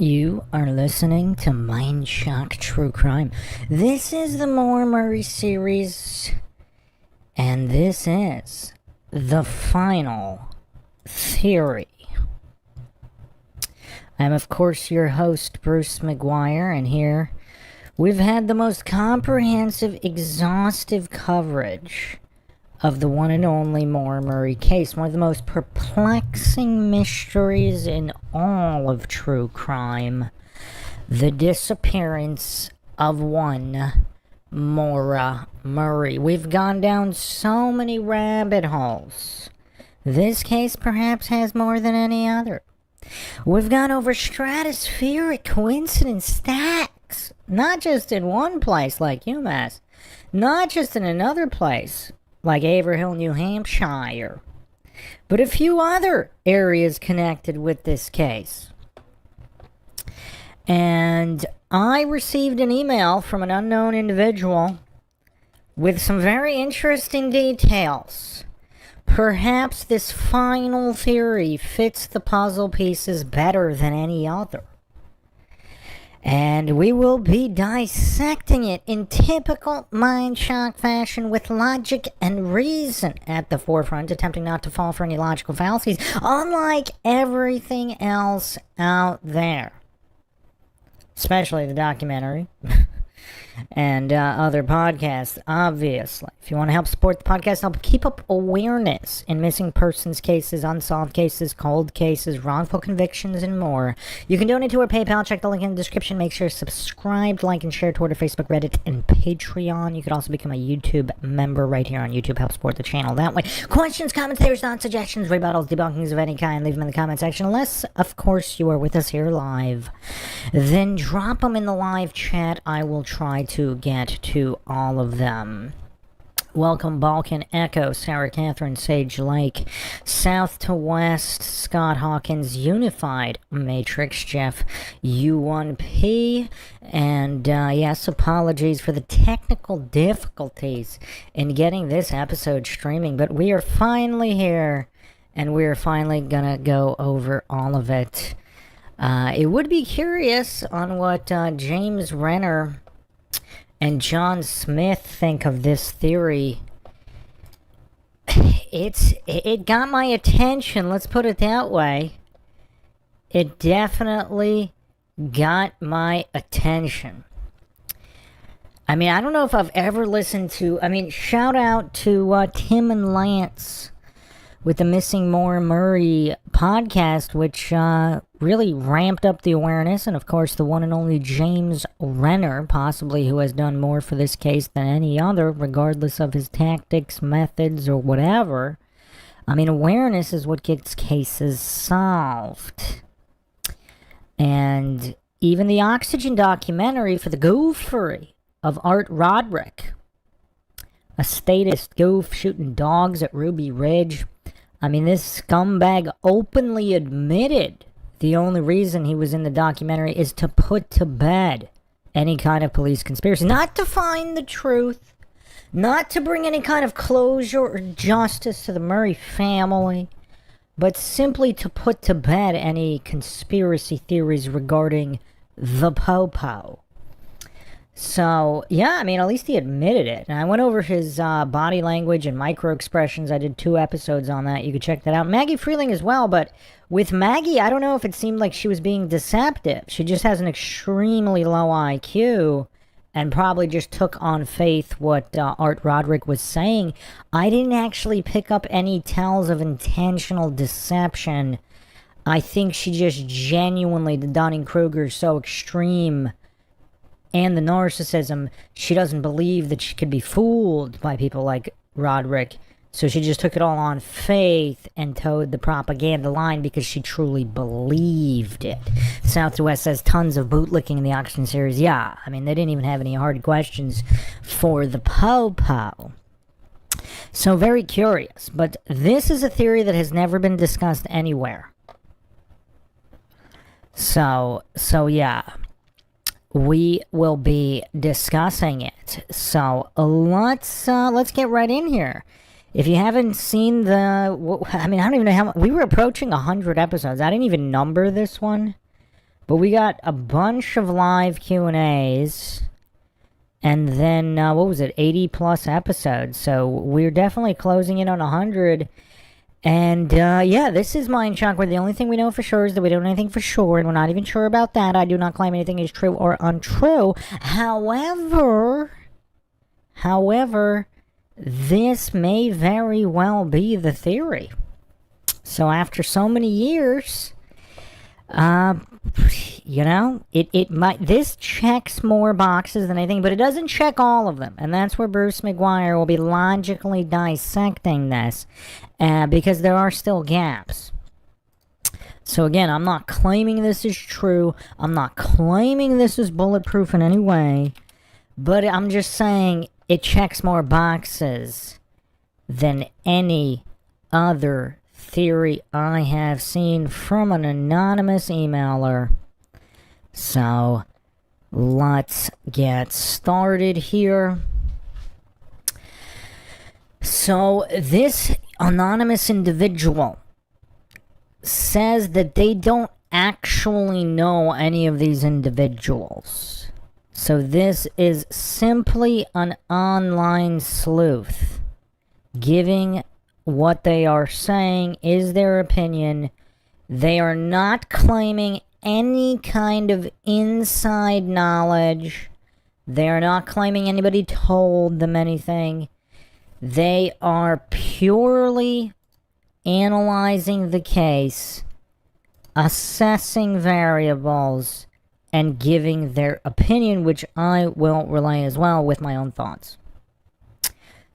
You are listening to MINDSHOCK True Crime. This is the Maura Murray series, and this is the final theory. I'm, of course, your host, Bruce McGuire, and here we've had the most comprehensive, exhaustive coverage of the one and only Maura Murray case, one of the most perplexing mysteries in all of true crime, the disappearance of one Maura Murray. We've gone down so many rabbit holes. This case perhaps has more than any other. We've gone over stratospheric coincidence stacks, not just in one place like UMass, not just in another place like Haverhill, New Hampshire, but a few other areas connected with this case. And I received an email from an unknown individual with some very interesting details. Perhaps this final theory fits the puzzle pieces better than any other. And we will be dissecting it in typical MINDSHOCK fashion with logic and reason at the forefront, attempting not to fall for any logical fallacies, unlike everything else out there. Especially the documentary and other podcasts, obviously. If you want to help support the podcast, help keep up awareness in missing persons cases, unsolved cases, cold cases, wrongful convictions, and more, you can donate to our PayPal. Check the link in the description. Make sure to subscribe, like, and share Twitter, Facebook, Reddit, and Patreon. You could also become a YouTube member right here on YouTube. Help support the channel that way. Questions, comments, thoughts, suggestions, rebuttals, debunkings of any kind, leave them in the comment section. Unless, of course, you are with us here live. Then drop them in the live chat. I will try to get to all of them. Welcome, Balkan Echo, Sarah Catherine, Sage Lake, South to West, Scott Hawkins, Unified Matrix, Jeff U1P, and yes, apologies for the technical difficulties in getting this episode streaming, but we are finally here, and we are finally gonna go over all of it. It would be curious on what James Renner and John Smith think of this theory. It got my attention, let's put it that way. It definitely got my attention. I mean, I don't know if I've ever listened to, shout out to Tim and Lance with the Missing Maura Murray podcast, which really ramped up the awareness, and of course the one and only James Renner, possibly, who has done more for this case than any other, regardless of his tactics, methods, or whatever. I mean, awareness is what gets cases solved. And even the Oxygen documentary for the goofery of Art Roderick, a statist goof shooting dogs at Ruby Ridge. I mean, this scumbag openly admitted the only reason he was in the documentary is to put to bed any kind of police conspiracy. Not to find the truth, not to bring any kind of closure or justice to the Murray family, but simply to put to bed any conspiracy theories regarding the Popo. So, yeah, I mean, at least he admitted it. And I went over his body language and micro expressions. I did 2 episodes on that. You could check that out. Maggie Freeling as well, but with Maggie, I don't know if it seemed like she was being deceptive. She just has an extremely low IQ and probably just took on faith what Art Roderick was saying. I didn't actually pick up any tells of intentional deception. I think she just genuinely, the Dunning-Kruger is so extreme, and the narcissism, she doesn't believe that she could be fooled by people like Roderick. So she just took it all on faith and towed the propaganda line because she truly believed it. South to West says tons of bootlicking in the Oxygen series. Yeah, I mean, they didn't even have any hard questions for the Popo. So very curious. But this is a theory that has never been discussed anywhere. So yeah. We will be discussing it. So let's get right in here. If you haven't seen I don't even know how much. We were approaching 100 episodes. I didn't even number this one. But we got a bunch of live Q&As. And then, what was it, 80 plus episodes. So we're definitely closing in on 100. And, yeah, this is MINDSHOCK, where the only thing we know for sure is that we don't know anything for sure, and we're not even sure about that. I do not claim anything is true or untrue. However, this may very well be the theory. So after so many years, you know, it might, this checks more boxes than anything, but it doesn't check all of them. And that's where Bruce McGuire will be logically dissecting this, because there are still gaps. So again, I'm not claiming this is true. I'm not claiming this is bulletproof in any way, but I'm just saying it checks more boxes than any other theory I have seen from an anonymous emailer. So let's get started here. So this anonymous individual says that they don't actually know any of these individuals. So this is simply an online sleuth giving what they are saying is their opinion. They are not claiming any kind of inside knowledge. They are not claiming anybody told them anything. They are purely analyzing the case, assessing variables, and giving their opinion, which I will relay as well with my own thoughts.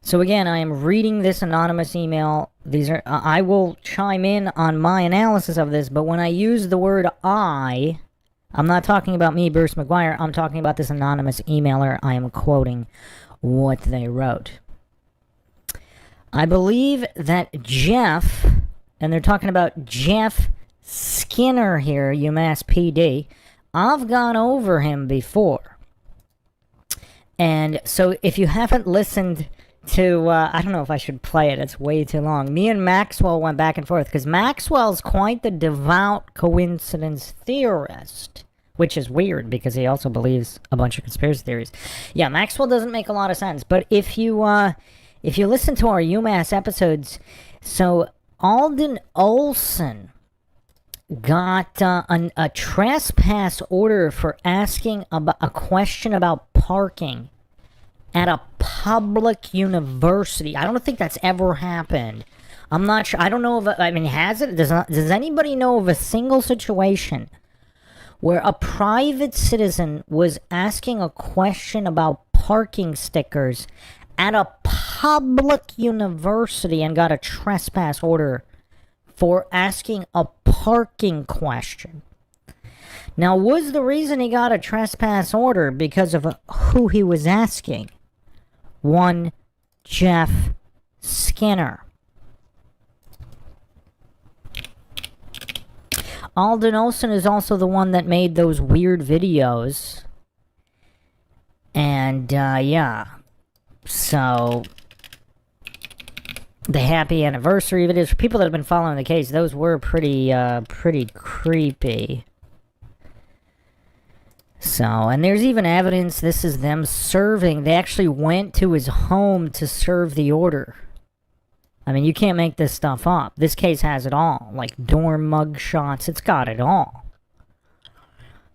So again, I am reading this anonymous email. These are I will chime in on my analysis of this, but when I use the word I'm not talking about me, Bruce McGuire. I'm talking about this anonymous emailer. I am quoting what they wrote. I believe that Jeff, and they're talking about Jeff Skinner here, UMass PD. I've gone over him before. And so if you haven't listened to, I don't know if I should play it, it's way too long. Me and Maxwell went back and forth, because Maxwell's quite the devout coincidence theorist, which is weird, because he also believes a bunch of conspiracy theories. Yeah, Maxwell doesn't make a lot of sense, but if you listen to our UMass episodes, so Alden Olson got a trespass order for asking about a question about parking at a public university. I don't think that's ever happened. I'm not sure. I don't know if, I mean, has it? Does anybody know of a single situation where a private citizen was asking a question about parking stickers at a public university and got a trespass order for asking a parking question? Now, was the reason he got a trespass order because of who he was asking? One Jeff Skinner. Alden Olson is also the one that made those weird videos. And, yeah. So, the happy anniversary videos, for people that have been following the case, those were pretty creepy. So, and there's even evidence this is them serving. They actually went to his home to serve the order. I mean, you can't make this stuff up. This case has it all. Like dorm mug shots, it's got it all.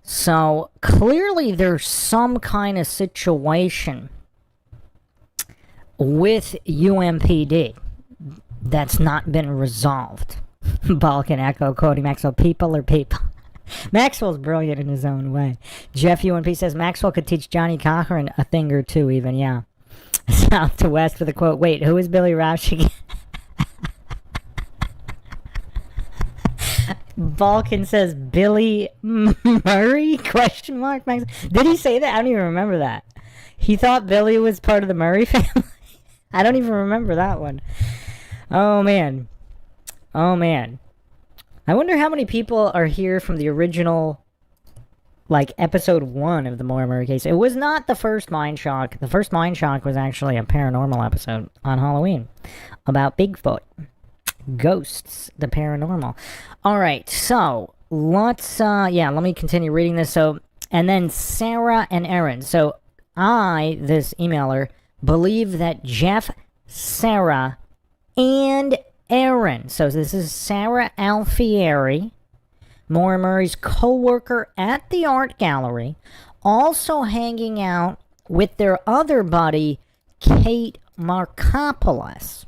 So, clearly there's some kind of situation with UMPD that's not been resolved. Balkan Echo, Cody Maxwell, people are people. Maxwell's brilliant in his own way. Jeff UNP says Maxwell could teach Johnny Cochran a thing or two even, yeah. South to west with a quote. Wait, who is Billy Roush again? Balkan says Billy Murray? Question mark. Max. Did he say that? I don't even remember that. He thought Billy was part of the Murray family? I don't even remember that one. Oh, man. Oh, man. I wonder how many people are here from the original, like, episode 1 of the Maura Murray case. It was not the first MINDSHOCK. The first MINDSHOCK was actually a paranormal episode on Halloween about Bigfoot. Ghosts, the paranormal. Alright, so, let me continue reading this. So, and then Sarah and Aaron. So, I, this emailer, believe that Jeff, Sarah, and Aaron. So, this is Sarah Alfieri, Maura Murray's co-worker at the art gallery, also hanging out with their other buddy, Kate Markopoulos.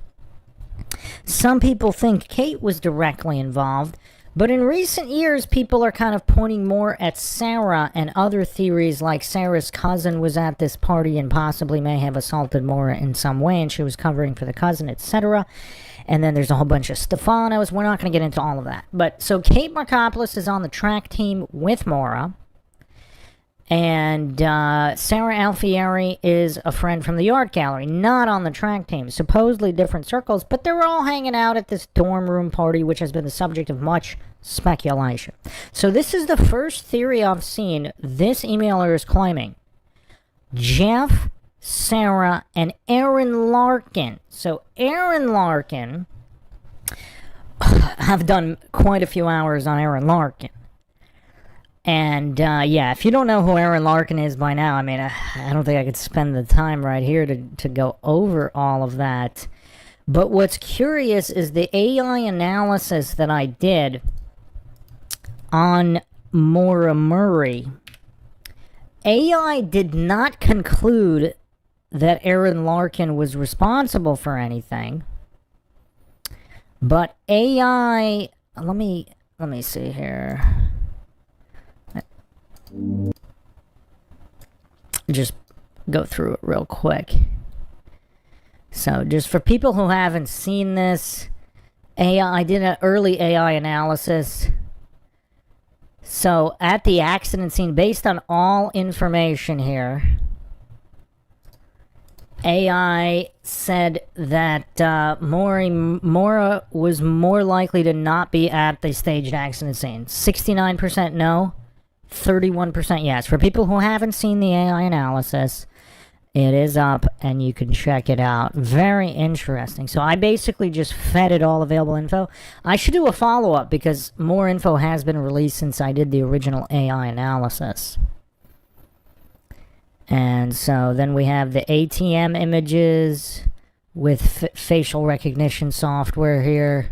Some people think Kate was directly involved, but in recent years, people are kind of pointing more at Sarah, and other theories like Sarah's cousin was at this party and possibly may have assaulted Maura in some way, and she was covering for the cousin, etc. And then there's a whole bunch of Stefanos. We're not going to get into all of that. But so Kate Markopoulos is on the track team with Maura. And Sarah Alfieri is a friend from the art gallery, not on the track team. Supposedly different circles, but they were all hanging out at this dorm room party, which has been the subject of much speculation. So this is the first theory I've seen. This emailer is claiming Jeff, Sarah, and Aaron Larkin. So Aaron Larkin, I've done quite a few hours on Aaron Larkin. And, if you don't know who Aaron Larkin is by now, I mean, I don't think I could spend the time right here to go over all of that. But what's curious is the AI analysis that I did on Maura Murray. AI did not conclude that Aaron Larkin was responsible for anything. But AI, let me see here. Just go through it real quick. So, just for people who haven't seen this, I did an early AI analysis. So, at the accident scene, based on all information here, AI said that Maura was more likely to not be at the staged accident scene. 69% no. 31% yes. For people who haven't seen the AI analysis, it is up and you can check it out. Very interesting. So I basically just fed it all available info. I should do a follow-up because more info has been released since I did the original AI analysis. And so then we have the ATM images with facial recognition software here.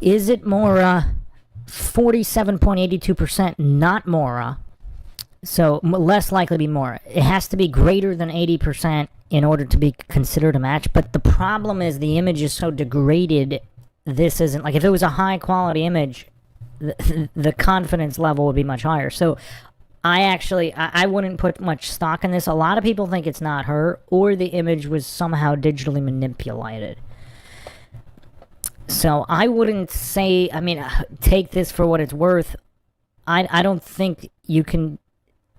Is it Maura? 47.82% not Maura, so less likely to be Maura. It has to be greater than 80% in order to be considered a match, but the problem is the image is so degraded, this isn't, like if it was a high quality image, the confidence level would be much higher. So I wouldn't put much stock in this. A lot of people think it's not her, or the image was somehow digitally manipulated. So I wouldn't say, I mean, take this for what it's worth. I don't think you can,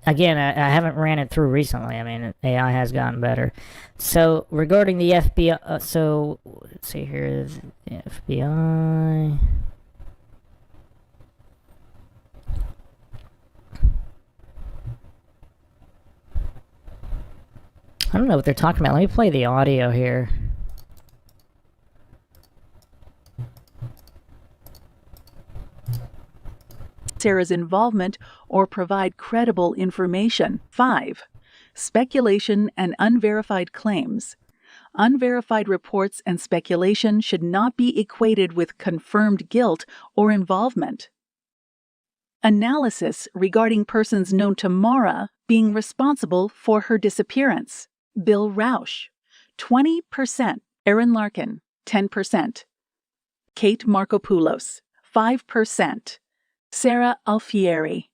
again, I haven't ran it through recently. I mean, AI has gotten better. So regarding the FBI, so let's see here, the FBI. I don't know what they're talking about. Let me play the audio here. Sarah's involvement or provide credible information. 5. Speculation and unverified claims. Unverified reports and speculation should not be equated with confirmed guilt or involvement. Analysis regarding persons known to Maura being responsible for her disappearance. Bill Rausch, 20%. Aaron Larkin, 10%. Kate Markopoulos, 5%. Sarah Alfieri,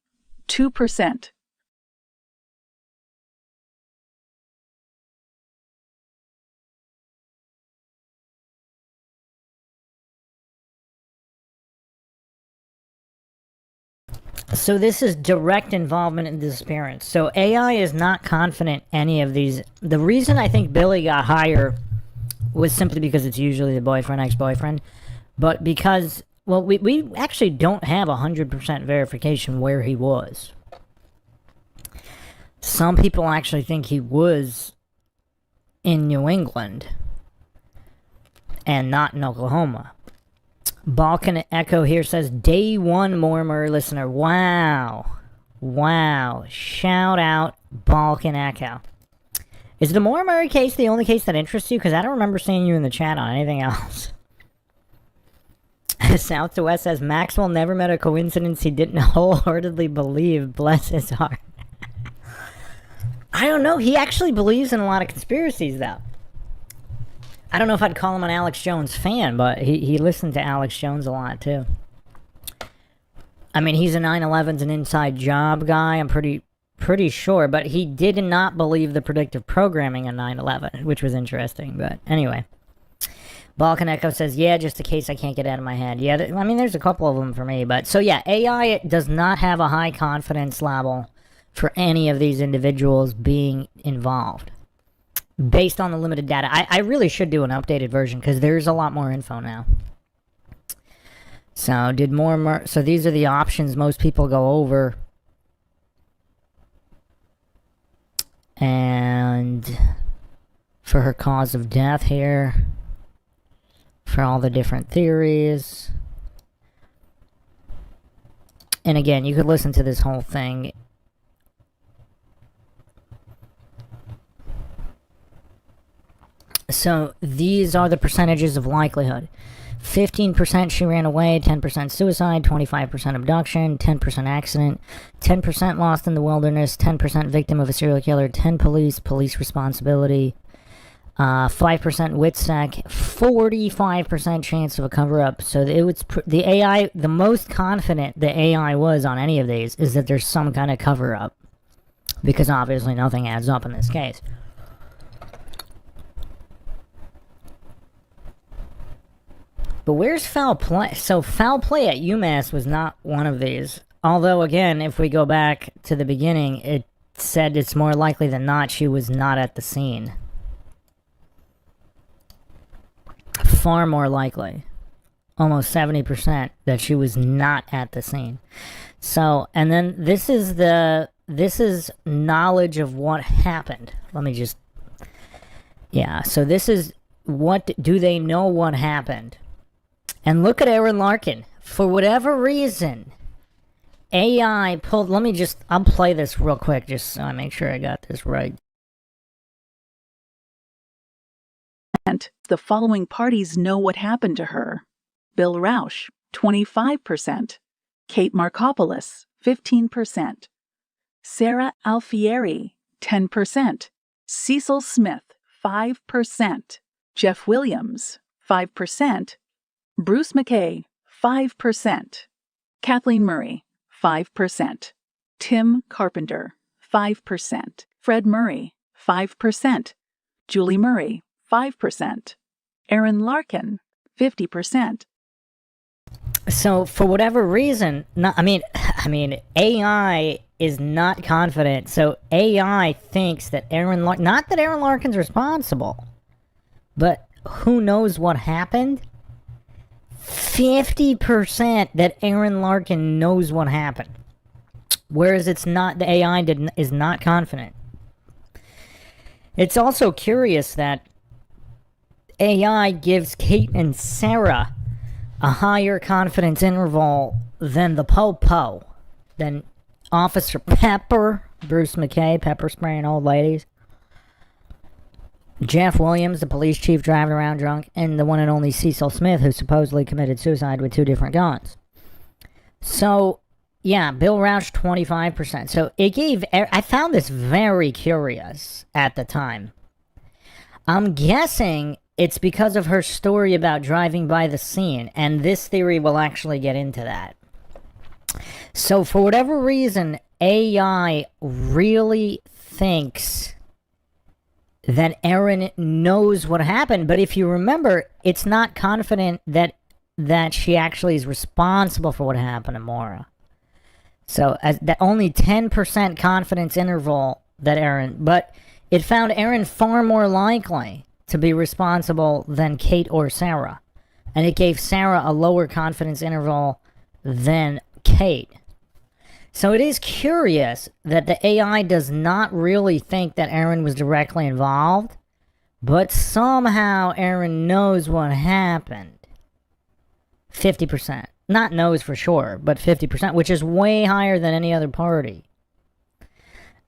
2%. So this is direct involvement in disappearance. So AI is not confident any of these. The reason I think Billy got higher was simply because it's usually the boyfriend, ex-boyfriend. But because, well, we actually don't have 100% verification where he was. Some people actually think he was in New England and not in Oklahoma. Balkan Echo here says, day one Mormor listener. Wow. Wow. Shout out Balkan Echo. Is the Mormor case the only case that interests you? Because I don't remember seeing you in the chat on anything else. South to West says, Maxwell never met a coincidence he didn't wholeheartedly believe. Bless his heart. I don't know. He actually believes in a lot of conspiracies, though. I don't know if I'd call him an Alex Jones fan, but he listened to Alex Jones a lot, too. I mean, he's a 9/11's an inside job guy, I'm pretty sure, but he did not believe the predictive programming on 9/11, which was interesting, but anyway. Balkan Echo says, yeah, just a case I can't get out of my head. Yeah, I mean, there's a couple of them for me, but so yeah, AI does not have a high confidence level for any of these individuals being involved. Based on the limited data. I really should do an updated version because there's a lot more info now. So so these are the options most people go over. And for her cause of death here, for all the different theories. And again, you could listen to this whole thing. So these are the percentages of likelihood. 15% she ran away, 10% suicide, 25% abduction, 10% accident, 10% lost in the wilderness, 10% victim of a serial killer, 10 police responsibility, 5% WITSEC, 45% chance of a cover-up. So it was the AI, the most confident the AI was on any of these is that there's some kind of cover-up. Because obviously nothing adds up in this case. But where's foul play? So foul play at UMass was not one of these. Although, again, if we go back to the beginning, it said it's more likely than not she was not at the scene. Far more likely. Almost 70% that she was not at the scene. So, and then this is knowledge of what happened. Let me just... Yeah, so this is what... Do they know what happened? And look at Aaron Larkin. For whatever reason, AI pulled... Let me just... I'll play this real quick just so I make sure I got this right. The following parties know what happened to her. Bill Rausch, 25%. Kate Markopoulos, 15%. Sarah Alfieri, 10%. Cecil Smith, 5%. Jeff Williams, 5%. Bruce McKay, 5%. Kathleen Murray, 5%. Tim Carpenter, 5%. Fred Murray, 5%. Julie Murray, 5%. Aaron Larkin, 50%. So for whatever reason, I mean, AI is not confident. So AI thinks that not that Aaron Larkin's responsible, but who knows what happened? 50% that Aaron Larkin knows what happened. Whereas it's not, the AI is not confident. It's also curious that AI gives Kate and Sarah a higher confidence interval than the Popo, than Officer Pepper, Bruce McKay, pepper spraying old ladies, Jeff Williams, the police chief driving around drunk, and the one and only Cecil Smith, who supposedly committed suicide with 2 different guns. So, yeah, Bill Rausch, 25%. So it gave... I found this very curious at the time. I'm guessing it's because of her story about driving by the scene, and this theory will actually get into that. So for whatever reason, AI really thinks that Aaron knows what happened, but if you remember, it's not confident that she actually is responsible for what happened to Maura. So that only 10% confidence interval that Aaron, but it found Aaron far more likely to be responsible than Kate or Sarah. And it gave Sarah a lower confidence interval than Kate. So it is curious that the AI does not really think that Aaron was directly involved, but somehow Aaron knows what happened. 50%. Not knows for sure, but 50%, which is way higher than any other party.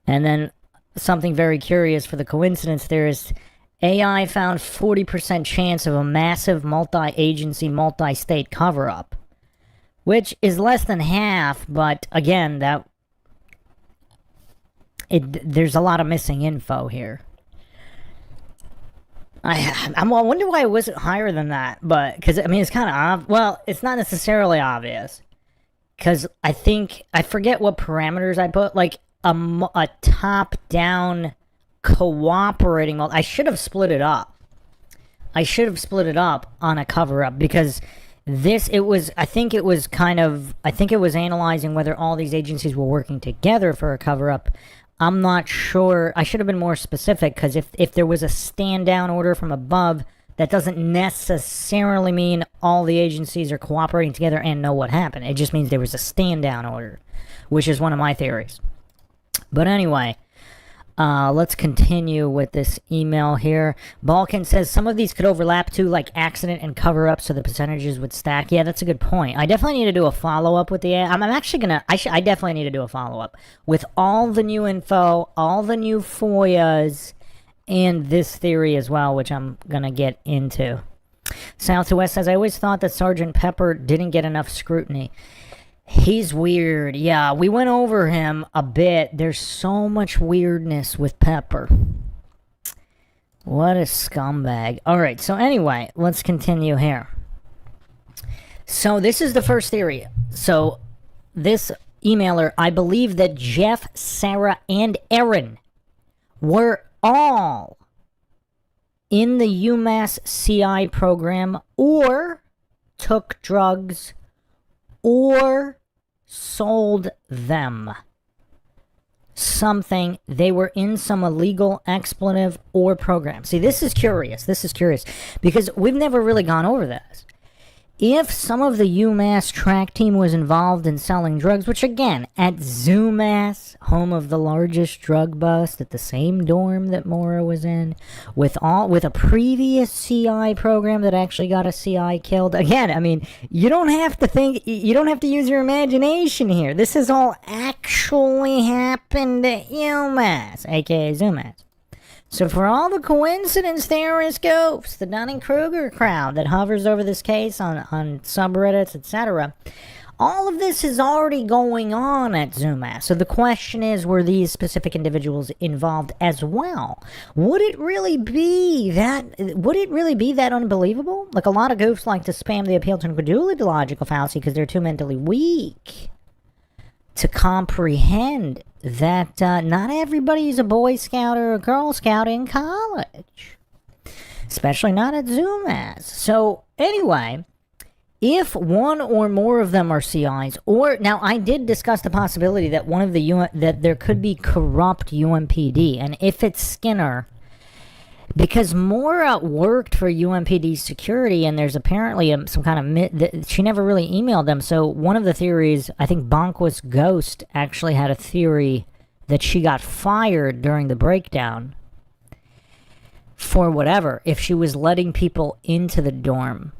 And then something very curious for the coincidence theorists, AI found 40% chance of a massive multi-agency, multi-state cover-up, which is less than half, but again, there's a lot of missing info here. I wonder why it wasn't higher than that, but because I mean it's kind of well, it's not necessarily obvious, because I forget what parameters I put, like a top-down cooperating mode. I should have split it up. On a cover-up, because I think it was analyzing whether all these agencies were working together for a cover-up. I'm not sure. I should have been more specific, because if there was a stand-down order from above, that doesn't necessarily mean all the agencies are cooperating together and know what happened. It just means there was a stand-down order, which is one of my theories. But anyway, let's continue with this email here. Balkan says some of these could overlap too, like accident and cover-up, so the percentages would stack. Yeah, that's a good point. I definitely need to do a follow-up with the... I'm actually gonna... I definitely need to do a follow-up with all the new info, all the new FOIAs, and this theory as well, which I'm gonna get into. South to West says, I always thought that Sergeant Pepper didn't get enough scrutiny. He's weird. Yeah, we went over him a bit. There's so much weirdness with Pepper. What a scumbag. Alright, so anyway, let's continue here. So this is the first theory. So this emailer, I believe that Jeff, Sarah, and Aaron were all in the UMass CI program, or took drugs, or sold them. Something. They were in some illegal expletive or program. See, this is curious. Because we've never really gone over this. If some of the UMass track team was involved in selling drugs, which again, at Zoomass, home of the largest drug bust, at the same dorm that Maura was in, with a previous CI program that actually got a CI killed. Again, I mean, you don't have to use your imagination here. This has all actually happened at UMass, aka Zoomass. So for all the coincidence theorist goofs, the Dunning-Kruger crowd that hovers over this case on subreddits, etc., all of this is already going on at Zoomass. So the question is, were these specific individuals involved as well? Would it really be that unbelievable? Like, a lot of goofs like to spam the appeal to incredulity logical fallacy because they're too mentally weak to comprehend that not everybody is a Boy Scout or a Girl Scout in college. Especially not at Zoomass. So, anyway, if one or more of them are CIs, or... Now, I did discuss the possibility that that there could be corrupt UMPD, and if it's Skinner... Because Maura worked for UMPD security, and there's apparently some kind of... she never really emailed them, so one of the theories, I think Bonquist Ghost actually had a theory that she got fired during the breakdown for whatever, if she was letting people into the dorm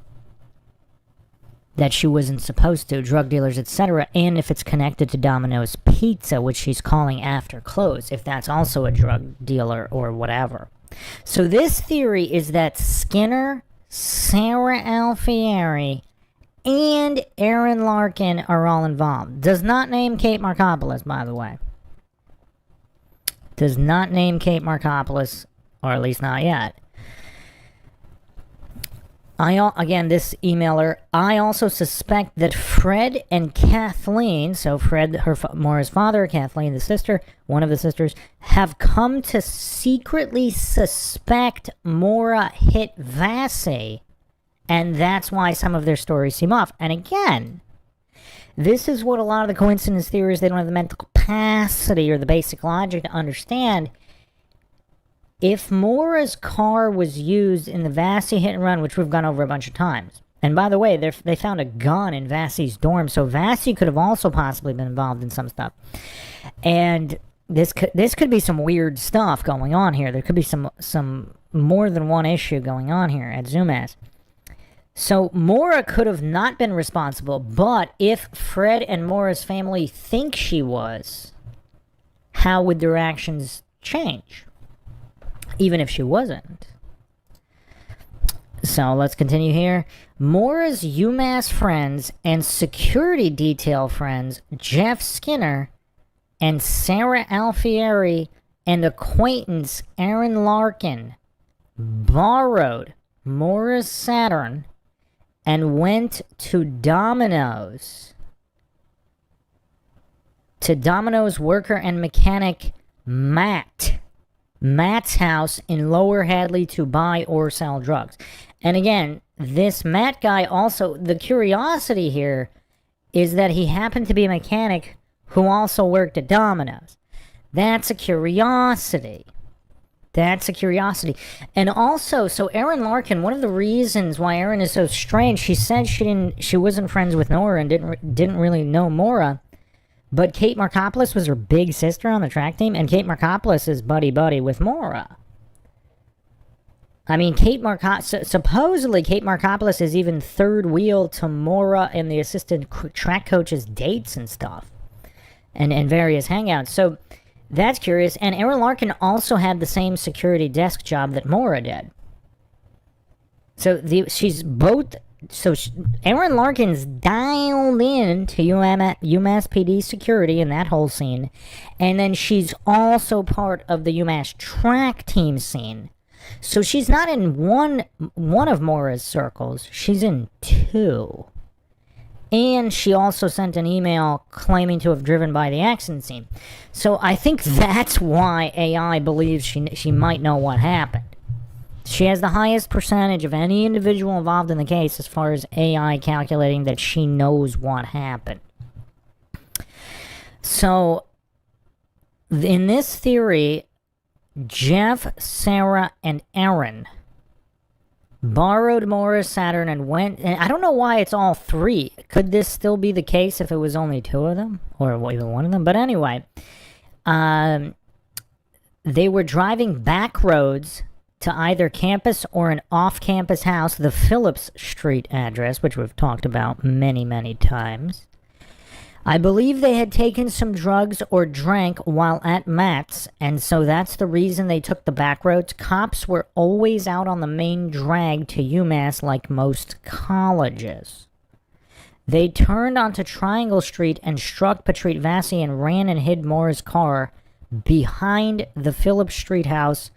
that she wasn't supposed to, drug dealers, etc., and if it's connected to Domino's Pizza, which she's calling after close, if that's also a drug dealer or whatever. So this theory is that Skinner, Sarah Alfieri, and Aaron Larkin are all involved. Does not name Kate Markopoulos, by the way. Does not name Kate Markopoulos, or at least not yet. Again, this emailer, I also suspect that Fred and Kathleen, so Fred, Maura's father, Kathleen, the sister, one of the sisters, have come to secretly suspect Maura hit Vassie, and that's why some of their stories seem off. And again, this is what a lot of the coincidence theories, they don't have the mental capacity or the basic logic to understand. If Maura's car was used in the Vassie hit and run, which we've gone over a bunch of times, and by the way, they found a gun in Vassie's dorm, so Vassie could have also possibly been involved in some stuff. And this could be some weird stuff going on here. There could be some more than one issue going on here at Zoomass. So Maura could have not been responsible, but if Fred and Maura's family think she was, how would their actions change? Even if she wasn't. So let's continue here. Maura's UMass friends and security detail friends, Jeff Skinner and Sarah Alfieri, and acquaintance Aaron Larkin, borrowed Maura's Saturn and went to Domino's worker and mechanic Matt's house in Lower Hadley to buy or sell drugs. And again, this Matt guy also, the curiosity here is that he happened to be a mechanic who also worked at Domino's. That's a curiosity. That's a curiosity. And also, so Erin Larkin, one of the reasons why Erin is so strange, she said she wasn't friends with Nora and didn't really know Maura, but Kate Markopoulos was her big sister on the track team, and Kate Markopoulos is buddy-buddy with Maura. I mean, supposedly Kate Markopoulos is even third wheel to Maura and the assistant track coach's dates and stuff, and various hangouts. So that's curious. And Erin Larkin also had the same security desk job that Maura did. So she's both. So Erin Larkin's dialed in to UMass PD security in that whole scene, and then she's also part of the UMass track team scene. So she's not in one of Maura's circles. She's in two. And she also sent an email claiming to have driven by the accident scene. So I think that's why AI believes she might know what happened. She has the highest percentage of any individual involved in the case as far as AI calculating that she knows what happened. So in this theory, Jeff, Sarah, and Aaron borrowed Maura's Saturn and went, and I don't know why it's all three. Could this still be the case if it was only two of them? Or even one of them? But anyway, they were driving back roads to either campus or an off-campus house, the Phillips Street address, which we've talked about many, many times. I believe they had taken some drugs or drank while at Matt's, and so that's the reason they took the back roads. Cops were always out on the main drag to UMass like most colleges. They turned onto Triangle Street and struck Patrice Vassie and ran and hid Maura's car behind the Phillips Street house,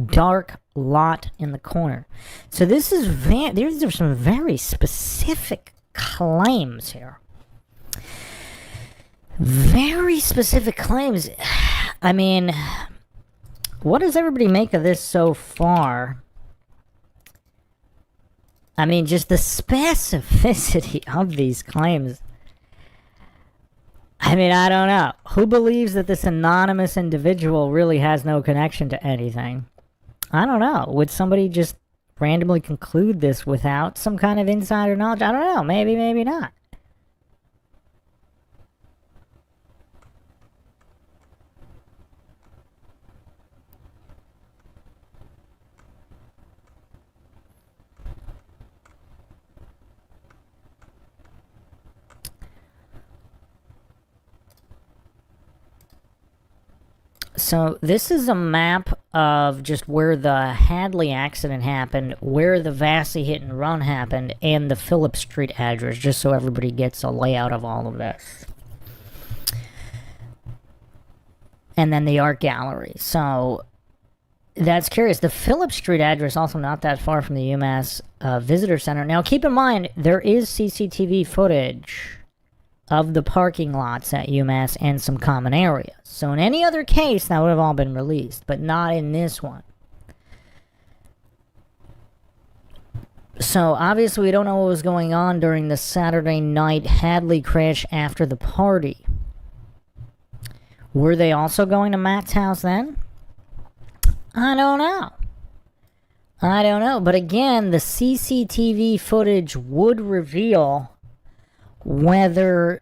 dark lot in the corner. So this is there's some very specific claims here. Very specific claims. I mean, what does everybody make of this so far? I mean, just the specificity of these claims. I mean, I don't know. Who believes that this anonymous individual really has no connection to anything? I don't know. Would somebody just randomly conclude this without some kind of insider knowledge? I don't know. Maybe, maybe not. So this is a map of just where the Hadley accident happened, where the Vassie hit and run happened, and the Phillips Street address, just so everybody gets a layout of all of this. And then the art gallery. So that's curious. The Phillips Street address also not that far from the UMass Visitor Center. Now keep in mind, there is CCTV footage of the parking lots at UMass and some common areas. So in any other case, that would have all been released, but not in this one. So obviously we don't know what was going on during the Saturday night Hadley crash after the party. Were they also going to Matt's house then? I don't know. I don't know. But again, the CCTV footage would reveal where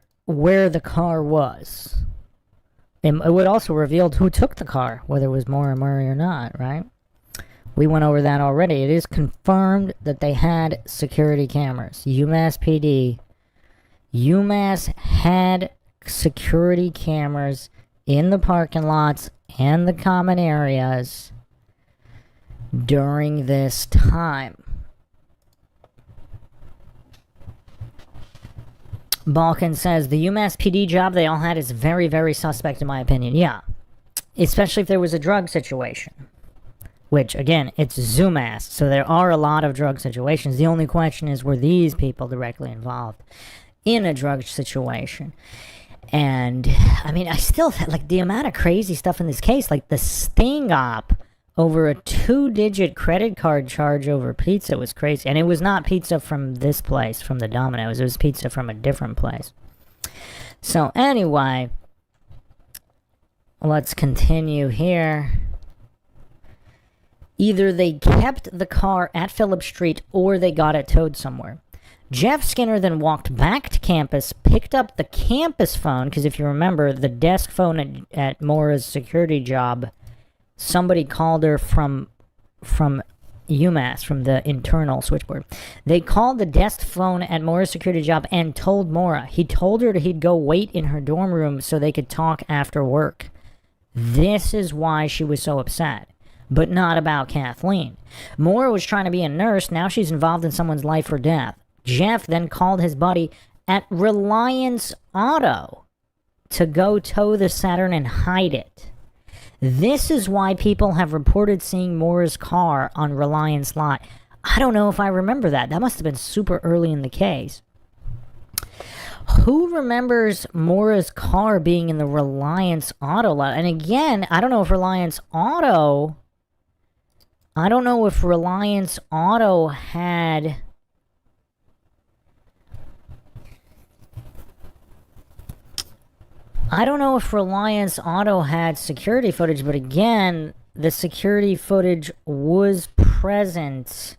the car was. It would also reveal who took the car, whether it was Maura Murray or not, right? We went over that already. It is confirmed that they had security cameras. UMass had security cameras in the parking lots and the common areas during this time. Balkan says, the UMass PD job they all had is very, very suspect in my opinion. Yeah. Especially if there was a drug situation. Which, again, it's ZooMass, so there are a lot of drug situations. The only question is, were these people directly involved in a drug situation? And, I mean, I still, like, the amount of crazy stuff in this case, like the sting op over a 2-digit credit card charge over pizza was crazy. And it was not pizza from this place, from the Domino's. It was pizza from a different place. So, anyway, let's continue here. Either they kept the car at Phillip Street or they got it towed somewhere. Jeff Skinner then walked back to campus, picked up the campus phone, because if you remember, the desk phone at Maura's security job, somebody called her from UMass, from the internal switchboard. They called the desk phone at Maura's security job and told Maura. He told her he'd go wait in her dorm room so they could talk after work. This is why she was so upset. But not about Kathleen. Maura was trying to be a nurse. Now she's involved in someone's life or death. Jeff then called his buddy at Reliance Auto to go tow the Saturn and hide it. This is why people have reported seeing Maura's car on Reliance lot. I don't know if I remember that. That must have been super early in the case. Who remembers Maura's car being in the Reliance Auto lot? And again, I don't know if Reliance Auto had... I don't know if Reliance Auto had security footage, but again, the security footage was present.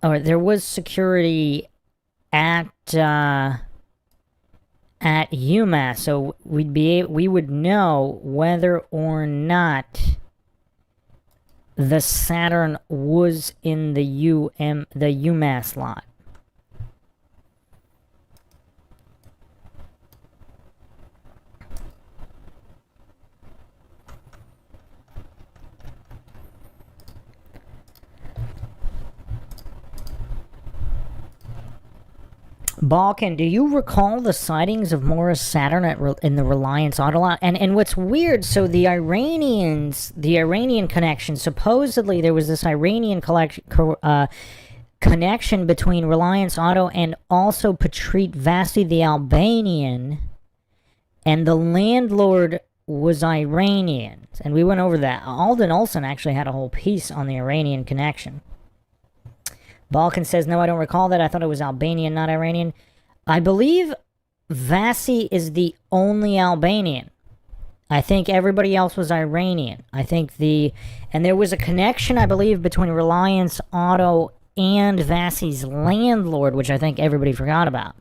Or there was security at UMass, so we would know whether or not the Saturn was in the UMass lot. Balkan, do you recall the sightings of Maura's Saturn in the Reliance Auto lot? And what's weird, so the Iranian connection, supposedly there was this Iranian connection between Reliance Auto and also Petrit Vasi, the Albanian, and the landlord was Iranian. And we went over that. Alden Olson actually had a whole piece on the Iranian connection. Balkan says, no, I don't recall that. I thought it was Albanian, not Iranian. I believe Vasi is the only Albanian. I think everybody else was Iranian. And there was a connection, I believe, between Reliance Auto and Vasi's landlord, which I think everybody forgot about.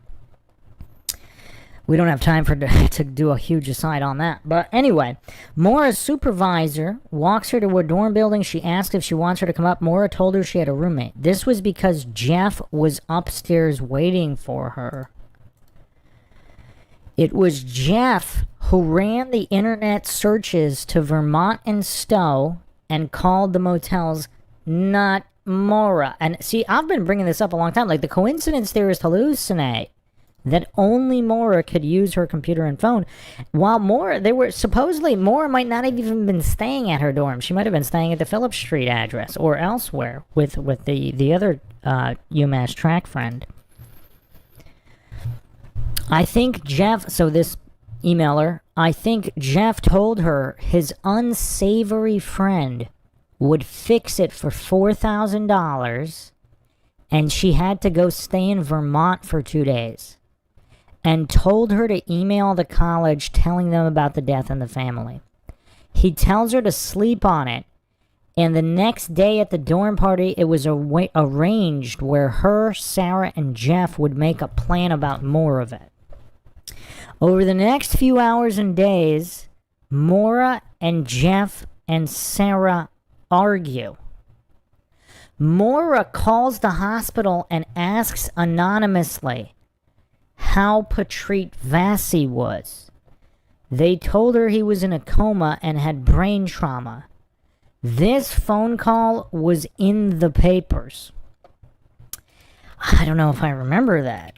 We don't have time to do a huge aside on that. But anyway, Maura's supervisor walks her to her dorm building. She asks if she wants her to come up. Maura told her she had a roommate. This was because Jeff was upstairs waiting for her. It was Jeff who ran the internet searches to Vermont and Stowe and called the motels, not Maura. And see, I've been bringing this up a long time. Like, the coincidence theorists hallucinate that only Maura could use her computer and phone, while Maura might not have even been staying at her dorm. She might have been staying at the Phillip Street address or elsewhere with the other UMass track friend. I think Jeff, so this emailer, I think Jeff told her his unsavory friend would fix it for $4,000 and she had to go stay in Vermont for 2 days, and told her to email the college telling them about the death in the family. He tells her to sleep on it, and the next day at the dorm party, it was arranged where her, Sarah, and Jeff would make a plan about more of it. Over the next few hours and days, Maura and Jeff and Sarah argue. Maura calls the hospital and asks anonymously how Patrick Vassie was. They told her he was in a coma and had brain trauma. This phone call was in the papers. I don't know if I remember that.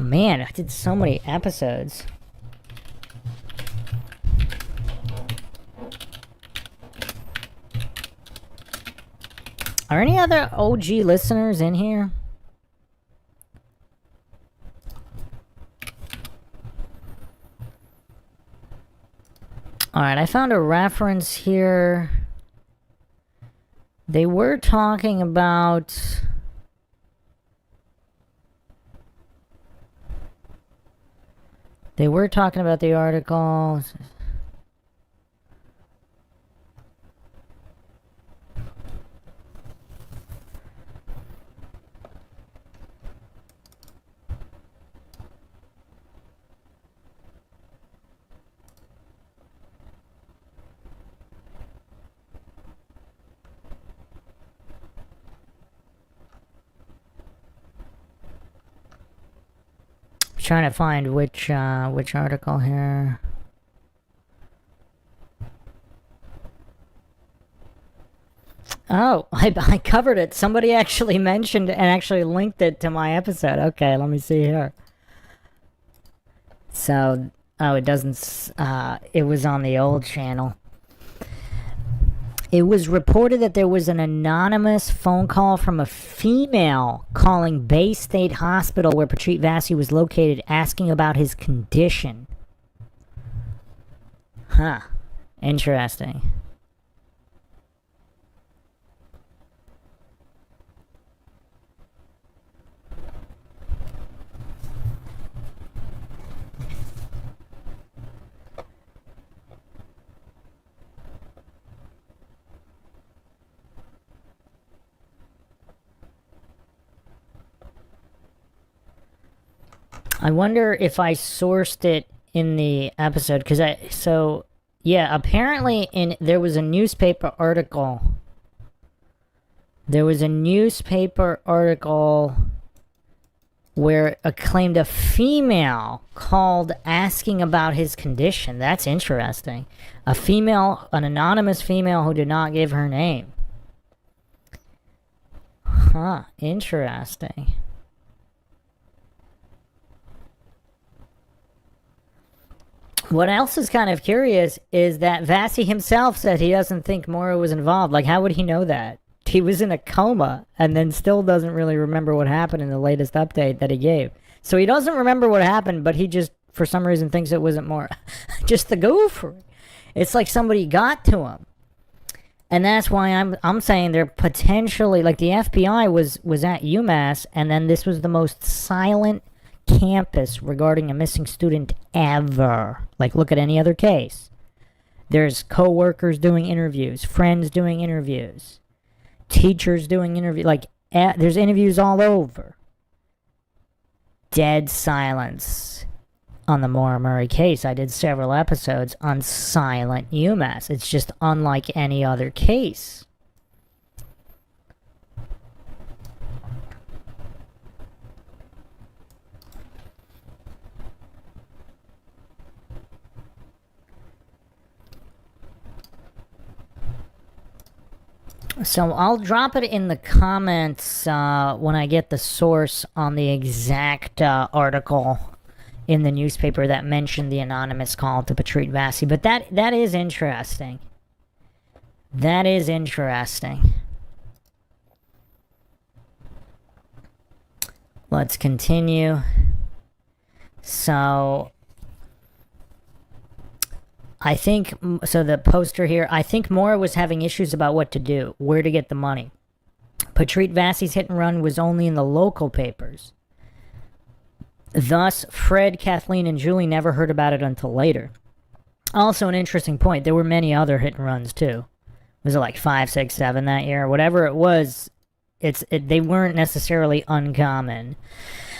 Man, I did so many episodes. Are any other OG listeners in here? Alright, I found a reference here. They were talking about... the article. Trying to find which article here. Oh, I covered it. Somebody actually mentioned and actually linked it to my episode. Okay, let me see here. So, oh, it doesn't, it was on the old channel. It was reported that there was an anonymous phone call from a female calling Bay State Hospital where Patrick Vassie was located asking about his condition. Huh. Interesting. I wonder if I sourced it in the episode, because yeah, apparently there was a newspaper article. There was a newspaper article where it claimed a female called asking about his condition. That's interesting. An anonymous female who did not give her name. Huh, interesting. What else is kind of curious is that Vassie himself said he doesn't think Maura was involved. Like, how would he know that? He was in a coma and then still doesn't really remember what happened in the latest update that he gave. So he doesn't remember what happened, but he just, for some reason, thinks it wasn't Maura. Just the gopher. It's like somebody got to him. And that's why I'm saying they're potentially, like the FBI was at UMass, and then this was the most silent campus regarding a missing student ever. Like, look at any other case. There's co-workers doing interviews, friends doing interviews, teachers doing interviews. Like, there's interviews all over. Dead silence on the Maura Murray case. I did several episodes on silent UMass. It's just unlike any other case. So I'll drop it in the comments when I get the source on the exact article in the newspaper that mentioned the anonymous call to Patrick Vassie. But that is interesting. That is interesting. Let's continue. So the poster here, I think Maura was having issues about what to do, where to get the money. Patrick Vassie's hit and run was only in the local papers. Thus, Fred, Kathleen, and Julie never heard about it until later. Also, an interesting point, there were many other hit and runs too. Was it like 5, 6, 7 that year? Whatever it was, they weren't necessarily uncommon.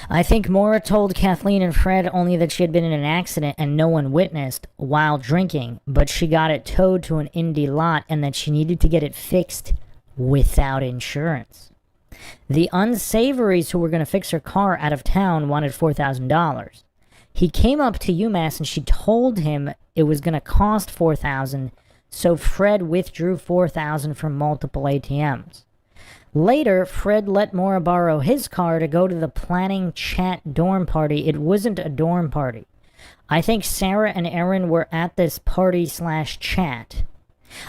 I think Maura told Kathleen and Fred only that she had been in an accident and no one witnessed while drinking, but she got it towed to an Indy lot and that she needed to get it fixed without insurance. The unsavories who were going to fix her car out of town wanted $4,000. He came up to UMass and she told him it was going to cost $4,000, so Fred withdrew $4,000 from multiple ATMs. Later, Fred let Maura borrow his car to go to the planning chat dorm party. It wasn't a dorm party. I think Sarah and Erin were at this party/chat.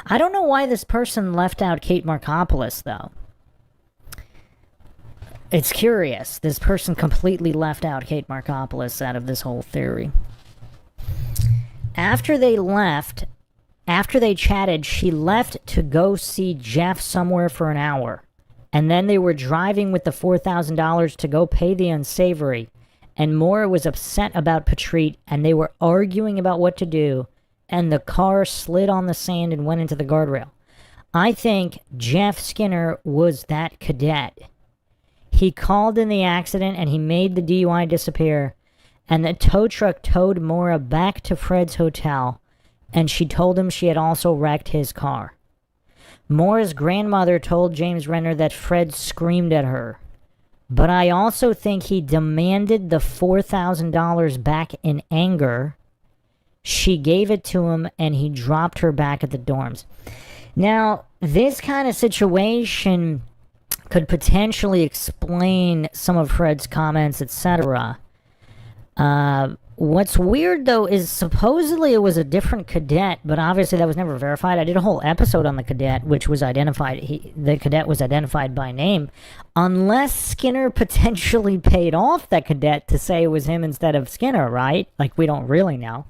I don't know why this person left out Kate Markopoulos, though. It's curious. This person completely left out Kate Markopoulos out of this whole theory. After they chatted, she left to go see Jeff somewhere for an hour. And then they were driving with the $4,000 to go pay the unsavory. And Maura was upset about Patrice, and they were arguing about what to do. And the car slid on the sand and went into the guardrail. I think Jeff Skinner was that cadet. He called in the accident and he made the DUI disappear. And the tow truck towed Maura back to Fred's hotel. And she told him she had also wrecked his car. Maura's grandmother told James Renner that Fred screamed at her. But I also think he demanded the $4,000 back in anger. She gave it to him and he dropped her back at the dorms. Now, this kind of situation could potentially explain some of Fred's comments, etc. What's weird, though, is supposedly it was a different cadet, but obviously that was never verified. I did a whole episode on the cadet, which was identified. The cadet was identified by name. Unless Skinner potentially paid off that cadet to say it was him instead of Skinner, right? Like, we don't really know.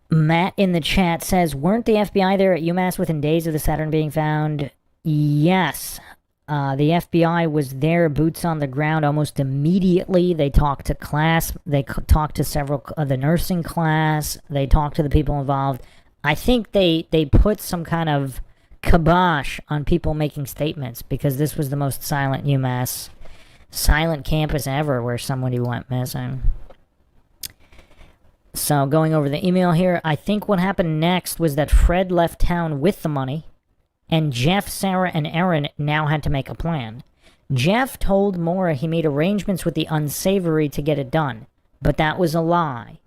Matt in the chat says, weren't the FBI there at UMass within days of the Saturn being found? Yes. The FBI was there, boots on the ground, almost immediately. They talked to class. They talked to several of the nursing class. They talked to the people involved. I think they put some kind of kibosh on people making statements because this was the most silent UMass, silent campus ever where somebody went missing. So going over the email here, I think what happened next was that Fred left town with the money. And Jeff, Sarah, and Erin now had to make a plan. Jeff told Maura he made arrangements with the unsavory to get it done, but that was a lie.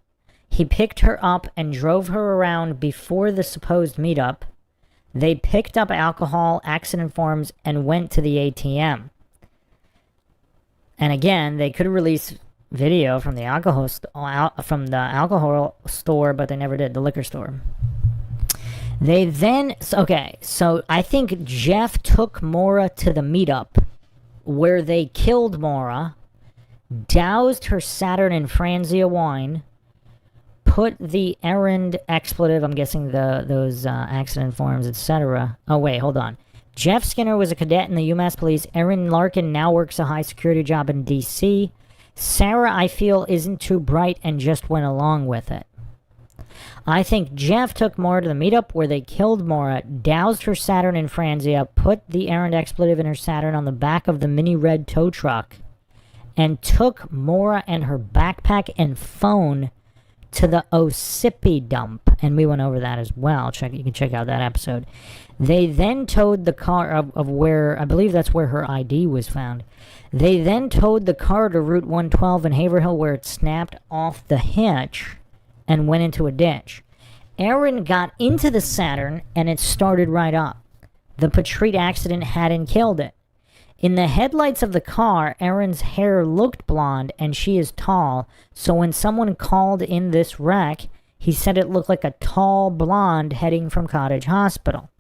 He picked her up and drove her around before the supposed meetup. They picked up alcohol, accident forms, and went to the ATM. And again, they could release video from the alcohol store, but they never did, the liquor store. They then, okay, so I think Jeff took Maura to the meetup where they killed Maura, doused her Saturn in Franzia wine, put the errand expletive, I'm guessing those accident forms, etc. Oh, wait, hold on. Jeff Skinner was a cadet in the UMass Police. Erin Larkin now works a high security job in D.C. Sarah, I feel, isn't too bright and just went along with it. I think Jeff took Maura to the meetup where they killed Maura, doused her Saturn in Franzia, put the errand expletive in her Saturn on the back of the mini red tow truck, and took Maura and her backpack and phone to the Ossipee dump. And we went over that as well. You can check out that episode. They then towed the car of where, I believe that's where her ID was found. They then towed the car to Route 112 in Haverhill where it snapped off the hitch and went into a ditch. Erin got into the Saturn and it started right up. The Patrice accident hadn't killed it. In the headlights of the car, Erin's hair looked blonde and she is tall, so when someone called in this wreck, he said it looked like a tall blonde heading from Cottage Hospital.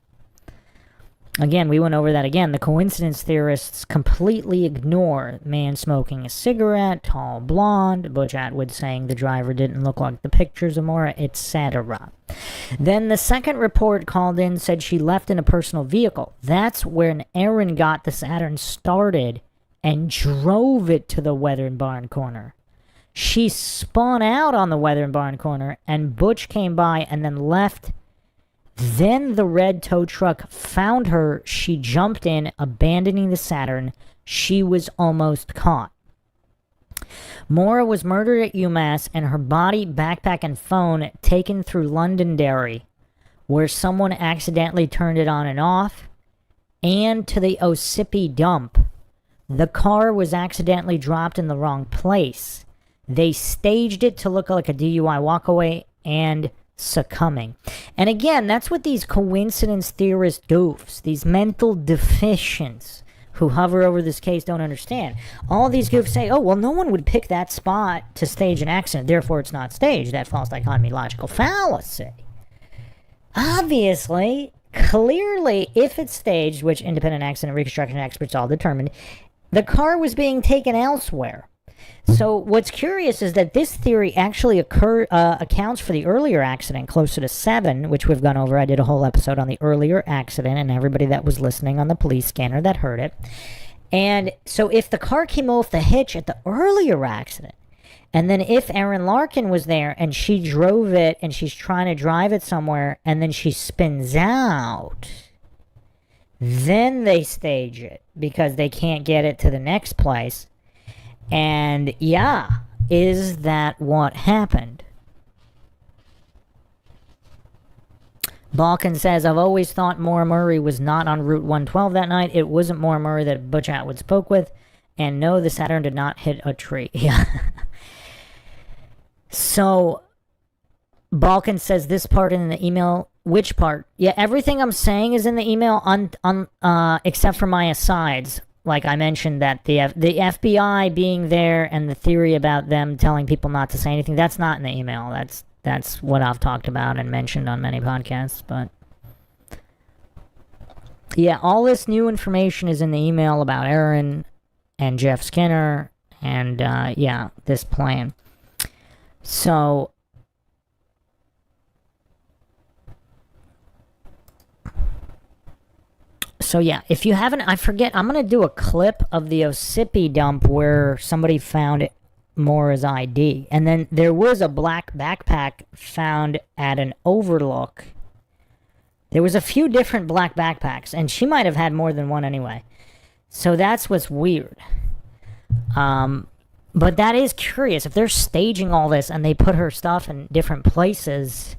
Again, we went over that again. The coincidence theorists completely ignore man smoking a cigarette, tall blonde, Butch Atwood saying the driver didn't look like the pictures of Maura, etc. Then the second report called in said she left in a personal vehicle. That's when Erin got the Saturn started and drove it to the Weather and Barn corner. She spun out on the Weather and Barn corner and Butch came by and then left. Then the red tow truck found her. She jumped in, abandoning the Saturn, she was almost caught. Maura was murdered at UMass and her body, backpack, and phone taken through Londonderry, where someone accidentally turned it on and off, and to the Ossipee dump. The car was accidentally dropped in the wrong place. They staged it to look like a DUI walkaway and succumbing. And again, that's what these coincidence theorist goofs, these mental deficients who hover over this case don't understand. All these goofs say, oh, well, no one would pick that spot to stage an accident, therefore it's not staged. That false dichotomy logical fallacy. Obviously, clearly, if it's staged, which independent accident reconstruction experts all determined, the car was being taken elsewhere. So what's curious is that this theory actually accounts for the earlier accident, closer to 7, which we've gone over. I did a whole episode on the earlier accident and everybody that was listening on the police scanner that heard it. And so if the car came off the hitch at the earlier accident, and then if Erin Larkin was there and she drove it and she's trying to drive it somewhere and then she spins out, then they stage it because they can't get it to the next place. And yeah, is that what happened? Balkan says, I've always thought Maura Murray was not on Route 112 that night. It wasn't Maura Murray that Butch Atwood spoke with. And no, the Saturn did not hit a tree. Yeah. So, Balkan says this part in the email. Which part? Yeah, everything I'm saying is in the email except for my asides. Like I mentioned that the FBI being there and the theory about them telling people not to say anything, that's not in the email. That's what I've talked about and mentioned on many podcasts. But yeah, all this new information is in the email about Erin and Jeff Skinner and yeah, this plan. So yeah, if you haven't, I forget, I'm going to do a clip of the Ossipee dump where somebody found Maura's ID. And then there was a black backpack found at an overlook. There was a few different black backpacks, and she might have had more than one anyway. So that's what's weird. But that is curious. If they're staging all this and they put her stuff in different places,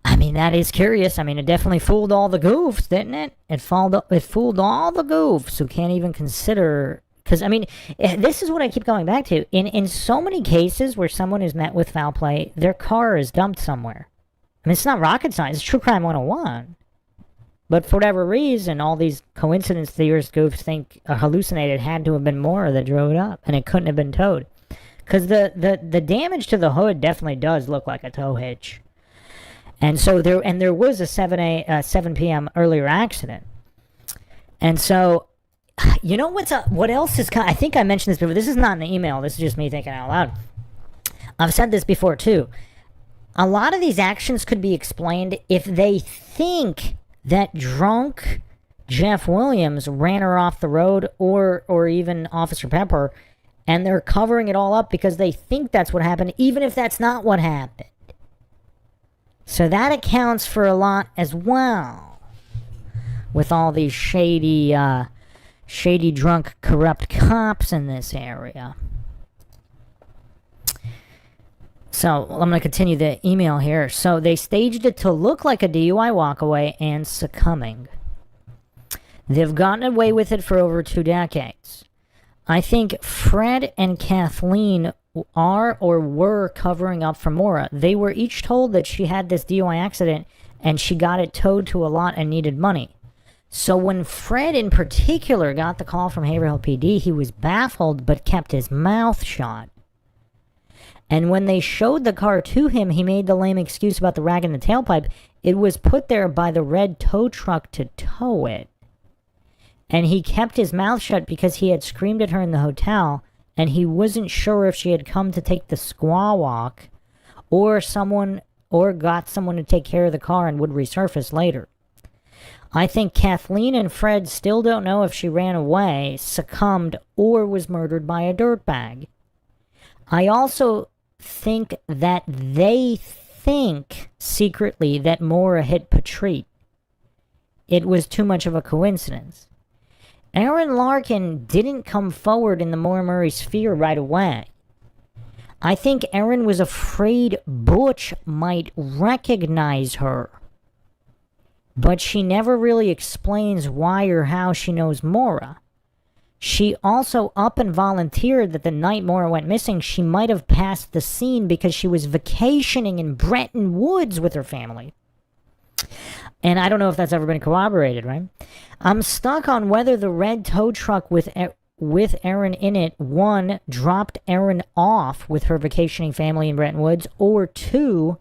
I mean, that is curious. I mean, it definitely fooled all the goofs, didn't it? It fooled all the goofs who can't even consider... Because, I mean, this is what I keep going back to. In so many cases where someone is met with foul play, their car is dumped somewhere. I mean, it's not rocket science. It's True Crime 101. But for whatever reason, all these coincidence theorists goofs think a hallucinated had to have been Maura that drove it up. And it couldn't have been towed. Because the damage to the hood definitely does look like a tow hitch. And so there was a 7 p.m. earlier accident. And so, you know what else is... I think I mentioned this before. This is not in the email. This is just me thinking out loud. I've said this before, too. A lot of these actions could be explained if they think that drunk Jeff Williams ran her off the road or even Officer Pepper, and they're covering it all up because they think that's what happened, even if that's not what happened. So that accounts for a lot as well, with all these shady, drunk, corrupt cops in this area. So I'm going to continue the email here. So they staged it to look like a DUI walkaway and succumbing. They've gotten away with it for over 2 decades. I think Fred and Kathleen are or were covering up for Maura. They were each told that she had this DUI accident and she got it towed to a lot and needed money. So when Fred in particular got the call from Haverhill PD, he was baffled but kept his mouth shut. And when they showed the car to him, he made the lame excuse about the rag in the tailpipe. It was put there by the red tow truck to tow it. And he kept his mouth shut because he had screamed at her in the hotel, and he wasn't sure if she had come to take the squaw walk or got someone to take care of the car and would resurface later. I think Kathleen and Fred still don't know if she ran away, succumbed, or was murdered by a dirtbag. I also think that they think secretly that Maura hit Patrice. It was too much of a coincidence. Aaron Larkin didn't come forward in the Maura Murray sphere right away. I think Aaron was afraid Butch might recognize her. But she never really explains why or how she knows Maura. She also up and volunteered that the night Maura went missing, she might have passed the scene because she was vacationing in Bretton Woods with her family. And I don't know if that's ever been corroborated, right? I'm stuck on whether the red tow truck with Erin in it, 1, dropped Erin off with her vacationing family in Bretton Woods, or 2,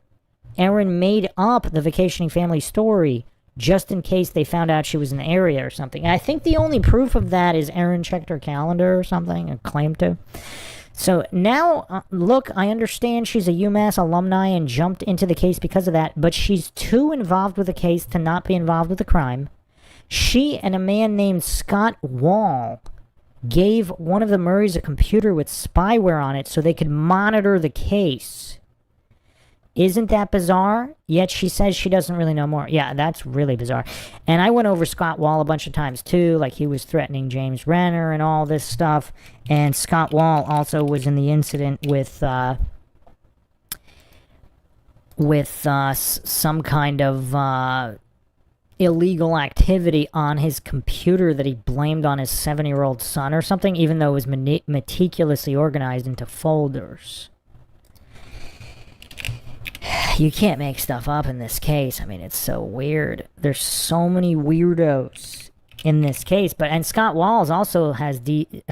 Erin made up the vacationing family story just in case they found out she was in the area or something. And I think the only proof of that is Erin checked her calendar or something and claimed to. So now, look, I understand she's a UMass alumni and jumped into the case because of that, but she's too involved with the case to not be involved with the crime. She and a man named Scott Wall gave one of the Murrays a computer with spyware on it so they could monitor the case. Isn't that bizarre? Yet she says she doesn't really know more. Yeah, that's really bizarre. And I went over Scott Wall a bunch of times too, like he was threatening James Renner and all this stuff. And Scott Wall also was in the incident with some kind of illegal activity on his computer that he blamed on his 7-year-old son or something, even though it was meticulously organized into folders. You can't make stuff up in this case. I mean, it's so weird. There's so many weirdos in this case. And Scott Walls also has DC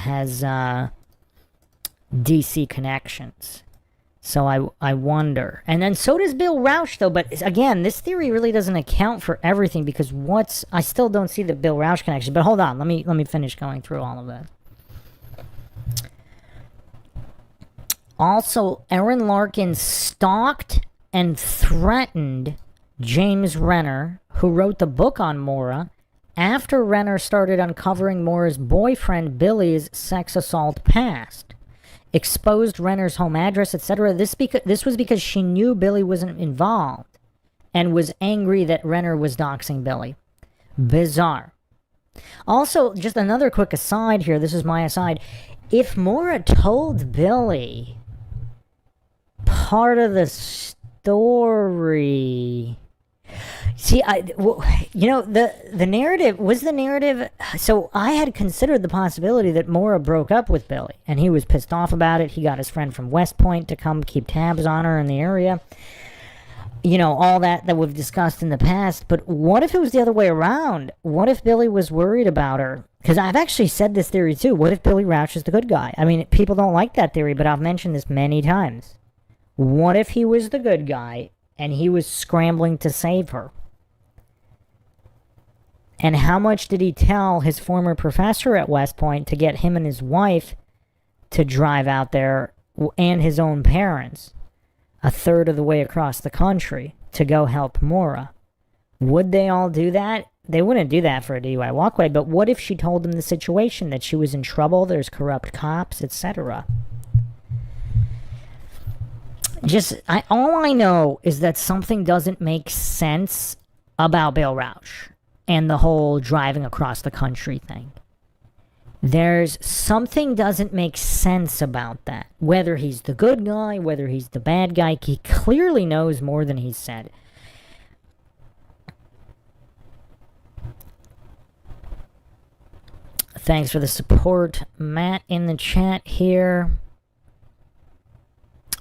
connections. So I wonder. And then so does Bill Rausch, though. But again, this theory really doesn't account for everything because I still don't see the Bill Rausch connection. But hold on, let me finish going through all of that. Also, Aaron Larkin stalked and threatened James Renner, who wrote the book on Maura, after Renner started uncovering Maura's boyfriend Billy's sex assault past. Exposed Renner's home address, etc. This was because she knew Billy wasn't involved and was angry that Renner was doxing Billy. Bizarre. Also, just another quick aside here. This is my aside. If Maura told Billy part of the story... See, the narrative... So I had considered the possibility that Maura broke up with Billy, and he was pissed off about it. He got his friend from West Point to come keep tabs on her in the area. You know, all that we've discussed in the past. But what if it was the other way around? What if Billy was worried about her? Because I've actually said this theory, too. What if Billy Rausch is the good guy? I mean, people don't like that theory, but I've mentioned this many times. What if he was the good guy, and he was scrambling to save her? And how much did he tell his former professor at West Point to get him and his wife to drive out there, and his own parents, a third of the way across the country, to go help Maura? Would they all do that? They wouldn't do that for a DUI walkway, but what if she told them the situation, that she was in trouble, there's corrupt cops, etc.? All I know is that something doesn't make sense about Bill Rausch and the whole driving across the country thing. There's something doesn't make sense about that. Whether he's the good guy, whether he's the bad guy, he clearly knows more than he said. Thanks for the support, Matt, in the chat here.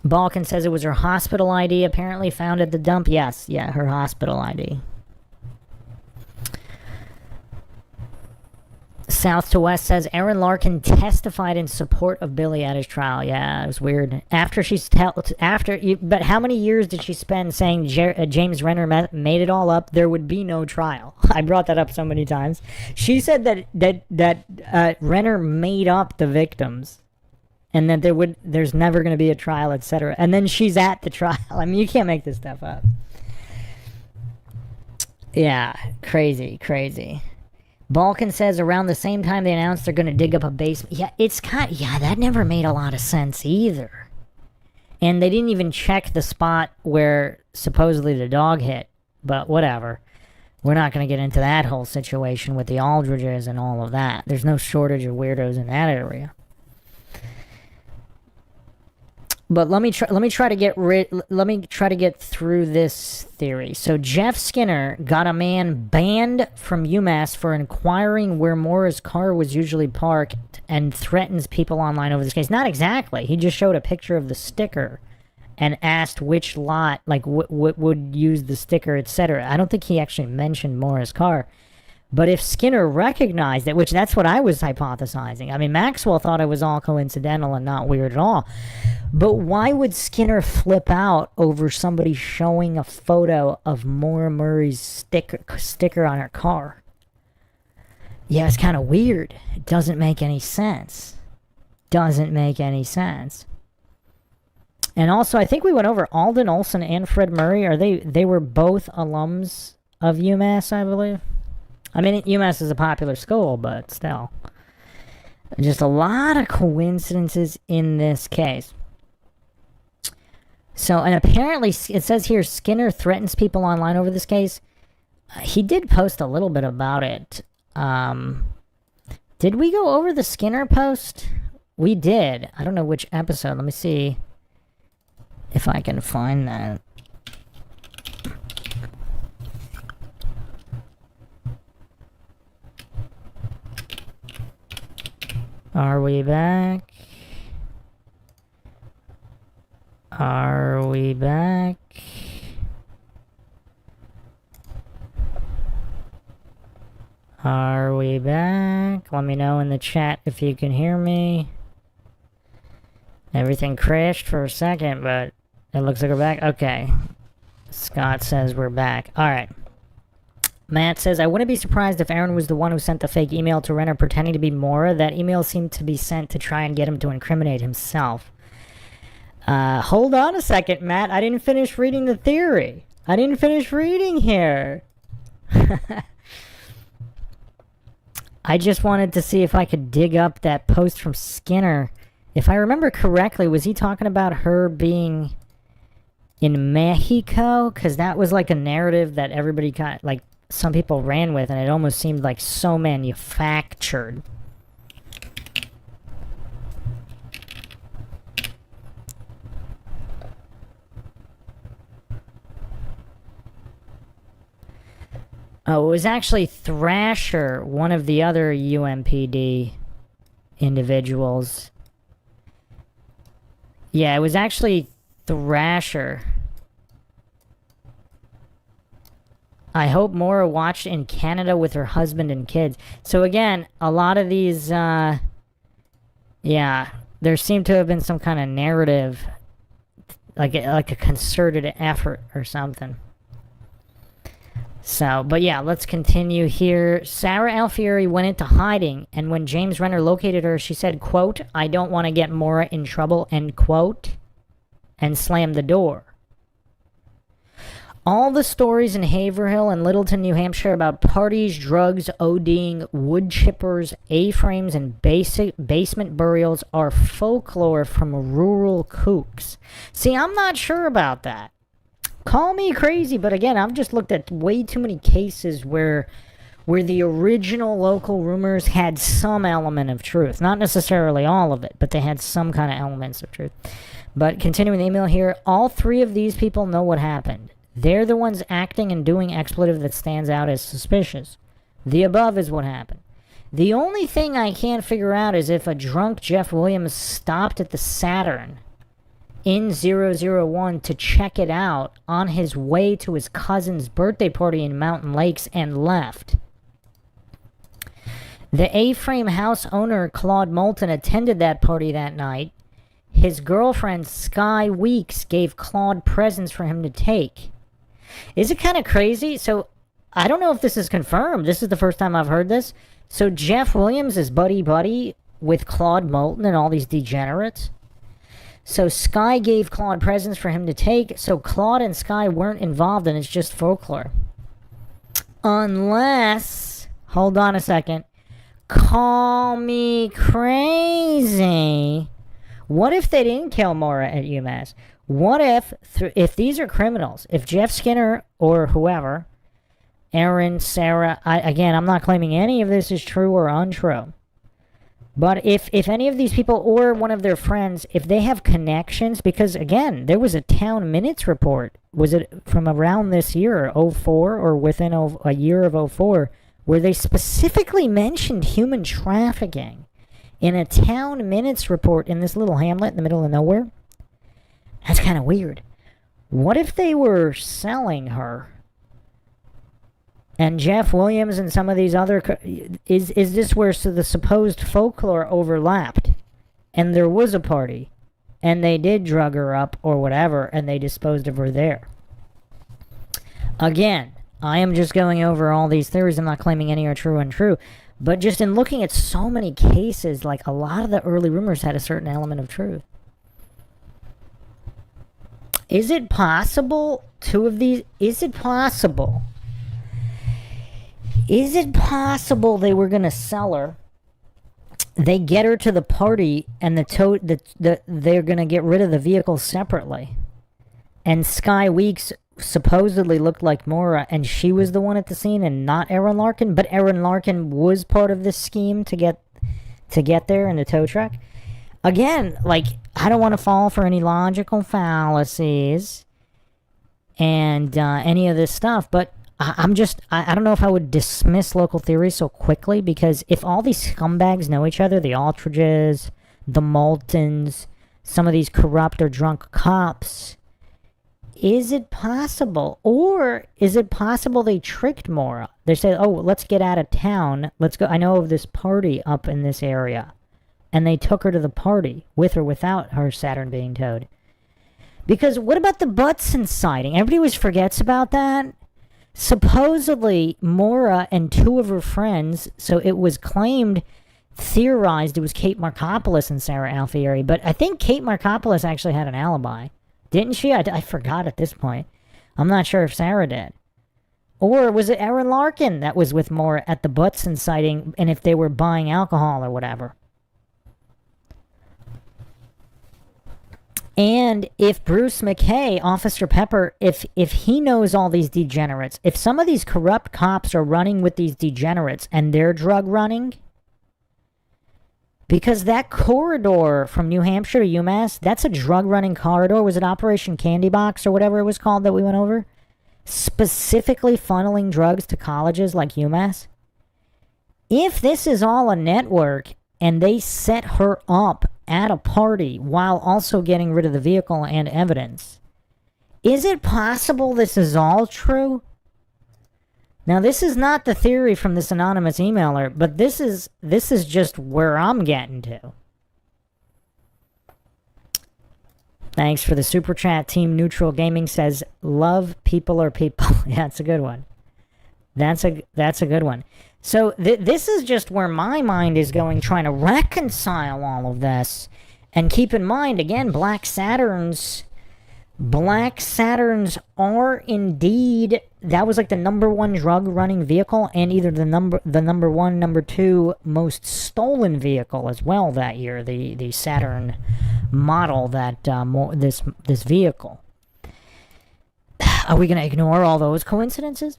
Balkan says it was her hospital ID apparently found at the dump. Yes, yeah, her hospital ID. South to West says Aaron Larkin testified in support of Billy at his trial. Yeah, it was weird. But how many years did she spend saying James Renner made it all up? There would be no trial. I brought that up so many times. She said that Renner made up the victims, and that there's never going to be a trial, etc. And then she's at the trial. I mean, you can't make this stuff up. Yeah, crazy. Balkan says around the same time they announced they're going to dig up a basement. Yeah, that never made a lot of sense either. And they didn't even check the spot where supposedly the dog hit, but whatever. We're not going to get into that whole situation with the Aldridges and all of that. There's no shortage of weirdos in that area. But let me try to get through this theory. So Jeff Skinner got a man banned from UMass for inquiring where Maura's car was usually parked and threatens people online over this case. Not exactly. He just showed a picture of the sticker and asked which lot, like what would use the sticker, etc. I don't think he actually mentioned Maura's car. But if Skinner recognized it, which that's what I was hypothesizing. I mean, Maxwell thought it was all coincidental and not weird at all. But why would Skinner flip out over somebody showing a photo of Maura Murray's sticker on her car? Yeah, it's kind of weird. It doesn't make any sense. Doesn't make any sense. And also, I think we went over Alden Olson and Fred Murray. They were both alums of UMass, I believe. I mean, UMass is a popular school, but still. Just a lot of coincidences in this case. So, and apparently, it says here, Skinner threatens people online over this case. He did post a little bit about it. Did we go over the Skinner post? We did. I don't know which episode. Let me see if I can find that. Are we back? Are we back? Are we back? Let me know in the chat if you can hear me. Everything crashed for a second, but it looks like we're back. Okay. Scott says we're back. Alright. Matt says, I wouldn't be surprised if Aaron was the one who sent the fake email to Renner pretending to be Maura. That email seemed to be sent to try and get him to incriminate himself. Hold on a second, Matt. I didn't finish reading the theory. I didn't finish reading here. I just wanted to see if I could dig up that post from Skinner. If I remember correctly, was he talking about her being in Mexico? Because that was like a narrative that everybody got, like, some people ran with, and it almost seemed like so manufactured. Oh, it was actually Thrasher, one of the other UMPD individuals. Yeah, it was actually Thrasher. I hope Maura watched in Canada with her husband and kids. So again, a lot of these, yeah, there seemed to have been some kind of narrative, like a concerted effort or something. So, but yeah, let's continue here. Sarah Alfieri went into hiding, and when James Renner located her, she said, quote, I don't want to get Maura in trouble, end quote, and slammed the door. All the stories in Haverhill and Littleton, New Hampshire about parties, drugs, ODing, wood chippers, A-frames, and basement burials are folklore from rural kooks. See, I'm not sure about that. Call me crazy, but again, I've just looked at way too many cases where the original local rumors had some element of truth. Not necessarily all of it, but they had some kind of elements of truth. But continuing the email here, all three of these people know what happened. They're the ones acting and doing expletive that stands out as suspicious. The above is what happened. The only thing I can't figure out is if a drunk Jeff Williams stopped at the Saturn in 001 to check it out on his way to his cousin's birthday party in Mountain Lakes and left. The A-frame house owner, Claude Moulton, attended that party that night. His girlfriend, Sky Weeks, gave Claude presents for him to take. Is it kind of crazy? So, I don't know if this is confirmed. This is the first time I've heard this. So, Jeff Williams is buddy-buddy with Claude Moulton and all these degenerates. So Sky gave Claude presents for him to take, so Claude and Sky weren't involved, and it's just folklore. Unless, hold on a second, call me crazy. What if they didn't kill Maura at UMass? What if these are criminals, if Jeff Skinner or whoever Aaron, Sarah. Again, I'm not claiming any of this is true or untrue. But if any of these people or one of their friends, if they have connections, because again, there was a town minutes report, was it from around this year, 04, or within a year of 04, where they specifically mentioned human trafficking in a town minutes report in this little hamlet in the middle of nowhere? That's kind of weird. What if they were selling her? And Jeff Williams and some of these other... Is this where the supposed folklore overlapped? And there was a party. And they did drug her up or whatever. And they disposed of her there. Again, I am just going over all these theories. I'm not claiming any are true or untrue. But just in looking at so many cases, like a lot of the early rumors had a certain element of truth. Is it possible two of these... Is it possible they were going to sell her? They get her to the party, and they're going to get rid of the vehicle separately. And Sky Weeks supposedly looked like Maura, and she was the one at the scene, and not Aaron Larkin. But Aaron Larkin was part of this scheme to get there in the tow truck. Again, like, I don't want to fall for any logical fallacies and any of this stuff, but I don't know if I would dismiss local theories so quickly, because if all these scumbags know each other, the Aldridges, the Moultons, some of these corrupt or drunk cops, is it possible? Or is it possible they tricked Maura? They said, oh, let's get out of town. Let's go. I know of this party up in this area. And they took her to the party, with or without her Saturn being towed. Because what about the Butson sighting? Everybody always forgets about that. Supposedly, Maura and two of her friends, so it was theorized it was Kate Markopoulos and Sarah Alfieri, but I think Kate Markopoulos actually had an alibi. Didn't she? I forgot at this point. I'm not sure if Sarah did. Or was it Aaron Larkin that was with Maura at the Butson sighting, and if they were buying alcohol or whatever? And if Bruce McKay, Officer Pepper, if he knows all these degenerates, if some of these corrupt cops are running with these degenerates and they're drug running, because that corridor from New Hampshire to UMass, that's a drug running corridor. Was it Operation Candy Box or whatever it was called that we went over? Specifically funneling drugs to colleges like UMass? If this is all a network and they set her up at a party while also getting rid of the vehicle and evidence, is it possible this is all true? Now, this is not the theory from this anonymous emailer, but this is just where I'm getting to. Thanks for the super chat. Team Neutral Gaming says, love people are people. Yeah, that's a good one. That's a good one. So this is just where my mind is going, trying to reconcile all of this. And keep in mind, again, Black Saturns are indeed, that was like the number one drug running vehicle, and either the number one, number two most stolen vehicle as well that year, the Saturn model that this vehicle. Are we going to ignore all those coincidences?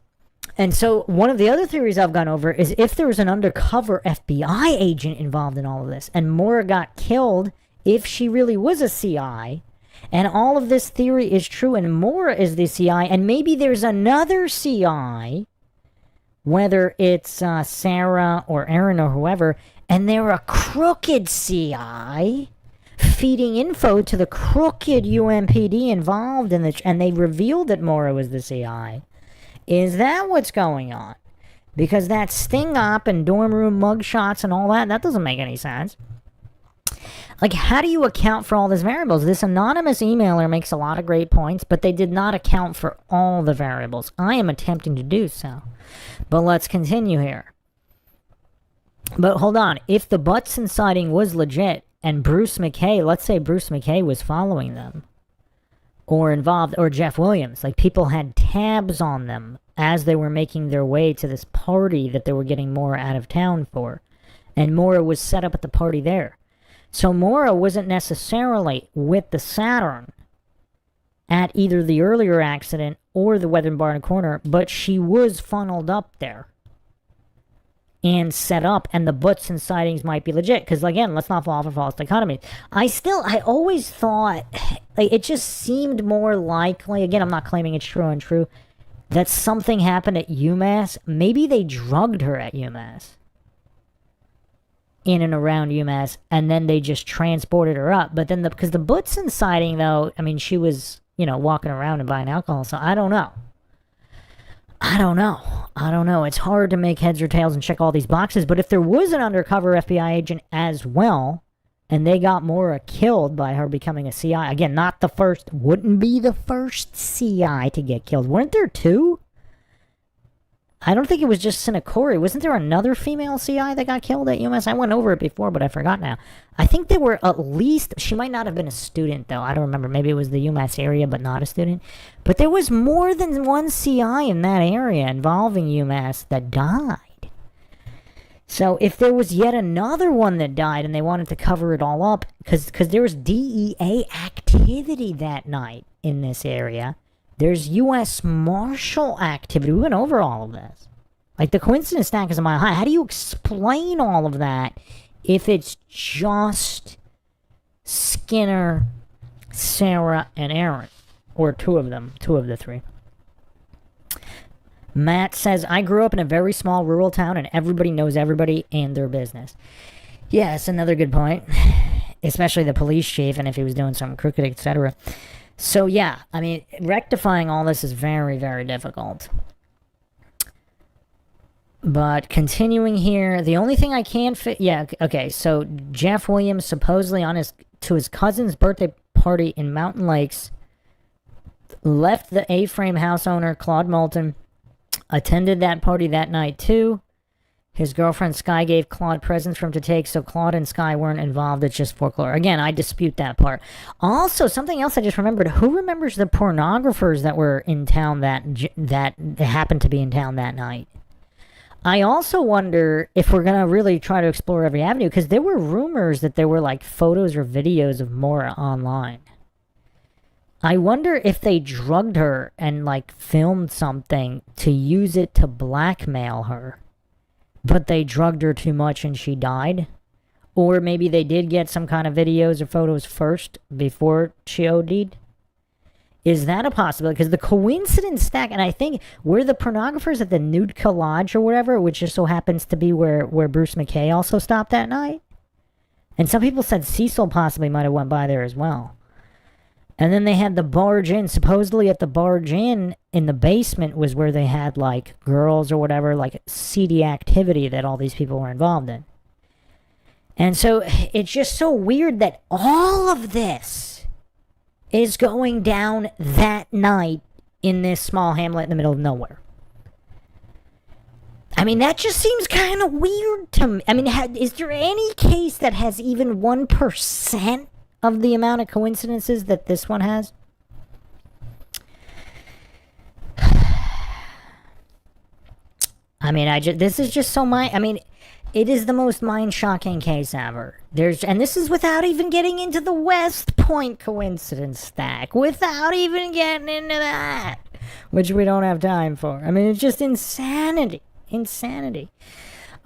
And so one of the other theories I've gone over is if there was an undercover FBI agent involved in all of this, and Maura got killed, if she really was a CI, and all of this theory is true, and Maura is the CI, and maybe there's another CI, whether it's Sarah or Aaron or whoever, and they're a crooked CI feeding info to the crooked UMPD involved in the, and they revealed that Maura was the CI. Is that what's going on? Because that sting op and dorm room mugshots and all that doesn't make any sense. Like, how do you account for all these variables? This anonymous emailer makes a lot of great points, but they did not account for all the variables. I am attempting to do so. But let's continue here. But hold on. If the Butson sighting was legit, and Bruce McKay, let's say Bruce McKay was following them, or involved, or Jeff Williams, like people had tabs on them as they were making their way to this party that they were getting Maura out of town for. And Maura was set up at the party there. So Maura wasn't necessarily with the Saturn at either the earlier accident or the Weather Barn Corner, but she was funneled up there and set up, and the Butts and sightings might be legit. Because, again, let's not fall for false dichotomies. I always thought, like, it just seemed more likely, again, I'm not claiming it's true or untrue, that something happened at UMass. Maybe they drugged her at UMass. In and around UMass, and then they just transported her up. But then, because the Butson sighting, though, I mean, she was, walking around and buying alcohol, so I don't know. It's hard to make heads or tails and check all these boxes, but if there was an undercover FBI agent as well, and they got Maura killed by her becoming a CI, again, wouldn't be the first CI to get killed. Weren't there two? I don't think it was just Sinakori. Wasn't there another female CI that got killed at UMass? I went over it before, but I forgot now. I think there were at least... She might not have been a student, though. I don't remember. Maybe it was the UMass area, but not a student. But there was more than one CI in that area involving UMass that died. So if there was yet another one that died and they wanted to cover it all up... Because there was DEA activity that night in this area... There's U.S. Marshal activity. We went over all of this. Like, the coincidence stack is a mile high. How do you explain all of that if it's just Skinner, Sarah, and Aaron? Or two of them. Two of the three. Matt says, I grew up in a very small rural town and everybody knows everybody and their business. Yeah, that's another good point. Especially the police chief, and if he was doing something crooked, etc. So, yeah, I mean, rectifying all this is very, very difficult. But continuing here, the only thing I can fit... Yeah, okay, so Jeff Williams supposedly to his cousin's birthday party in Mountain Lakes, left the A-frame house owner, Claude Moulton, attended that party that night, too. His girlfriend Sky gave Claude presents for him to take, so Claude and Sky weren't involved. It's just folklore. Again, I dispute that part. Also, something else I just remembered. Who remembers the pornographers that were in town that happened to be in town that night? I also wonder if we're going to really try to explore every avenue, because there were rumors that there were, like, photos or videos of Maura online. I wonder if they drugged her and, like, filmed something to use it to blackmail her. But they drugged her too much and she died? Or maybe they did get some kind of videos or photos first before she OD'd? Is that a possibility? Because the coincidence stack, and I think we're the pornographers at the Nootka Lodge or whatever, which just so happens to be where Bruce McKay also stopped that night. And some people said Cecil possibly might have went by there as well. And then they had the Barge Inn. Supposedly at the Barge Inn in the basement was where they had, like, girls or whatever, like, seedy activity that all these people were involved in. And so it's just so weird that all of this is going down that night in this small hamlet in the middle of nowhere. I mean, that just seems kind of weird to me. I mean, is there any case that has even 1% of the amount of coincidences that this one has? I mean, this is just so it is the most mind-shocking case ever. And this is without even getting into the West Point coincidence stack, without even getting into that, which we don't have time for. I mean, it's just insanity.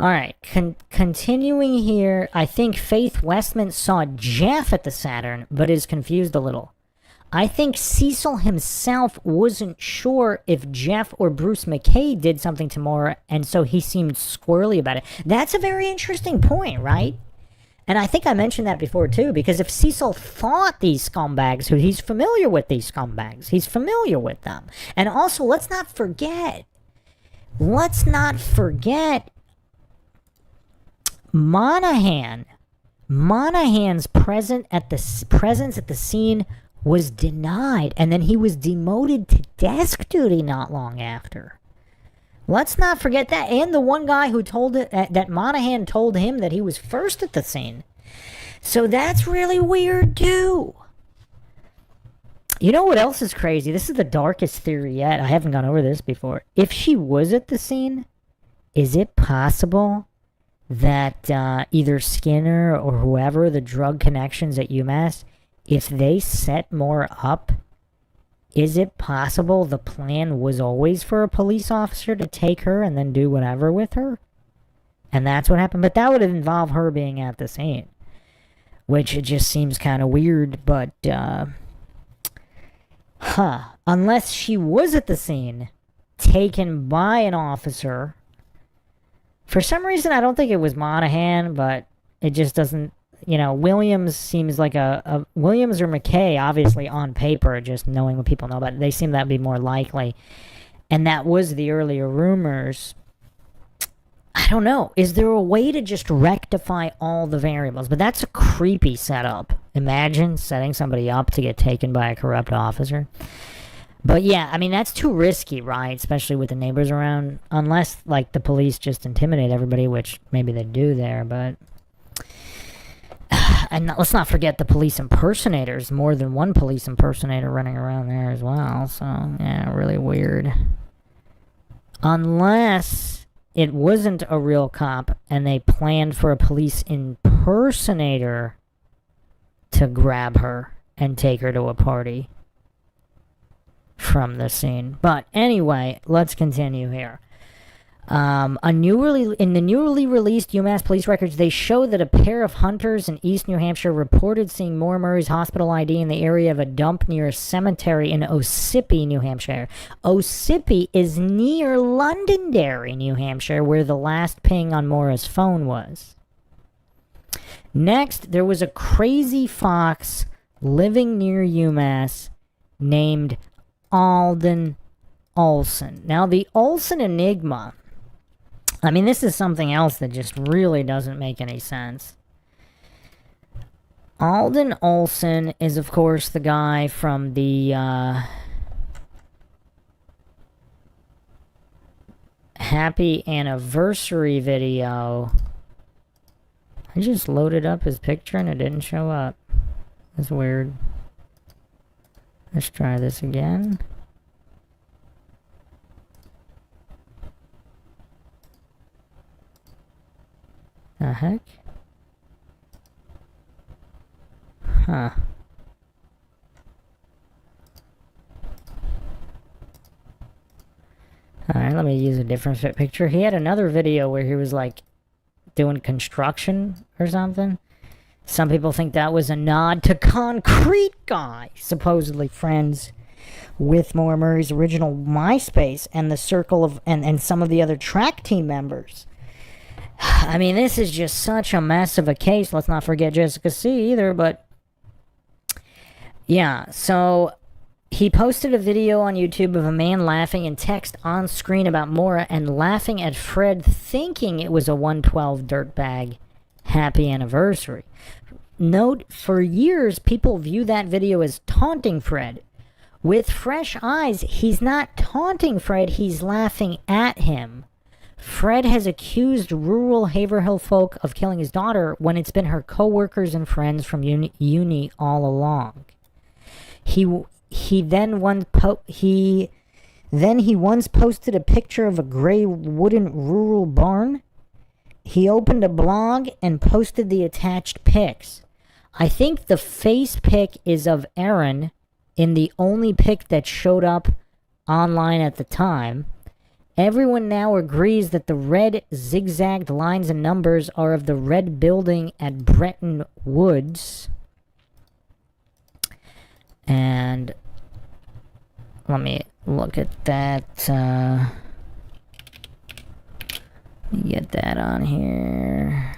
All right, continuing here, I think Faith Westman saw Jeff at the Saturn, but is confused a little. I think Cecil himself wasn't sure if Jeff or Bruce McKay did something to Maura, and so he seemed squirrely about it. That's a very interesting point, right? And I think I mentioned that before, too, because if Cecil thought these scumbags, who he's familiar with these scumbags, he's familiar with them. And also, let's not forget Monahan's presence at the scene was denied, and then he was demoted to desk duty not long after. Let's not forget that. And the one guy who told it, that Monahan told him that he was first at the scene. So that's really weird too. You know what else is crazy? This is the darkest theory yet. I haven't gone over this before. If she was at the scene, is it possible that either Skinner or whoever, the drug connections at UMass, if they set Maura up Is it possible the plan was always for a police officer to take her and then do whatever with her? And that's what happened. But that would involve her being at the scene, which it just seems kind of weird. But, unless she was at the scene, taken by an officer. For some reason, I don't think it was Monahan, but it just doesn't, Williams seems like a Williams or McKay, obviously on paper, just knowing what people know about it, they seem that to be more likely. And that was the earlier rumors. I don't know. Is there a way to just rectify all the variables? But that's a creepy setup. Imagine setting somebody up to get taken by a corrupt officer. But yeah, I mean, that's too risky, right? Especially with the neighbors around. Unless, like, the police just intimidate everybody, which maybe they do there, but... And let's not forget the police impersonators. More than one police impersonator running around there as well. So, yeah, really weird. Unless it wasn't a real cop and they planned for a police impersonator to grab her and take her to a party from the scene. But anyway, let's continue here. In the newly released UMass police records, they show that a pair of hunters in East New Hampshire reported seeing Maura Murray's hospital ID in the area of a dump near a cemetery in Ossipee, New Hampshire. Ossipee is near Londonderry, New Hampshire, where the last ping on Maura's phone was. Next, there was a crazy fox living near UMass named Alden Olson. Now, the Olson Enigma, I mean, this is something else that just really doesn't make any sense. Alden Olson is, of course, the guy from the Happy Anniversary video. I just loaded up his picture and it didn't show up. That's weird. Let's try this again. The heck? Huh. Alright, let me use a different picture. He had another video where he was like doing construction or something. Some people think that was a nod to Concrete Guy, supposedly friends with Maura Murray's original MySpace and the circle of and some of the other track team members. I mean, this is just such a mess of a case. Let's not forget Jessica C. either, but... Yeah, so... He posted a video on YouTube of a man laughing in text on screen about Maura and laughing at Fred thinking it was a 112 dirtbag happy anniversary. Note, for years, people view that video as taunting Fred. With fresh eyes, he's not taunting Fred, he's laughing at him. Fred has accused rural Haverhill folk of killing his daughter when it's been her co-workers and friends from uni all along. He once posted a picture of a gray wooden rural barn. He opened a blog and posted the attached pics. I think the face pic is of Aaron in the only pic that showed up online at the time. Everyone now agrees that the red zigzagged lines and numbers are of the red building at Bretton Woods. And let me look at that. Let me get that on here.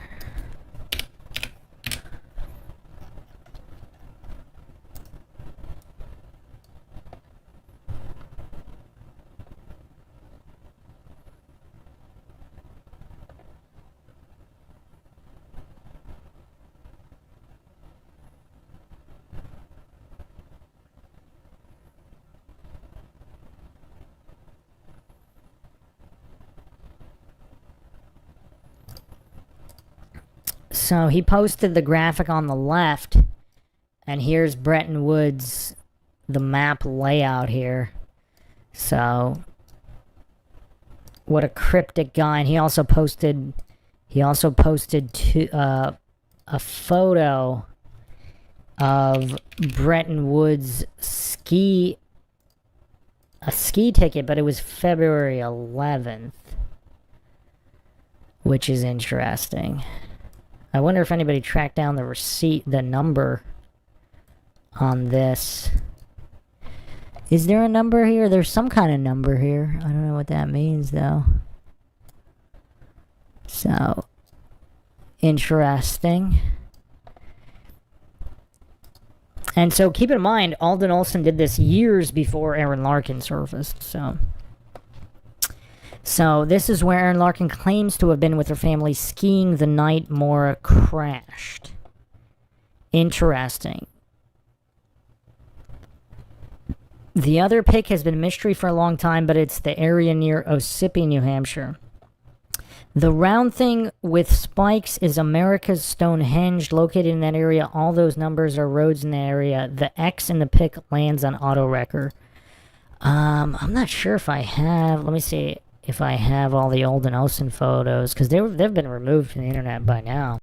So he posted the graphic on the left, and here's Bretton Woods, the map layout here. So, what a cryptic guy. And he also posted a photo of Bretton Woods ski a ski ticket, but it was February 11th, which is interesting. I wonder if anybody tracked down the receipt, the number on this. Is there a number here? There's some kind of number here. I don't know what that means, though. So, interesting. And so keep in mind, Alden Olson did this years before Aaron Larkin surfaced. So this is where Aaron Larkin claims to have been with her family skiing the night Maura crashed. Interesting. The other pick has been a mystery for a long time, but it's the area near Ossipee, New Hampshire. The round thing with spikes is America's Stonehenge, located in that area. All those numbers are roads in the area. The X in the pic lands on AutoWrecker. I'm not sure if I have... Let me see if I have all the Alden Olson photos, because they've been removed from the internet by now.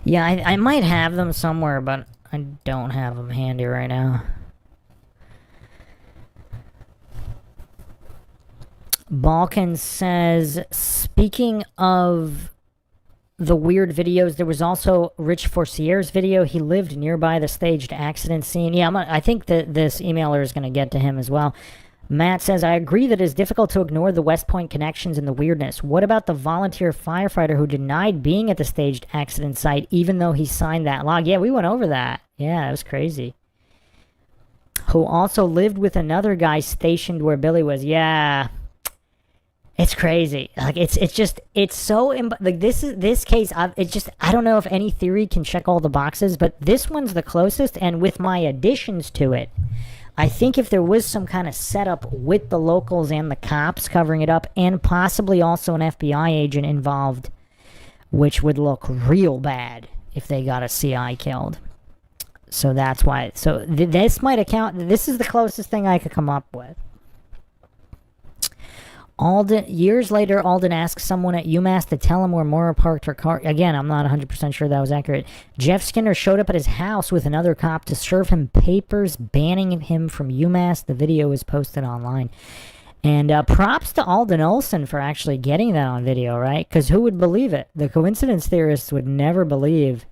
Yeah, I might have them somewhere, but I don't have them handy right now. Balkan says, speaking of the weird videos, there was also Rich Forcier's video. He lived nearby the staged accident scene. Yeah, I think that this emailer is going to get to him as well. Matt says, I agree that it is difficult to ignore the West Point connections and the weirdness. What about the volunteer firefighter who denied being at the staged accident site even though he signed that log? Yeah, we went over that. Yeah, it was crazy. Who also lived with another guy stationed where Billy was. Yeah. It's crazy. Like, it's so, like, this case, I don't know if any theory can check all the boxes, but this one's the closest, and with my additions to it, I think if there was some kind of setup with the locals and the cops covering it up, and possibly also an FBI agent involved, which would look real bad if they got a CI killed. So that's why. So this might account. This is the closest thing I could come up with. Years later, Alden asks someone at UMass to tell him where Maura parked her car. Again, I'm not 100% sure that was accurate. Jeff Skinner showed up at his house with another cop to serve him papers banning him from UMass. The video was posted online. And props to Alden Olson for actually getting that on video, right? Because who would believe it? The coincidence theorists would never believe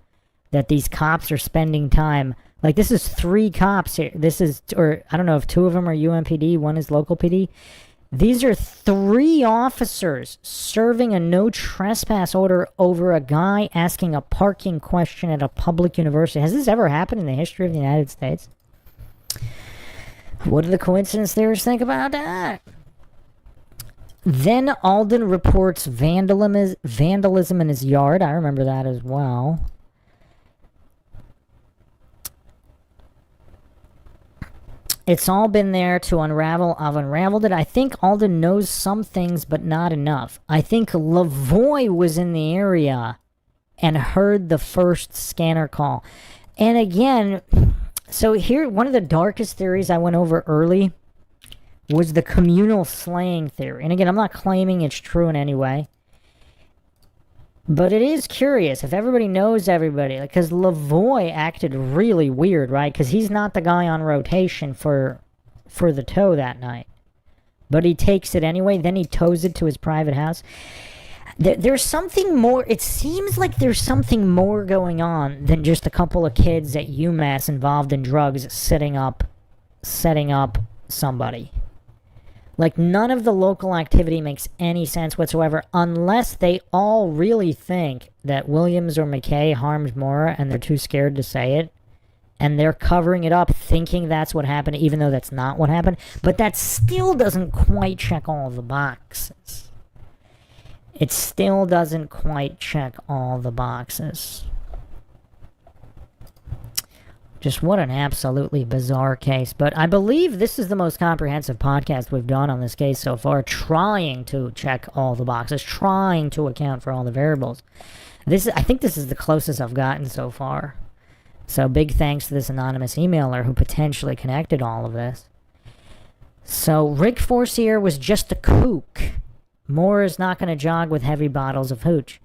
that these cops are spending time. Like, this is 3 cops here. This is, or I don't know if 2 of them are UMPD, 1 is local PD. These are 3 officers serving a no trespass order over a guy asking a parking question at a public university. Has this ever happened in the history of the United States? What do the coincidence theorists think about that? Then Alden reports vandalism in his yard. I remember that as well. It's all been there to unravel. I've unraveled it. I think Alden knows some things, but not enough. I think Lavoie was in the area and heard the first scanner call. And again, so here, one of the darkest theories I went over early was the communal slaying theory. And again, I'm not claiming it's true in any way. But it is curious if everybody knows everybody. Because Lavoie acted really weird, right? Because he's not the guy on rotation for the tow that night. But he takes it anyway. Then he tows it to his private house. There's something more. It seems like there's something more going on than just a couple of kids at UMass involved in drugs setting up somebody. Like, none of the local activity makes any sense whatsoever unless they all really think that Williams or McKay harmed Maura and they're too scared to say it. And they're covering it up thinking that's what happened, even though that's not what happened. But that still doesn't quite check all the boxes. It still doesn't quite check all the boxes. Just what an absolutely bizarre case. But I believe this is the most comprehensive podcast we've done on this case so far, trying to check all the boxes, trying to account for all the variables. I think this is the closest I've gotten so far. So big thanks to this anonymous emailer who potentially connected all of this. So Rick Forcier was just a kook. Maura's not going to jog with heavy bottles of hooch.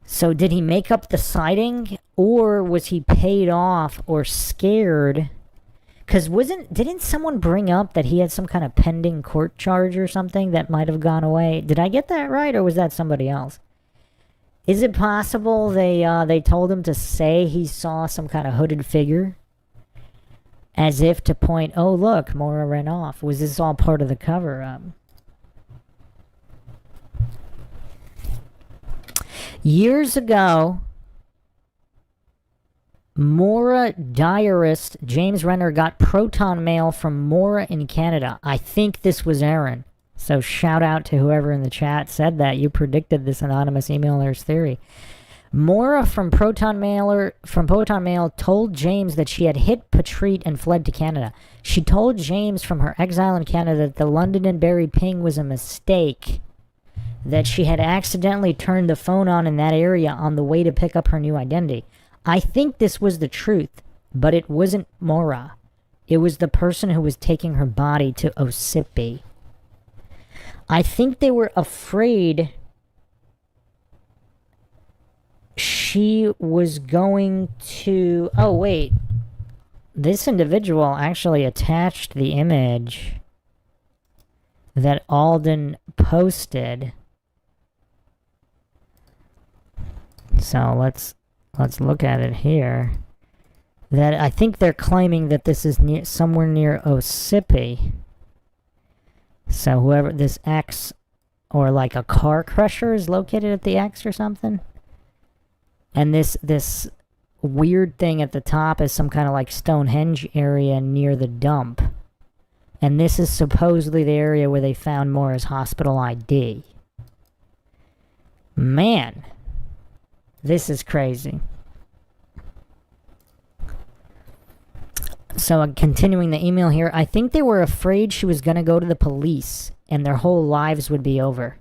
So did he make up the sighting, or was he paid off or scared? Because didn't someone bring up that he had some kind of pending court charge or something that might have gone away? Did I get that right, or was that somebody else? Is it possible they told him to say he saw some kind of hooded figure? As if to point, oh look, Maura ran off. Was this all part of the cover-up? Years ago, Maura diarist James Renner got proton mail from Maura in Canada. I think this was Aaron. So shout out to whoever in the chat said that. You predicted this anonymous emailer's theory. Maura from Proton Mail told James that she had hit Patrice and fled to Canada. She told James from her exile in Canada that the Londonderry ping was a mistake, that she had accidentally turned the phone on in that area on the way to pick up her new identity. I think this was the truth, but it wasn't Maura. It was the person who was taking her body to Ossipee. I think they were afraid she was going to... Oh, wait. This individual actually attached the image that Alden posted. So let's look at it here. That I think they're claiming that this is somewhere near Ossipee. So whoever this X, or like a car crusher, is located at the X or something. And this weird thing at the top is some kind of like Stonehenge area near the dump. And this is supposedly the area where they found Maura's hospital ID. Man, this is crazy. So continuing the email here, I think they were afraid she was going to go to the police and their whole lives would be over.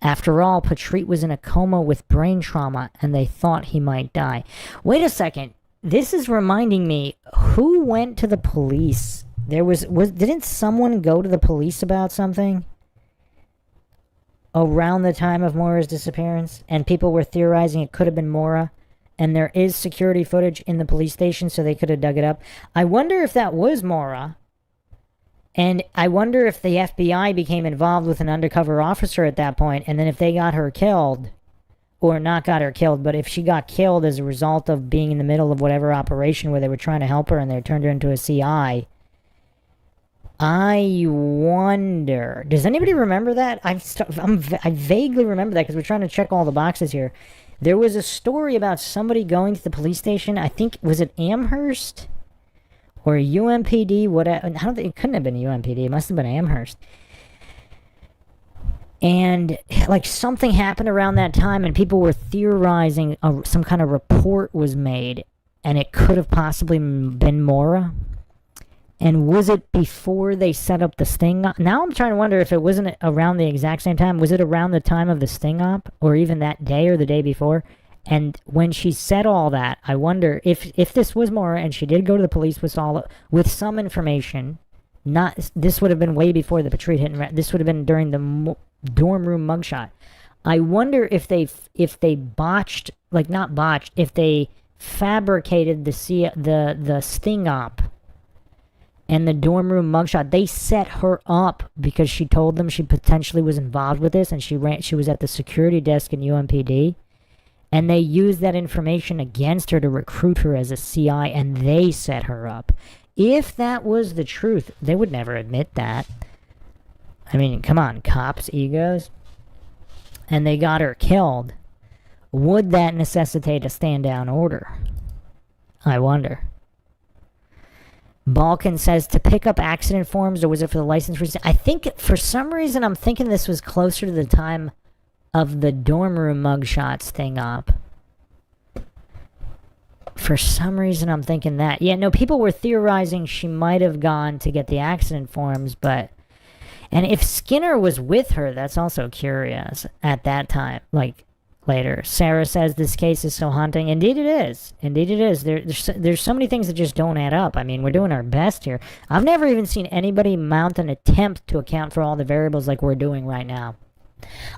After all, Patrice was in a coma with brain trauma and they thought he might die. Wait a second. This is reminding me, who went to the police? Didn't someone go to the police about something around the time of Maura's disappearance? And people were theorizing it could have been Maura. And there is security footage in the police station, so they could have dug it up. I wonder if that was Maura. And I wonder if the FBI became involved with an undercover officer at that point, and then if they got her killed, or not got her killed, but if she got killed as a result of being in the middle of whatever operation where they were trying to help her and they turned her into a CI. I wonder. Does anybody remember that? I vaguely remember that because we're trying to check all the boxes here. There was a story about somebody going to the police station. I think, was it Amherst? Or UMPD? It couldn't have been UMPD. It must have been Amherst. And, like, something happened around that time, and people were theorizing some kind of report was made, and it could have possibly been Maura. And was it before they set up the sting op? Now I'm trying to wonder if it wasn't around the exact same time. Was it around the time of the sting op? Or even that day or the day before? And when she said all that, I wonder if this was Maura and she did go to the police with some information. This would have been way before the Patrice hit and run. This would have been during the dorm room mugshot. I wonder if they botched, like not botched, if they fabricated the sting op. And the dorm room mugshot, they set her up because she told them she potentially was involved with this, and she was at the security desk in UMPD, and they used that information against her to recruit her as a CI, and they set her up. If that was the truth, they would never admit that. I mean, come on, cops' egos. And they got her killed. Would that necessitate a stand-down order? I wonder. Balkan says to pick up accident forms, or was it for the license? I think for some reason I'm thinking this was closer to the time of the dorm room mugshots thing up. For some reason, I'm thinking that. Yeah, no, people were theorizing she might have gone to get the accident forms, but... And if Skinner was with her, that's also curious at that time, like later. Sarah says this case is so haunting. Indeed it is. Indeed it is. There's so many things that just don't add up. I mean, we're doing our best here. I've never even seen anybody mount an attempt to account for all the variables like we're doing right now.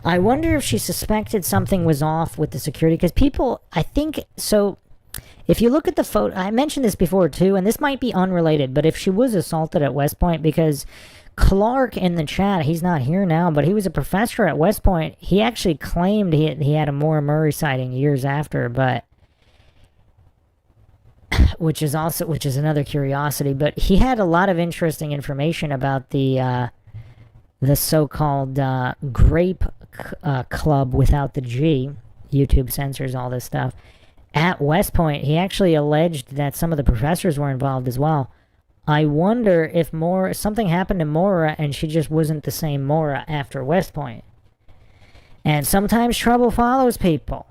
I wonder if she suspected something was off with the security, because people, I think, so if you look at the photo, I mentioned this before too, and this might be unrelated, but if she was assaulted at West Point, because Clark in the chat, he's not here now, but he was a professor at West Point. He actually claimed he had a Maura Murray sighting years after, but which is another curiosity. But he had a lot of interesting information about the so-called Grape Club without the G. YouTube censors all this stuff. At West Point, he actually alleged that some of the professors were involved as well. I wonder if something happened to Maura and she just wasn't the same Maura after West Point. And sometimes trouble follows people.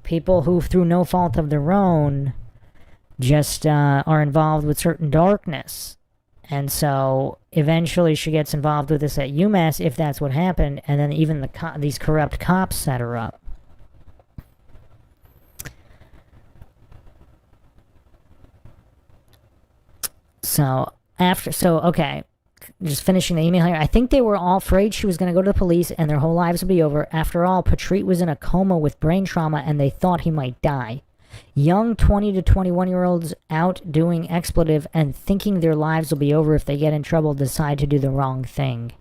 People who, through no fault of their own, just are involved with certain darkness. And so eventually she gets involved with this at UMass, if that's what happened, and then even these corrupt cops set her up. Okay, just finishing the email here. I think they were all afraid she was going to go to the police and their whole lives would be over. After all, Patrice was in a coma with brain trauma and they thought he might die. Young 20 to 21-year-olds out doing expletive and thinking their lives will be over if they get in trouble, decide to do the wrong thing.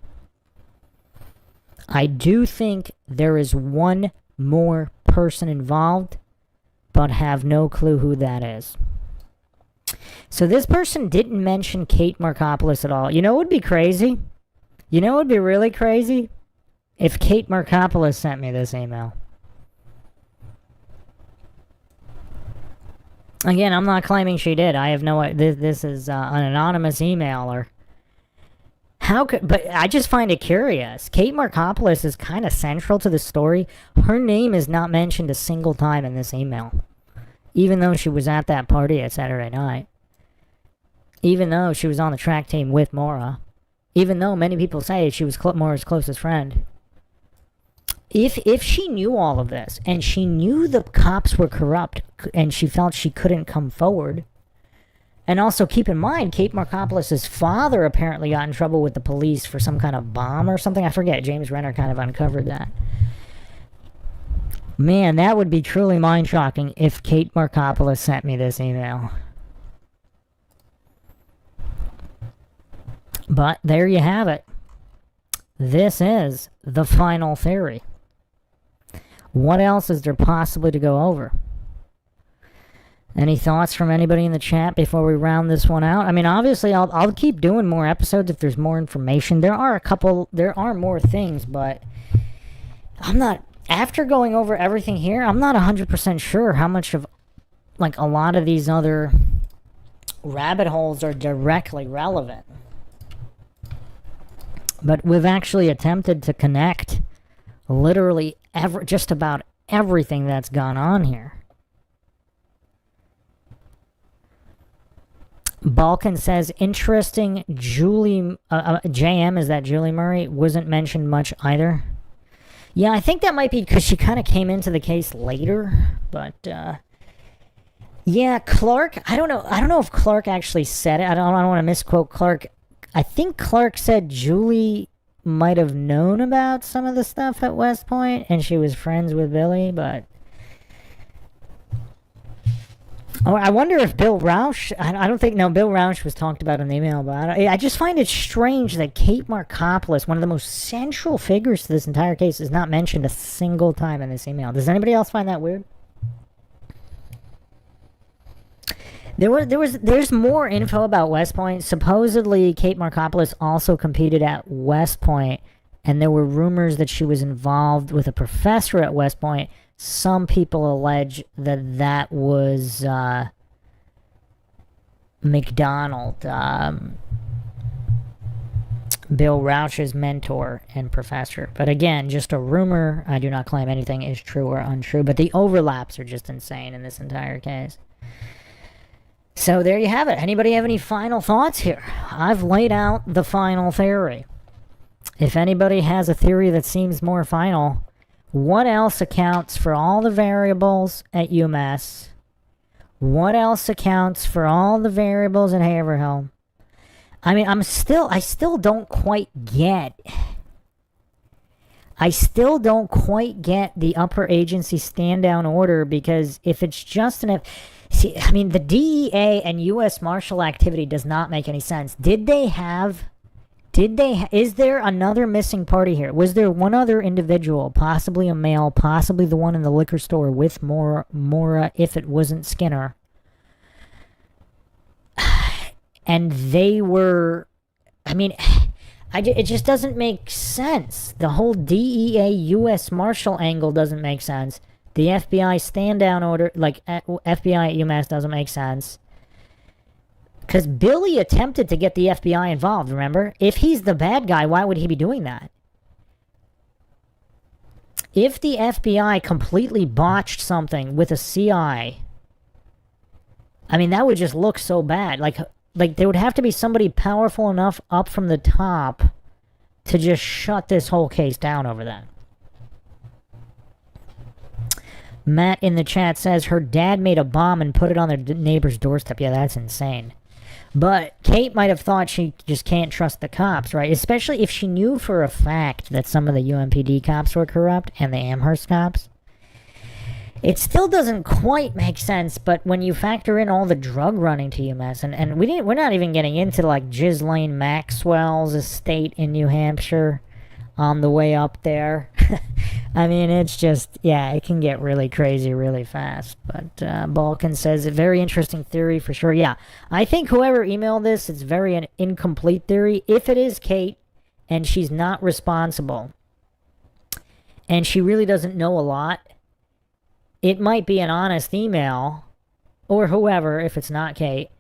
I do think there is one more person involved, but have no clue who that is. So this person didn't mention Kate Markopoulos at all. You know what would be crazy? You know what would be really crazy? If Kate Markopoulos sent me this email. Again, I'm not claiming she did. I have no... This is an anonymous emailer. But I just find it curious. Kate Markopoulos is kind of central to the story. Her name is not mentioned a single time in this email. Even though she was at that party at Saturday night. Even though she was on the track team with Maura. Even though many people say she was Maura's closest friend. If she knew all of this, and she knew the cops were corrupt, and she felt she couldn't come forward... And also keep in mind, Kate Markopoulos' father apparently got in trouble with the police for some kind of bomb or something. I forget. James Renner kind of uncovered that. Man, that would be truly mind-shocking if Kate Markopoulos sent me this email. But there you have it. This is the final theory. What else is there possibly to go over? Any thoughts from anybody in the chat before we round this one out? I mean, obviously, I'll keep doing more episodes if there's more information. There are more things, but I'm not... After going over everything here, I'm not 100% sure how much of, like, a lot of these other rabbit holes are directly relevant. But we've actually attempted to connect literally just about everything that's gone on here. Balkan says, interesting, Julie, JM, is that Julie Murray, wasn't mentioned much either. Yeah, I think that might be because she kind of came into the case later, but, yeah, Clark, I don't know if Clark actually said it. I don't want to misquote Clark. I think Clark said Julie might have known about some of the stuff at West Point, and she was friends with Billy, but... Oh, I wonder if Bill Rausch... I don't think... No, Bill Rausch was talked about in the email, but I just find it strange that Kate Markopoulos, one of the most central figures to this entire case, is not mentioned a single time in this email. Does anybody else find that weird? There's more info about West Point. Supposedly, Kate Markopoulos also competed at West Point, and there were rumors that she was involved with a professor at West Point. Some people allege that that was McDonald, Bill Rausch's mentor and professor. But again, just a rumor. I do not claim anything is true or untrue, but the overlaps are just insane in this entire case. So there you have it. Anybody have any final thoughts here? I've laid out the final theory. If anybody has a theory that seems more final, what else accounts for all the variables at UMass? What else accounts for all the variables at Haverhill? I mean, I still don't quite get the upper agency stand-down order, because if it's just see, I mean, the DEA and U.S. Marshal activity does not make any sense. Is there another missing party here? Was there one other individual, possibly a male, possibly the one in the liquor store with Maura, if it wasn't Skinner? And they were, I mean, it just doesn't make sense. The whole DEA U.S. Marshal angle doesn't make sense. The FBI stand-down order, like FBI at UMass, doesn't make sense. Because Billy attempted to get the FBI involved, remember? If he's the bad guy, why would he be doing that? If the FBI completely botched something with a CI, I mean, that would just look so bad. Like there would have to be somebody powerful enough up from the top to just shut this whole case down over that. Matt in the chat says her dad made a bomb and put it on their neighbor's doorstep. Yeah, that's insane. But Kate might have thought she just can't trust the cops, right? Especially if she knew for a fact that some of the UMPD cops were corrupt and the Amherst cops. It still doesn't quite make sense, but when you factor in all the drug running to UMass, and we're not even getting into like Ghislaine Maxwell's estate in New Hampshire on the way up there. I mean, it's just, yeah, it can get really crazy really fast. But Balkan says, a very interesting theory for sure. Yeah, I think whoever emailed this, it's very an incomplete theory. If it is Kate, and she's not responsible, and she really doesn't know a lot, it might be an honest email, or whoever, if it's not Kate.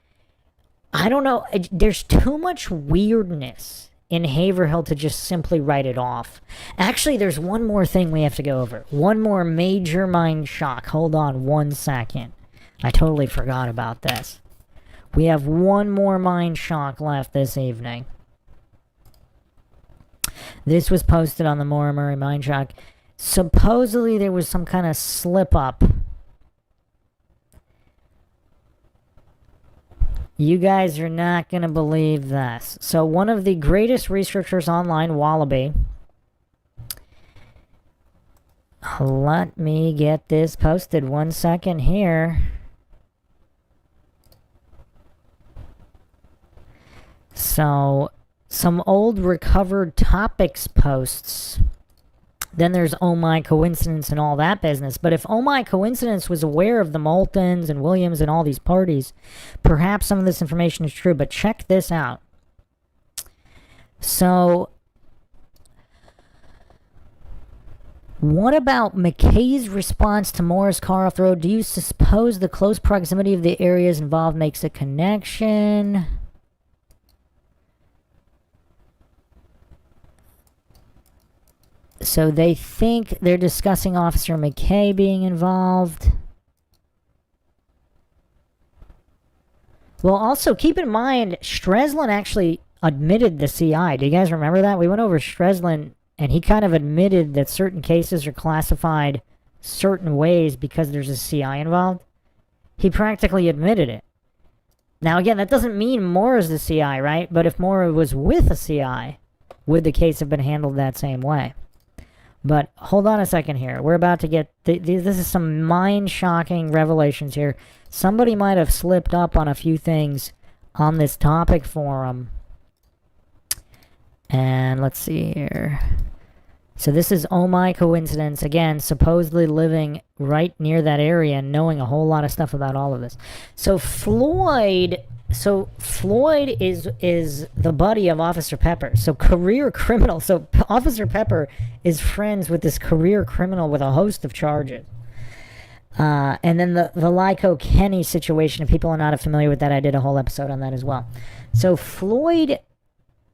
I don't know. There's too much weirdness in Haverhill to just simply write it off. Actually, there's one more thing we have to go over. One more major mind shock. Hold on 1 second. I totally forgot about this. We have one more mind shock left this evening. This was posted on the Maura Murray Mind Shock. Supposedly there was some kind of slip up. You guys are not going to believe this. So one of the greatest researchers online, Wallaby. Let me get this posted 1 second here. So some old recovered topics posts. Then there's Oh My Coincidence and all that business. But if Oh My Coincidence was aware of the Moultons and Williams and all these parties, perhaps some of this information is true. But check this out. So, what about McKay's response to Morris car off the road? Do you suppose the close proximity of the areas involved makes a connection? So they think they're discussing Officer McKay being involved. Well, also keep in mind, Streslin actually admitted the CI. Do you guys remember that? We went over Streslin, and he kind of admitted that certain cases are classified certain ways because there's a CI involved. He practically admitted it. Now, again, that doesn't mean Maura's the CI, right? But if Maura was with a CI, would the case have been handled that same way? But hold on a second here. We're about to get... this is some mind-shocking revelations here. Somebody might have slipped up on a few things on this topic forum. And let's see here. So this is Oh My Coincidence. Again, supposedly living right near that area and knowing a whole lot of stuff about all of this. So Floyd is the buddy of Officer Pepper. So career criminal. So Officer Pepper is friends with this career criminal with a host of charges. And then the Lyco Kenny situation, if people are not familiar with that, I did a whole episode on that as well. So Floyd,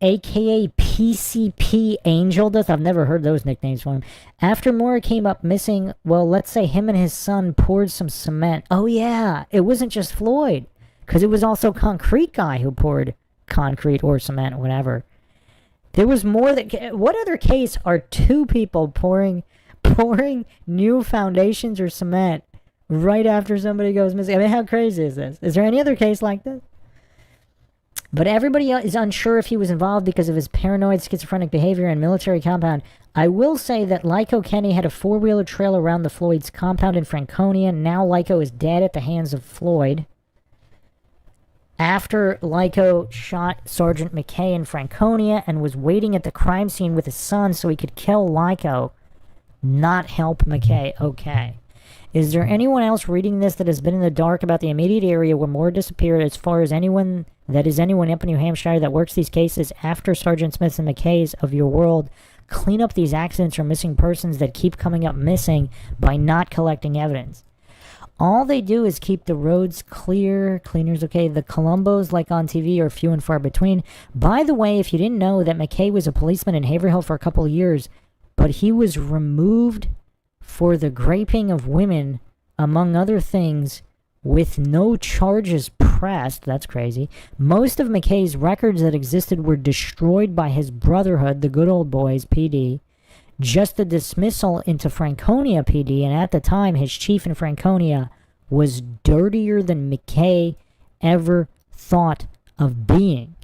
aka PCP Angel Dust, I've never heard those nicknames for him. After Maura came up missing, well, let's say him and his son poured some cement. Oh yeah, it wasn't just Floyd. Because it was also Concrete Guy who poured concrete or cement, whatever. There was more that... What other case are two people pouring new foundations or cement right after somebody goes missing? I mean, how crazy is this? Is there any other case like this? But everybody is unsure if he was involved because of his paranoid schizophrenic behavior and military compound. I will say that Lyco Kenny had a four-wheeler trail around the Floyd's compound in Franconia. Now Lyco is dead at the hands of Floyd. After Lyco shot Sergeant McKay in Franconia and was waiting at the crime scene with his son so he could kill Lyco, not help McKay. Okay. Is there anyone else reading this that has been in the dark about the immediate area where Maura disappeared as far as anyone up in New Hampshire that works these cases after Sergeant Smith's and McKay's of your world? Clean up these accidents or missing persons that keep coming up missing by not collecting evidence. All they do is keep the roads clear. Cleaners, okay. The Columbos, like on TV, are few and far between. By the way, if you didn't know that McKay was a policeman in Haverhill for a couple of years, but he was removed for the raping of women, among other things, with no charges pressed. That's crazy. Most of McKay's records that existed were destroyed by his brotherhood, the Good Old Boys, PD. Just the dismissal into Franconia PD, and at the time his chief in Franconia was dirtier than McKay ever thought of being.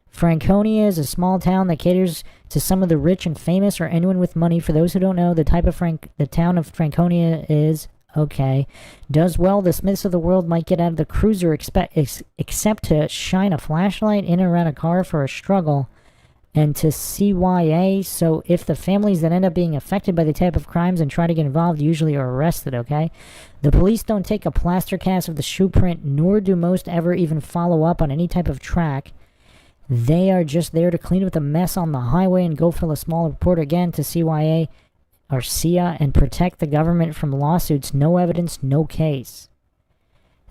Franconia is a small town that caters to some of the rich and famous or anyone with money. For those who don't know, the town of Franconia is, okay, does well. The Smiths of the world might get out of the cruiser except to shine a flashlight in and around a car for a struggle and to CYA. So if the families that end up being affected by the type of crimes and try to get involved usually are arrested, okay? The police don't take a plaster cast of the shoe print, nor do most ever even follow up on any type of track. They are just there to clean up the mess on the highway and go fill a small report again to CYA or CIA and protect the government from lawsuits. No evidence, no case.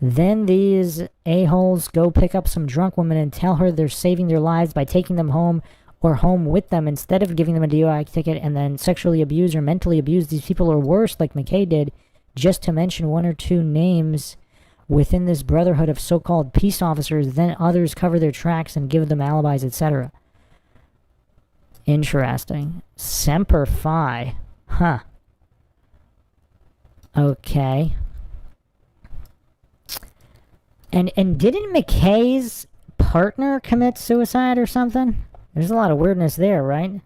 Then these a-holes go pick up some drunk women and tell her they're saving their lives by taking them home or home with them instead of giving them a DUI ticket, and then sexually abuse or mentally abuse these people, or worse, like McKay did, just to mention one or two names within this brotherhood of so-called peace officers. Then others cover their tracks and give them alibis, etc. Interesting. Semper Fi. Huh. Okay. And didn't McKay's partner commit suicide or something? There's a lot of weirdness there, right?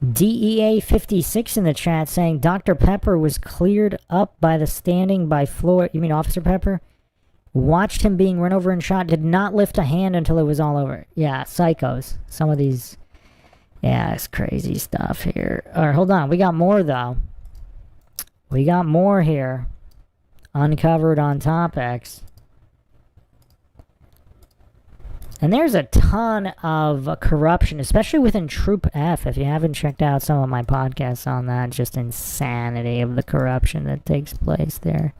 DEA 56 in the chat saying Dr. Pepper was cleared up by the standing by Floyd. You mean Officer Pepper? Watched him being run over and shot. Did not lift a hand until it was all over. Yeah, psychos. Some of these... Yeah, it's crazy stuff here. Alright, hold on. We got more, though. We got more here. Uncovered on Topics. And there's a ton of corruption, especially within Troop F. If you haven't checked out some of my podcasts on that, just insanity of the corruption that takes place there.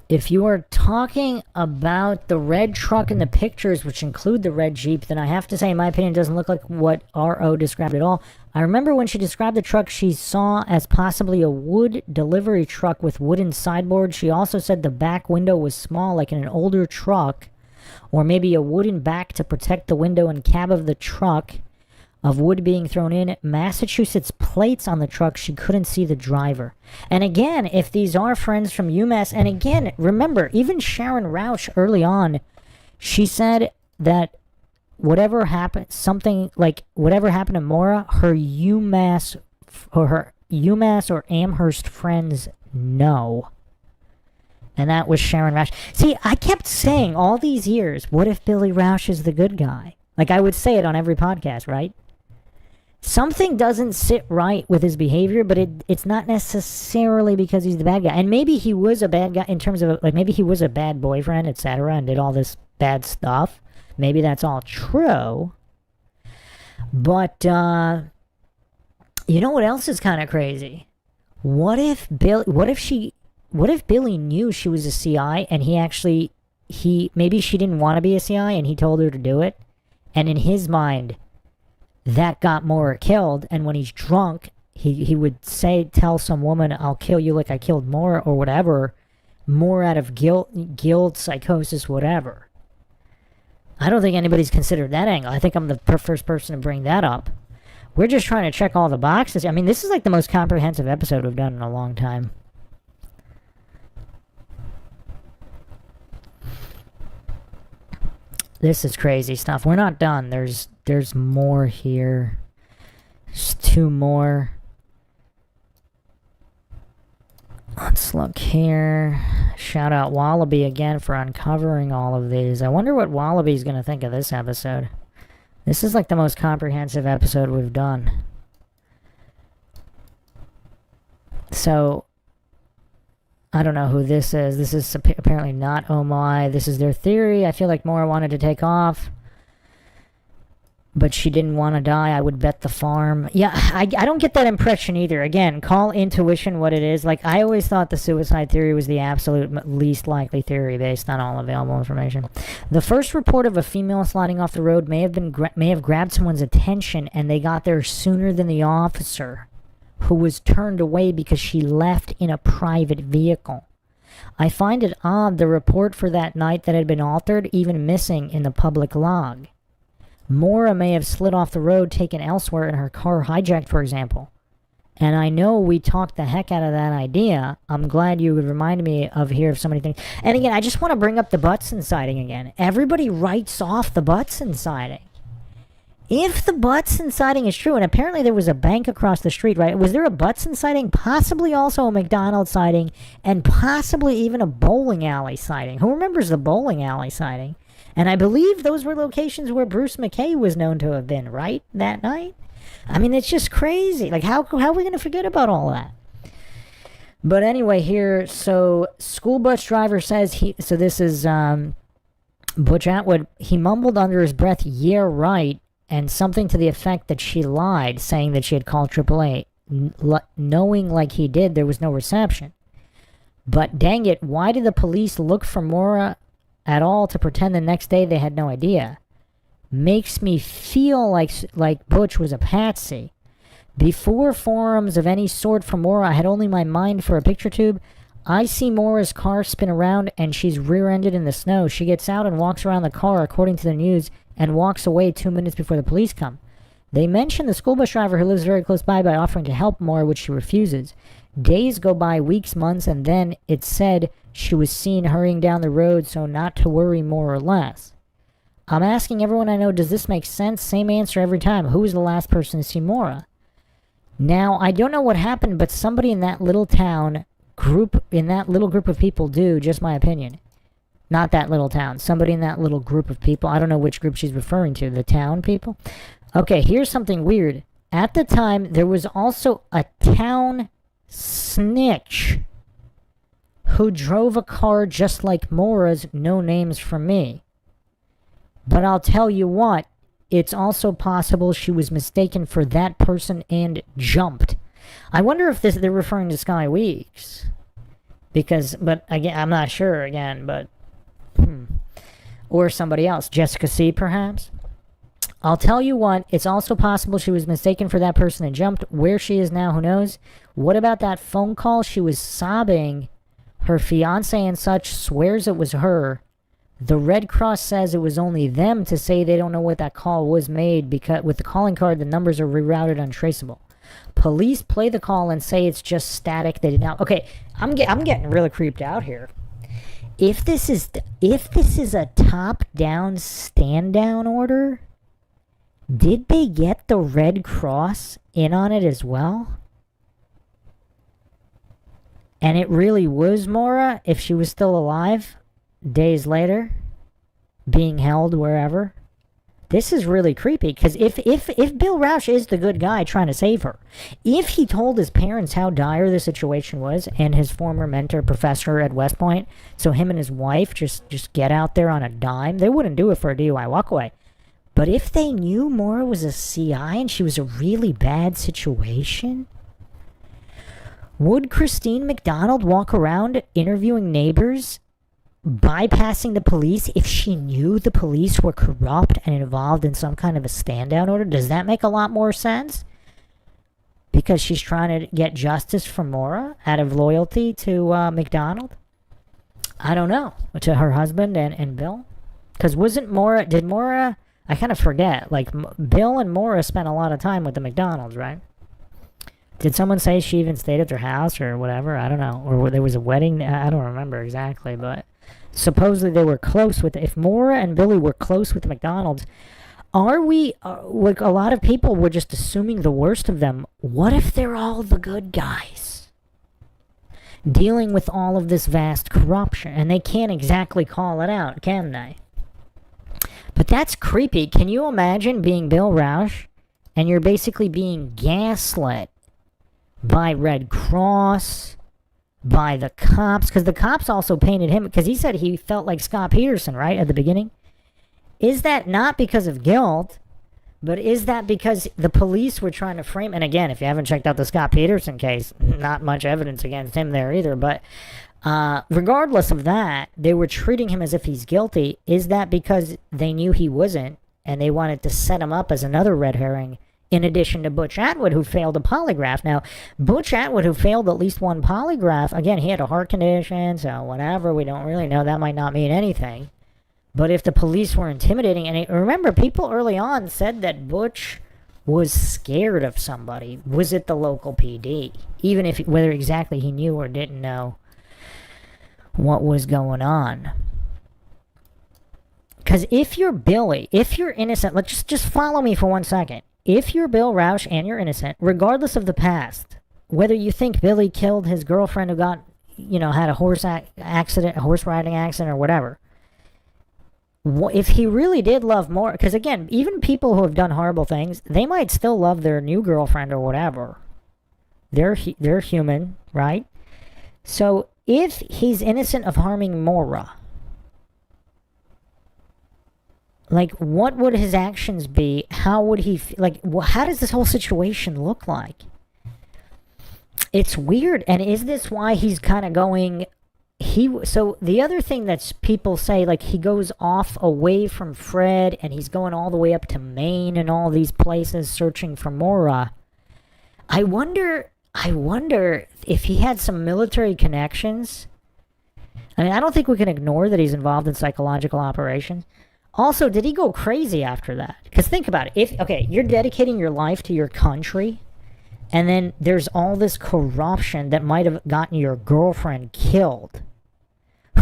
If you are talking about the red truck in the pictures, which include the red Jeep, then I have to say, in my opinion, it doesn't look like what R.O. described at all. I remember when she described the truck she saw as possibly a wood delivery truck with wooden sideboards. She also said the back window was small, like in an older truck, or maybe a wooden back to protect the window and cab of the truck of wood being thrown in. Massachusetts plates on the truck. She couldn't see the driver. And again, if these are friends from UMass, and again, remember, even Sharon Rauch early on, she said that whatever happened, whatever happened to Maura, her UMass or Amherst friends know. And that was Sharon Rauch. See, I kept saying all these years, what if Billy Rauch is the good guy? Like, I would say it on every podcast, right? Something doesn't sit right with his behavior, but it's not necessarily because he's the bad guy. And maybe he was a bad guy in terms of, like, maybe he was a bad boyfriend, etc., and did all this bad stuff. Maybe that's all true. But, you know what else is kind of crazy? What if Billy knew she was a CI, and maybe she didn't want to be a CI, and he told her to do it? And in his mind, that got Maura killed. And when he's drunk, he would tell some woman, I'll kill you like I killed Maura or whatever, more out of guilt, psychosis, whatever. I don't think anybody's considered that angle. I think I'm the first person to bring that up. We're just trying to check all the boxes. I mean, this is like the most comprehensive episode we've done in a long time. This is crazy stuff. We're not done. There's more here. There's 2 more. Let's look here. Shout out Wallaby again for uncovering all of these. I wonder what Wallaby's going to think of this episode. This is like the most comprehensive episode we've done. So, I don't know who this is. This is apparently not Oh My. This is their theory. I feel like Maura wanted to take off, but she didn't want to die. I would bet the farm. Yeah, I don't get that impression either. Again, call intuition what it is. Like, I always thought the suicide theory was the absolute least likely theory based on all available information. The first report of a female sliding off the road may have grabbed someone's attention, and they got there sooner than the officer, who was turned away because she left in a private vehicle. I find it odd the report for that night that had been altered, even missing in the public log. Maura may have slid off the road, taken elsewhere, and her car hijacked, for example. And I know we talked the heck out of that idea. I'm glad you would remind me of so many things. And again, I just want to bring up the Butson sighting again. Everybody writes off the Butson sighting. If the Butson sighting is true, and apparently there was a bank across the street, right? Was there a Butson sighting? Possibly also a McDonald's sighting, and possibly even a bowling alley sighting. Who remembers the bowling alley sighting? And I believe those were locations where Bruce McKay was known to have been, right? That night? I mean, it's just crazy. Like, how are we going to forget about all that? But anyway, here, so school bus driver says so this is Butch Atwood. He mumbled under his breath, "Yeah, right," and something to the effect that she lied, saying that she had called AAA. Knowing like he did, there was no reception. But dang it, why did the police look for Maura at all to pretend the next day they had no idea? Makes me feel like Butch was a patsy. Before forums of any sort for Maura, I had only my mind for a picture tube. I see Maura's car spin around and she's rear-ended in the snow. She gets out and walks around the car, according to the news, and walks away 2 minutes before the police come. They mention the school bus driver who lives very close by offering to help Maura, which she refuses. Days go by, weeks, months, and then it's said she was seen hurrying down the road, so not to worry, more or less. I'm asking everyone I know, does this make sense? Same answer every time. Who was the last person to see Maura? Now, I don't know what happened, but somebody in that little group of people do, just my opinion. Not that little town. Somebody in that little group of people. I don't know which group she's referring to. The town people? Okay, here's something weird. At the time, there was also a town snitch who drove a car just like Maura's, no names from me. But I'll tell you what, it's also possible she was mistaken for that person and jumped. I wonder if they're referring to Sky Weeks. But again, I'm not sure again, but... Or somebody else. Jessica C, perhaps? I'll tell you what, it's also possible she was mistaken for that person and jumped. Where she is now, who knows? What about that phone call? She was sobbing. Her fiance and such swears it was her. The Red Cross says it was only them to say they don't know what that call was made because with the calling card, the numbers are rerouted untraceable. Police play the call and say it's just static. They did not. Okay, I'm getting really creeped out here. If this is a top-down stand-down order, did they get the Red Cross in on it as well? And it really was Maura, if she was still alive, days later, being held wherever. This is really creepy, because if Bill Rausch is the good guy trying to save her, if he told his parents how dire the situation was, and his former mentor, professor at West Point, so him and his wife just get out there on a dime, they wouldn't do it for a DUI walkaway. But if they knew Maura was a CI and she was a really bad situation, would Christine McDonald walk around interviewing neighbors bypassing the police if she knew the police were corrupt and involved in some kind of a stand-down order? Does that make a lot more sense? Because she's trying to get justice for Maura out of loyalty to McDonald? I don't know. To her husband and Bill? Because did Maura, I kind of forget, like, Bill and Maura spent a lot of time with the McDonalds, right? Did someone say she even stayed at their house or whatever? I don't know. Or there was a wedding? I don't remember exactly, but supposedly they were close with, if Maura and Billy were close with the McDonald's, like a lot of people were just assuming the worst of them. What if they're all the good guys dealing with all of this vast corruption, and they can't exactly call it out, can they? But that's creepy. Can you imagine being Bill Rausch and you're basically being gaslit by Red Cross, by the cops? Because the cops also painted him, because he said he felt like Scott Peterson, right, at the beginning. Is that not because of guilt, but is that because the police were trying to frame, and again, if you haven't checked out the Scott Peterson case, not much evidence against him there either, but regardless of that, they were treating him as if he's guilty. Is that because they knew he wasn't, and they wanted to set him up as another red herring, in addition to Butch Atwood, who failed a polygraph? Now, Butch Atwood, who failed at least one polygraph, again, he had a heart condition, so whatever, we don't really know, that might not mean anything. But if the police were intimidating, and remember, people early on said that Butch was scared of somebody. Was it the local PD? Even if, whether exactly he knew or didn't know what was going on. Because if you're Billy, if you're innocent, let's just follow me for 1 second. If you're Bill Rausch and you're innocent, regardless of the past, whether you think Billy killed his girlfriend who got, had a horse accident, a horse riding accident or whatever, if he really did love Maura, because again, even people who have done horrible things, they might still love their new girlfriend or whatever. They're human, right? So if he's innocent of harming Maura, like, what would his actions be? How would he, how does this whole situation look like? It's weird. And is this why he's kind of going, so the other thing that's people say, like, he goes off away from Fred and he's going all the way up to Maine and all these places searching for Maura. I wonder if he had some military connections. I mean, I don't think we can ignore that he's involved in psychological operations. Also, did he go crazy after that? Because think about it. You're dedicating your life to your country, and then there's all this corruption that might have gotten your girlfriend killed.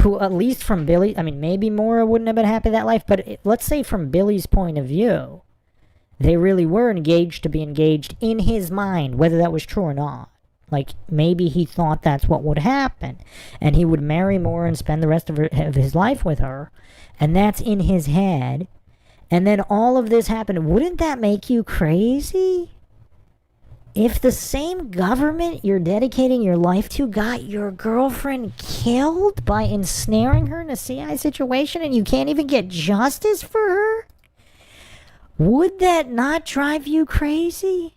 Who, at least from Billy, I mean, maybe Maura wouldn't have been happy that life, but let's say from Billy's point of view, they really were engaged to be engaged in his mind, whether that was true or not. Like, maybe he thought that's what would happen, and he would marry Maura and spend the rest of his life with her, and that's in his head, and then all of this happened. Wouldn't that make you crazy? If the same government you're dedicating your life to got your girlfriend killed by ensnaring her in a CI situation and you can't even get justice for her, would that not drive you crazy?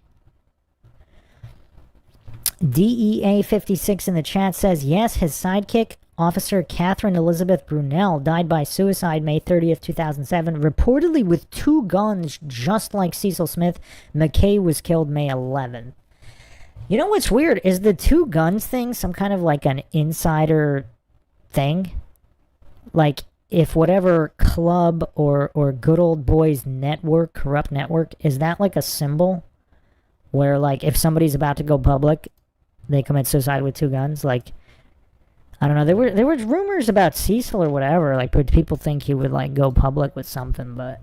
DEA 56 in the chat says, yes, his sidekick, Officer Catherine Elizabeth Brunel, died by suicide May 30th, 2007, reportedly with 2 guns, just like Cecil Smith. McKay was killed May 11th. You know what's weird? Is the 2 guns thing some kind of like an insider thing? Like, if whatever club or good old boys network, corrupt network, is that like a symbol? Where, like, if somebody's about to go public, they commit suicide with 2 guns? Like, I don't know. There were rumors about Cecil or whatever. Like, people think he would, like, go public with something. But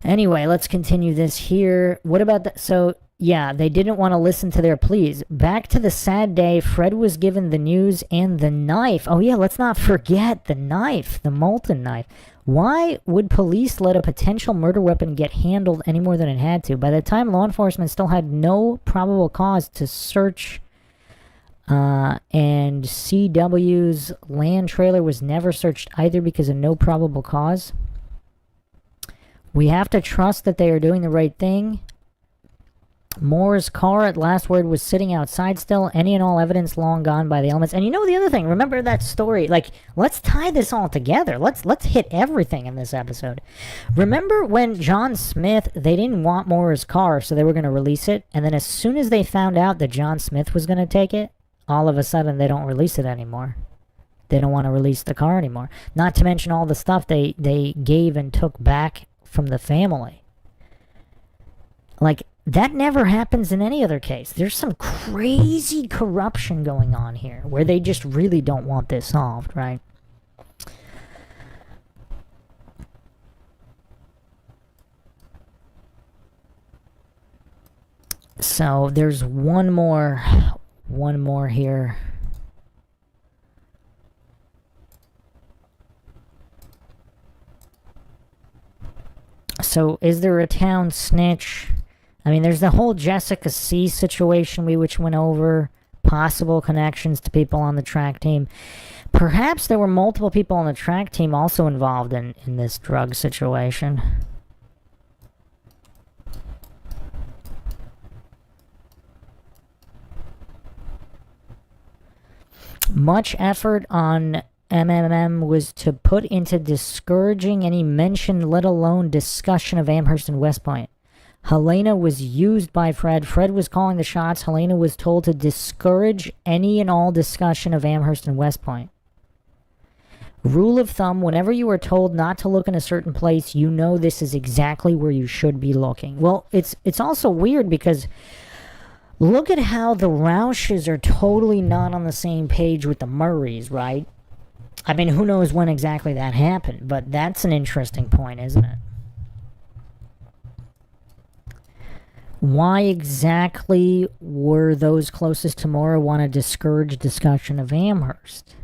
anyway, let's continue this here. What about that? So, yeah, they didn't want to listen to their pleas. Back to the sad day, Fred was given the news and the knife. Oh, yeah, let's not forget the knife, the molten knife. Why would police let a potential murder weapon get handled any more than it had to? By the time law enforcement still had no probable cause to search, and CW's land trailer was never searched either because of no probable cause. We have to trust that they are doing the right thing. Maura's car at last word was sitting outside still. Any and all evidence long gone by the elements. And you know the other thing, remember that story? Like, let's tie this all together. Let's hit everything in this episode. Remember when John Smith, they didn't want Maura's car, so they were going to release it. And then as soon as they found out that John Smith was going to take it, all of a sudden they don't release it anymore. They don't want to release the car anymore. Not to mention all the stuff they gave and took back from the family. Like, that never happens in any other case. There's some crazy corruption going on here where they just really don't want this solved, right? So there's one more here. So is there a town snitch? I mean, there's the whole Jessica C situation which went over, possible connections to people on the track team. Perhaps there were multiple people on the track team also involved in this drug situation. Much effort on MMM was to put into discouraging any mention, let alone discussion of Amherst and West Point. Helena was used by Fred. Fred was calling the shots. Helena was told to discourage any and all discussion of Amherst and West Point. Rule of thumb, whenever you are told not to look in a certain place, you know this is exactly where you should be looking. Well, it's also weird because look at how the Roushes are totally not on the same page with the Murrays, right? I mean, who knows when exactly that happened, but that's an interesting point, isn't it? Why exactly were those closest to Maura want to discourage discussion of Amherst?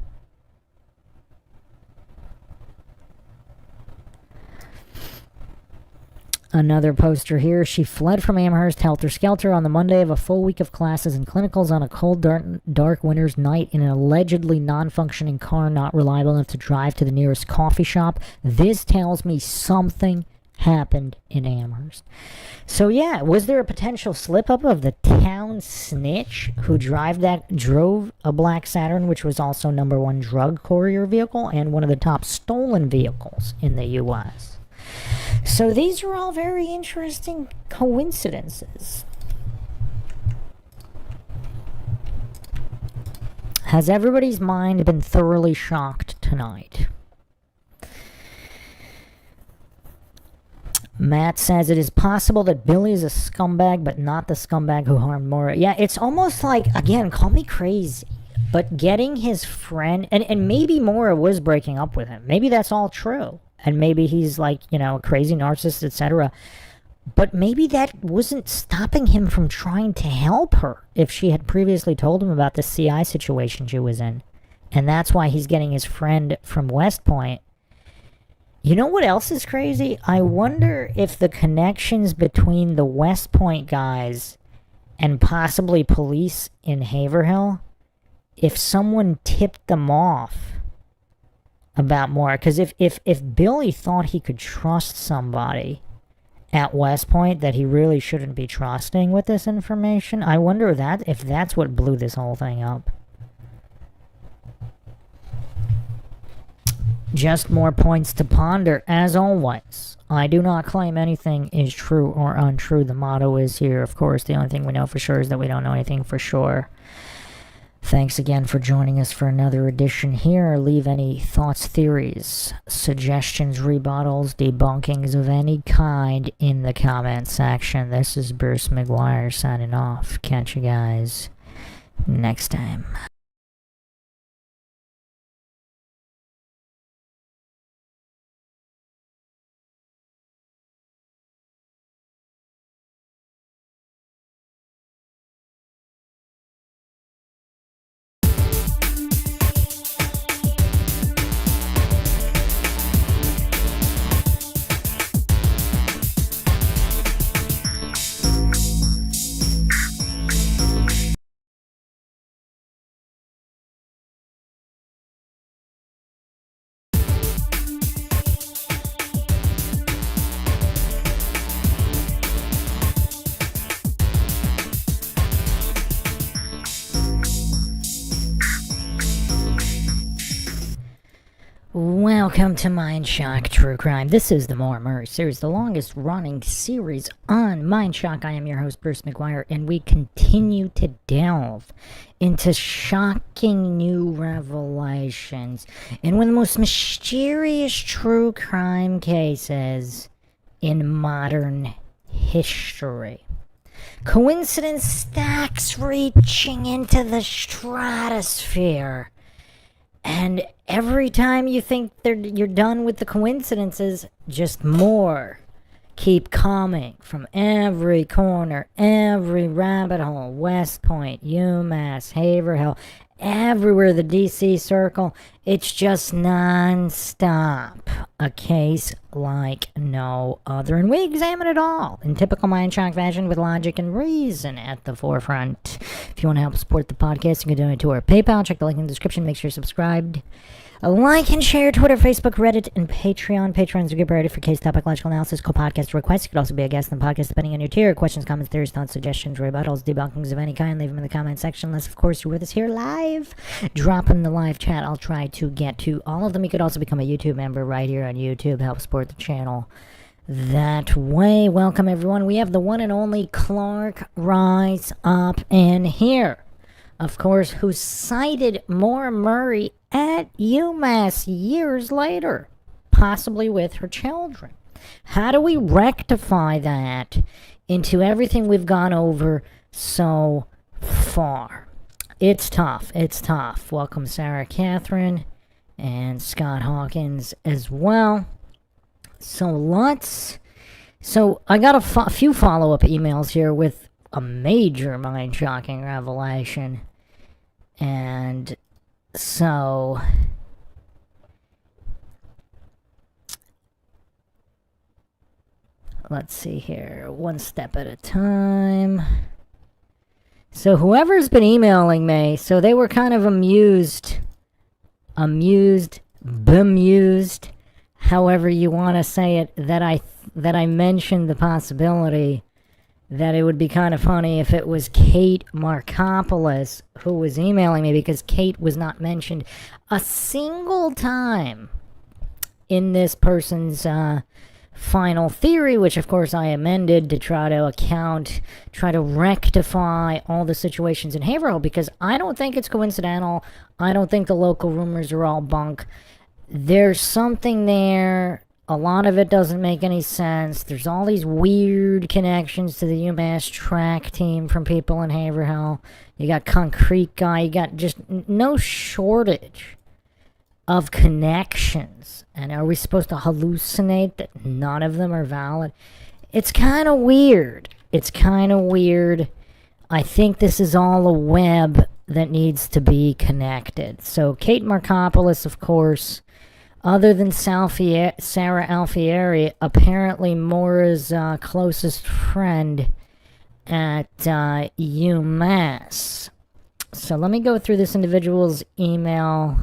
Another poster here. She fled from Amherst helter-skelter on the Monday of a full week of classes and clinicals on a cold, dark winter's night in an allegedly non-functioning car not reliable enough to drive to the nearest coffee shop. This tells me something happened in Amherst. So yeah, was there a potential slip-up of the town snitch who drove a black Saturn, which was also #1 drug courier vehicle and one of the top stolen vehicles in the U.S.? So these are all very interesting coincidences. Has everybody's mind been thoroughly shocked tonight? Matt says it is possible that Billy is a scumbag, but not the scumbag who harmed Maura. Yeah, it's almost like, again, call me crazy, but getting his friend, and maybe Maura was breaking up with him. Maybe that's all true. And maybe he's like, you know, a crazy narcissist, etc. But maybe that wasn't stopping him from trying to help her if she had previously told him about the CI situation she was in. And that's why he's getting his friend from West Point. You know what else is crazy? I wonder if the connections between the West Point guys and possibly police in Haverhill, if someone tipped them off about Maura. Because if Billy thought he could trust somebody at West Point that he really shouldn't be trusting with this information, I wonder if that's what blew this whole thing up. Just more points to ponder. As always, I do not claim anything is true or untrue. The motto is here, of course. The only thing we know for sure is that we don't know anything for sure. Thanks again for joining us for another edition here. Leave any thoughts, theories, suggestions, rebuttals, debunkings of any kind in the comment section. This is Bruce McGuire signing off. Catch you guys next time. Welcome to MindShock True Crime. This is the Maura Murray series, the longest running series on MindShock. I am your host, Bruce McGuire, and we continue to delve into shocking new revelations in one of the most mysterious true crime cases in modern history. Coincidence stacks reaching into the stratosphere. And every time you think you're done with the coincidences, just more keep coming from every corner, every rabbit hole, West Point, UMass, Haverhill, everywhere, the DC circle. It's just non-stop. A case like no other. And we examine it all in typical MindShock fashion with logic and reason at the forefront. If you want to help support the podcast, you can donate to our PayPal. Check the link in the description. Make sure you're subscribed. Like and share Twitter, Facebook, Reddit, and Patreon. Patrons are priority for case topic, logical analysis, co-podcast requests. You could also be a guest on the podcast depending on your tier. Questions, comments, theories, thoughts, suggestions, rebuttals, debunkings of any kind. Leave them in the comment section. Unless, of course, you're with us here live. Drop them in the live chat. I'll try to get to all of them. You could also become a YouTube member right here on YouTube. Help support the channel that way. Welcome, everyone. We have the one and only Clark Rise up in here. Of course, who cited Maura Murray at UMass years later, possibly with her children. How do we rectify that into everything we've gone over so far? It's tough. It's tough. Welcome, Sarah Catherine and Scott Hawkins as well. So I got a few follow-up emails here with a major mind-shocking revelation. And so let's see here, one step at a time. So whoever's been emailing me, so they were kind of bemused, however you want to say it, that I mentioned the possibility that it would be kind of funny if it was Kate Markopoulos who was emailing me, because Kate was not mentioned a single time in this person's final theory, which of course I amended to try to rectify all the situations in Haverhill, because I don't think it's coincidental. I don't think the local rumors are all bunk. There's something there. A lot of it doesn't make any sense. There's all these weird connections to the UMass track team from people in Haverhill. You got Concrete Guy. You got just no shortage of connections. And are we supposed to hallucinate that none of them are valid? It's kind of weird. I think this is all a web that needs to be connected. So Kate Markopoulos, of course, other than Sarah Alfieri, apparently Maura's closest friend at UMass. So let me go through this individual's email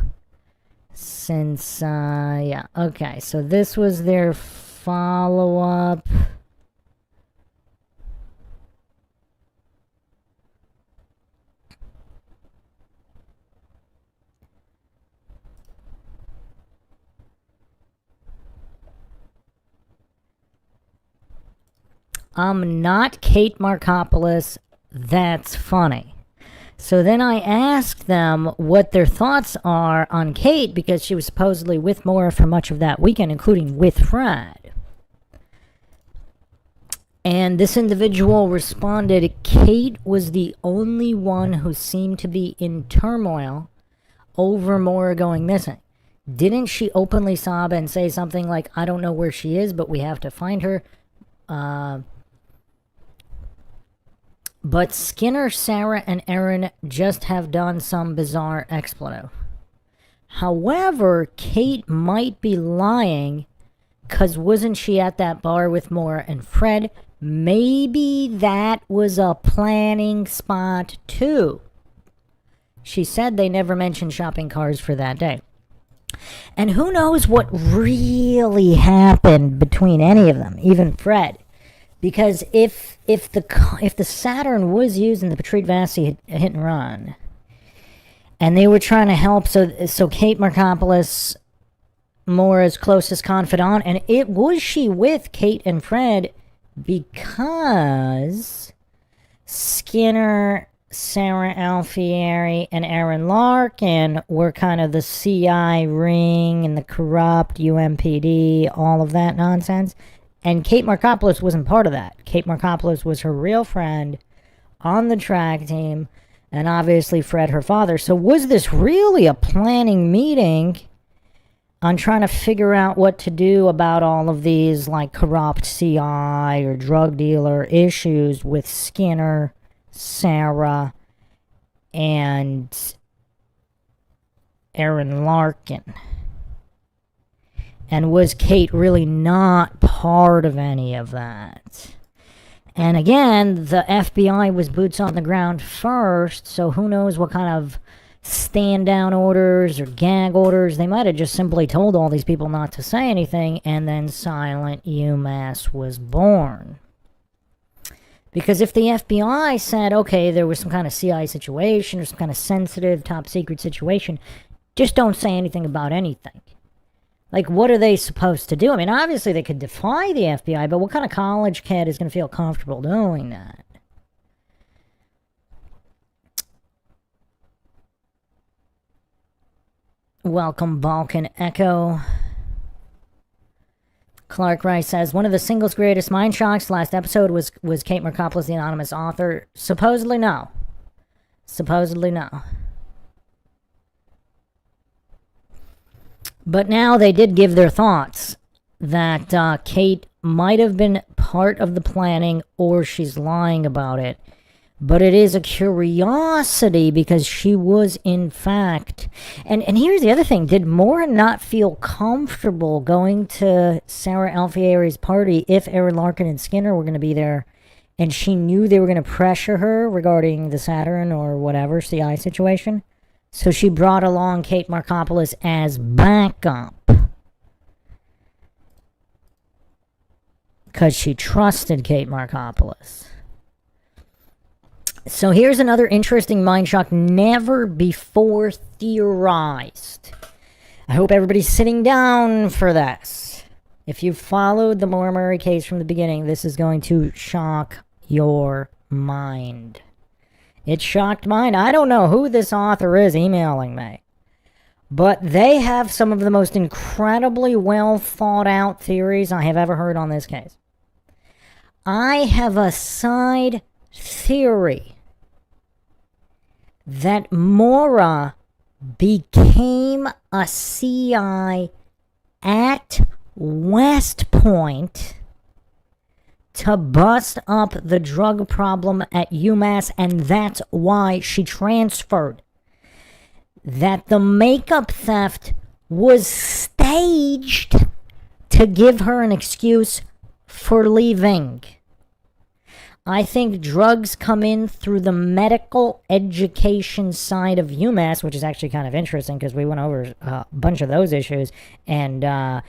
since, yeah, okay. So this was their follow-up. I'm not Kate Markopoulos. That's funny. So then I asked them what their thoughts are on Kate, because she was supposedly with Maura for much of that weekend, including with Fred. And this individual responded, Kate was the only one who seemed to be in turmoil over Maura going missing. Didn't she openly sob and say something like, I don't know where she is, but we have to find her? But Skinner, Sarah, and Erin just have done some bizarre expletive. However, Kate might be lying, because wasn't she at that bar with Maura and Fred? Maybe that was a planning spot too. She said they never mentioned shopping cars for that day. And who knows what really happened between any of them, even Fred. Because if the Saturn was used in the Patrick Vassie hit and run, and they were trying to help, so Kate Markopoulos Maura's closest confidant, and it was she with Kate and Fred because Skinner, Sarah Alfieri, and Aaron Larkin were kind of the CI ring and the corrupt UMPD, all of that nonsense. And Kate Markopoulos wasn't part of that. Kate Markopoulos was her real friend on the track team, and obviously Fred, her father. So was this really a planning meeting on trying to figure out what to do about all of these like corrupt CI or drug dealer issues with Skinner, Sarah, and Aaron Larkin? And was Kate really not part of any of that? And again, the FBI was boots on the ground first, so who knows what kind of stand down orders or gag orders. They might have just simply told all these people not to say anything, and then silent UMass was born. Because if the FBI said, okay, there was some kind of CI situation or some kind of sensitive top secret situation, just don't say anything about anything. Like, what are they supposed to do? I mean, obviously they could defy the FBI, but what kind of college kid is going to feel comfortable doing that? Welcome, Balkan Echo. Clark Rice says, one of the singles greatest mind shocks last episode was Kate Markopoulos, the anonymous author. Supposedly no. Supposedly no. But now they did give their thoughts that Kate might have been part of the planning or she's lying about it. But it is a curiosity because she was in fact... And here's the other thing. Did Maura not feel comfortable going to Sarah Alfieri's party if Aaron Larkin and Skinner were going to be there, and she knew they were going to pressure her regarding the Saturn or whatever CI situation? So she brought along Kate Markopoulos as backup. Because she trusted Kate Markopoulos. So here's another interesting mind shock never before theorized. I hope everybody's sitting down for this. If you've followed the Maura Murray case from the beginning, this is going to shock your mind. It shocked mine. I don't know who this author is emailing me, but they have some of the most incredibly well thought out theories I have ever heard on this case. I have a side theory that Maura became a CI at West Point to bust up the drug problem at UMass, and that's why she transferred. That the makeup theft was staged to give her an excuse for leaving. I think drugs come in through the medical education side of UMass, which is actually kind of interesting because we went over a bunch of those issues, and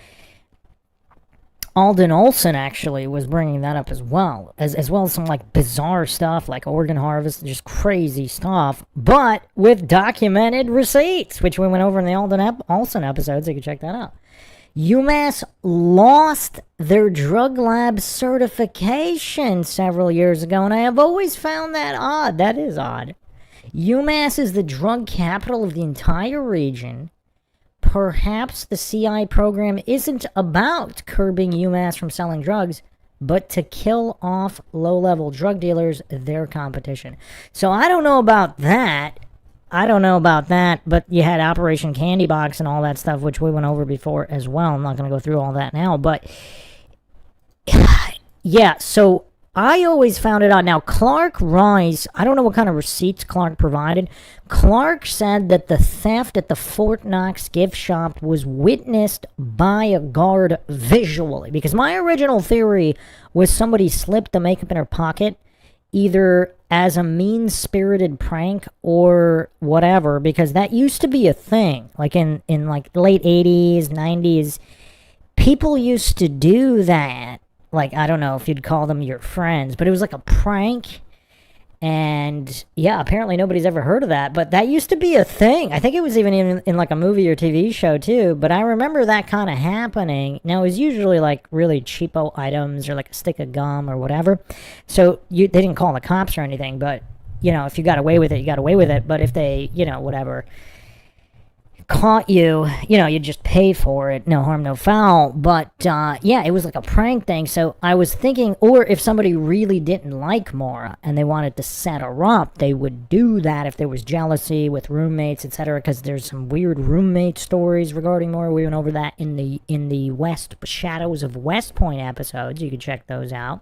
Alden Olson actually was bringing that up as well as some like bizarre stuff like organ harvest, just crazy stuff, but with documented receipts, which we went over in the Alden Olson episode, so you can check that out. UMass lost their drug lab certification several years ago, and I have always found that odd. That is odd. UMass is the drug capital of the entire region. Perhaps the CI program isn't about curbing UMass from selling drugs, but to kill off low-level drug dealers, their competition. So I don't know about that. But you had Operation Candy Box and all that stuff, which we went over before as well. I'm not going to go through all that now, but yeah, so I always found it odd. Now, Clark Rice, I don't know what kind of receipts Clark provided. Clark said that the theft at the Fort Knox gift shop was witnessed by a guard visually, because my original theory was somebody slipped the makeup in her pocket, either as a mean-spirited prank or whatever, because that used to be a thing. Like in like late 80s, 90s, people used to do that. Like, I don't know if you'd call them your friends, but it was like a prank. And yeah, apparently nobody's ever heard of that, but that used to be a thing. I think it was even in like a movie or TV show too, but I remember that kind of happening. Now it was usually like really cheapo items or like a stick of gum or whatever. So they didn't call the cops or anything, but you know, if you got away with it, you got away with it. But if they, you know, whatever, caught you, you know, you just pay for it, no harm, no foul. But yeah, it was like a prank thing. So I was thinking, or if somebody really didn't like Maura and they wanted to set her up, they would do that if there was jealousy with roommates, etc. Because there's some weird roommate stories regarding Maura. We went over that in the West Shadows of West Point episodes. You can check those out.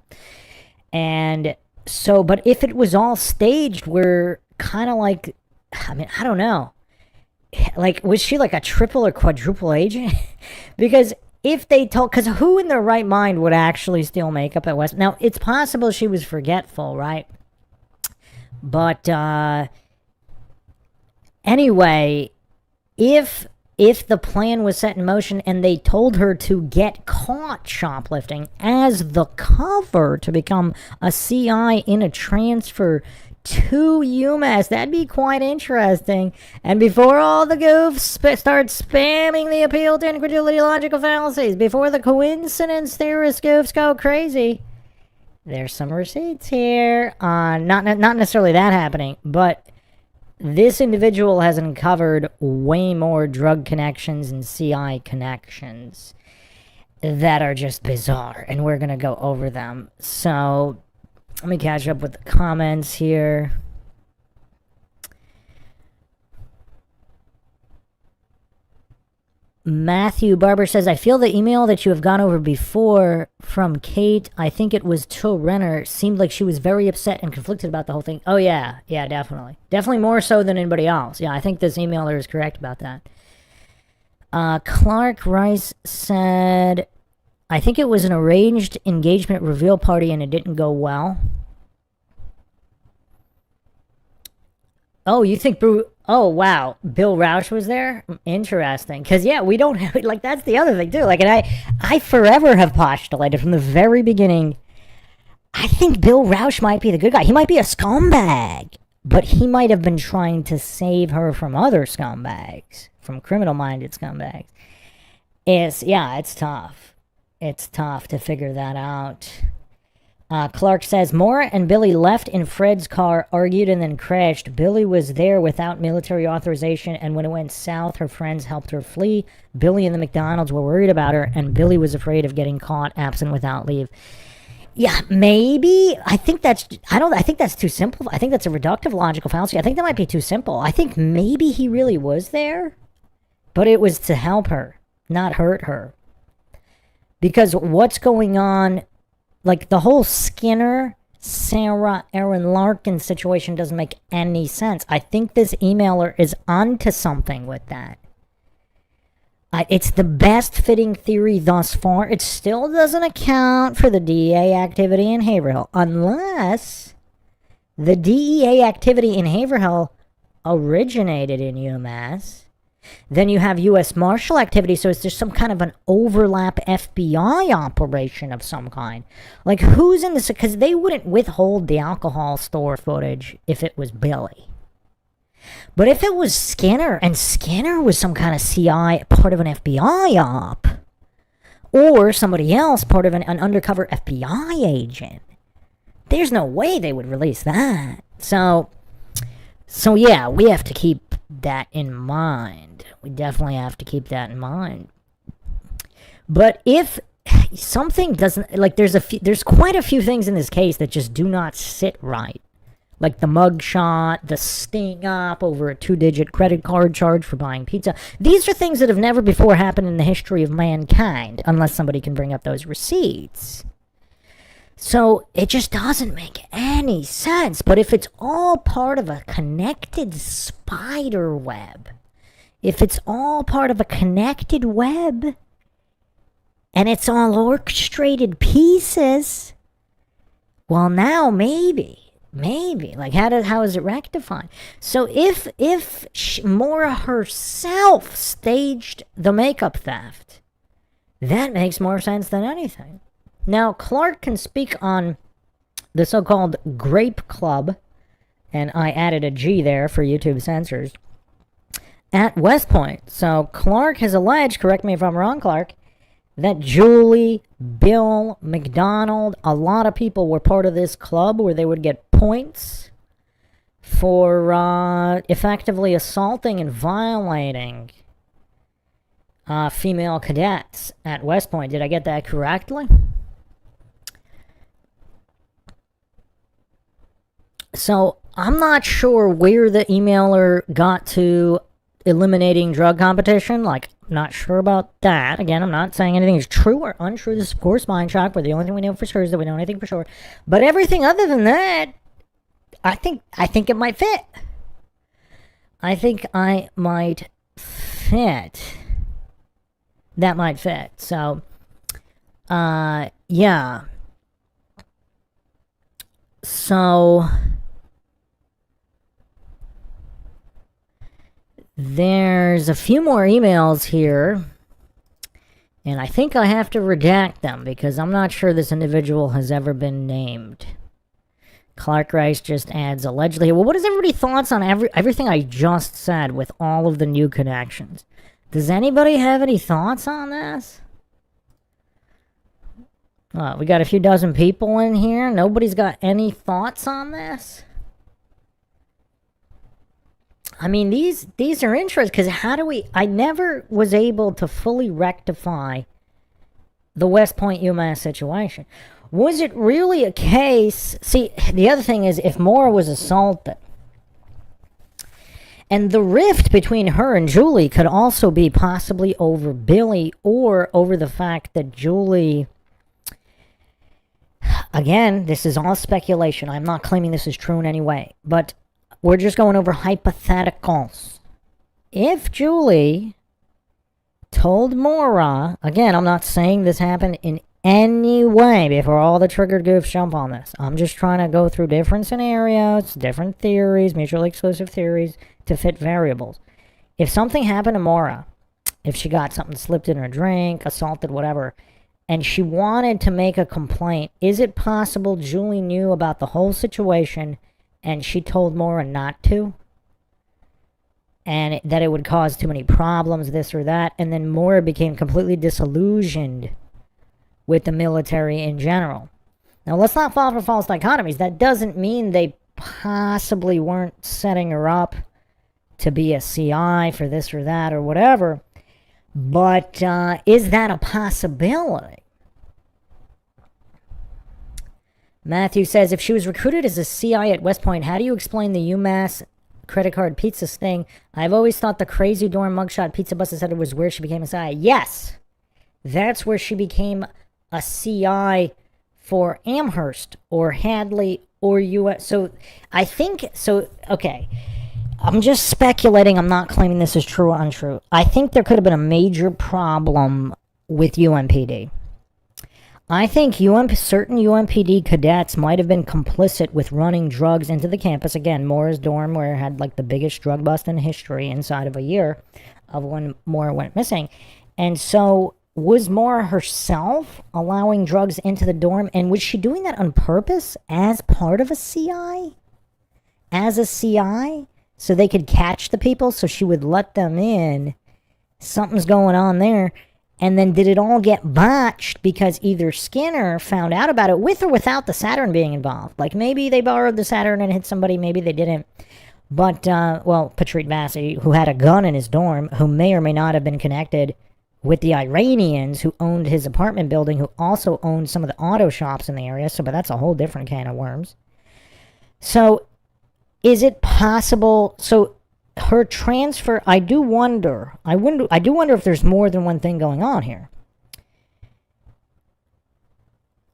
And so, but if it was all staged, we're kind of like, I mean, I don't know. Like, was she like a triple or quadruple agent? Because if they told, because who in their right mind would actually steal makeup at West? Now, it's possible she was forgetful, right? But anyway, if the plan was set in motion and they told her to get caught shoplifting as the cover to become a CI in a transfer to UMass, that'd be quite interesting. And before all the goofs start spamming the appeal to incredulity logical fallacies, before the coincidence theorist goofs go crazy, there's some receipts here. Not necessarily that happening, but this individual has uncovered way more drug connections and CI connections that are just bizarre, and we're gonna go over them. So let me catch up with the comments here. Matthew Barber says, I feel the email that you have gone over before from Kate, I think it was Till Renner, seemed like she was very upset and conflicted about the whole thing. Oh, yeah. Yeah, definitely. Definitely more so than anybody else. Yeah, I think this emailer is correct about that. Clark Rice said, I think it was an arranged engagement reveal party and it didn't go well. Oh, you think oh, wow, Bill Rausch was there? Interesting. Because, yeah, we don't have, like, that's the other thing, too. Like, and I forever have postulated from the very beginning, I think Bill Rausch might be the good guy. He might be a scumbag, but he might have been trying to save her from other scumbags, from criminal-minded scumbags. It's tough. It's tough to figure that out. Clark says, Maura and Billy left in Fred's car, argued, and then crashed. Billy was there without military authorization, and when it went south, her friends helped her flee. Billy and the McDonalds were worried about her, and Billy was afraid of getting caught absent without leave. Yeah, maybe. I think that's too simple. I think that's a reductive logical fallacy. I think that might be too simple. I think maybe he really was there, but it was to help her, not hurt her. Because what's going on, like the whole Skinner, Sarah, Aaron Larkin situation doesn't make any sense. I think this emailer is onto something with that. It's the best fitting theory thus far. It still doesn't account for the DEA activity in Haverhill, unless the DEA activity in Haverhill originated in UMass. Then you have U.S. Marshal activity, so it's just some kind of an overlap FBI operation of some kind. Like, who's in this? Because they wouldn't withhold the alcohol store footage if it was Billy. But if it was Skinner, and Skinner was some kind of CI, part of an FBI op, or somebody else, part of an undercover FBI agent, there's no way they would release that. So yeah, we have to keep that in mind. We definitely have to keep that in mind. But if something doesn't, like, there's quite a few things in this case that just do not sit right. Like the mugshot, the sting up over a 2-digit credit card charge for buying pizza. These are things that have never before happened in the history of mankind, unless somebody can bring up those receipts. So it just doesn't make any sense. But if it's all part of a connected spider web, if it's all part of a connected web, and it's all orchestrated pieces, well, now maybe, like, how is it rectified? So if Maura herself staged the makeup theft, that makes more sense than anything. Now, Clark can speak on the so-called Grape Club And I added a G there for YouTube censors. At West Point. So Clark has alleged, correct me if I'm wrong, Clark, that Julie, Bill, McDonald, a lot of people were part of this club where they would get points for effectively assaulting and violating female cadets at West Point. Did I get that correctly? So I'm not sure where the emailer got to eliminating drug competition. Like, not sure about that. Again, I'm not saying anything is true or untrue. This is, of course, MINDSHOCK, where the only thing we know for sure is that we know anything for sure. But everything other than that, I think it might fit. I think I might fit. That might fit. So, yeah. So there's a few more emails here, and I think I have to redact them because I'm not sure this individual has ever been named. Clark Rice just adds allegedly. Well, what is everybody's thoughts on everything I just said with all of the new connections? Does anybody have any thoughts on this? We got a few dozen people in here. Nobody's got any thoughts on this? I mean, these are interesting because how do we... I never was able to fully rectify the West Point UMass situation. Was it really a case... See, the other thing is, if Maura was assaulted, and the rift between her and Julie could also be possibly over Billy or over the fact that Julie... Again, this is all speculation. I'm not claiming this is true in any way, but we're just going over hypotheticals. If Julie told Maura, again, I'm not saying this happened in any way before all the triggered goofs jump on this. I'm just trying to go through different scenarios, different theories, mutually exclusive theories to fit variables. If something happened to Maura, if she got something slipped in her drink, assaulted, whatever, and she wanted to make a complaint, is it possible Julie knew about the whole situation and she told Maura not to? And that it would cause too many problems, this or that, and then Maura became completely disillusioned with the military in general. Now, let's not fall for false dichotomies. That doesn't mean they possibly weren't setting her up to be a CI for this or that or whatever. But is that a possibility? Matthew says, if she was recruited as a CI at West Point, how do you explain the UMass credit card pizzas thing? I've always thought the crazy dorm mugshot pizza bus center was where she became a CI. Yes, that's where she became a CI for Amherst or Hadley or US. So I think, okay. I'm just speculating. I'm not claiming this is true or untrue. I think there could have been a major problem with UMPD. I think certain UMPD cadets might have been complicit with running drugs into the campus. Again, Maura's dorm, where it had like the biggest drug bust in history inside of a year of when Maura went missing. And so was Maura herself allowing drugs into the dorm? And was she doing that on purpose as part of a CI? As a CI? So they could catch the people, so she would let them in. Something's going on there. And then did it all get botched because either Skinner found out about it with or without the Saturn being involved? Like maybe they borrowed the Saturn and hit somebody, maybe they didn't. But, Patrick Massey, who had a gun in his dorm, who may or may not have been connected with the Iranians who owned his apartment building, who also owned some of the auto shops in the area. But that's a whole different can of worms. So is it possible? So her transfer, I do wonder if there's more than one thing going on here.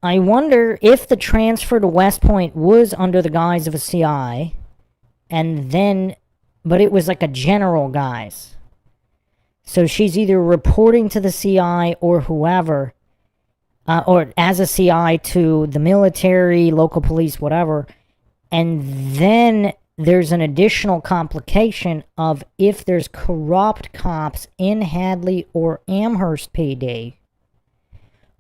I wonder if the transfer to West Point was under the guise of a CI, but it was like a general guise. So she's either reporting to the CI or whoever, or as a CI to the military, local police, whatever. And then there's an additional complication of if there's corrupt cops in Hadley or Amherst PD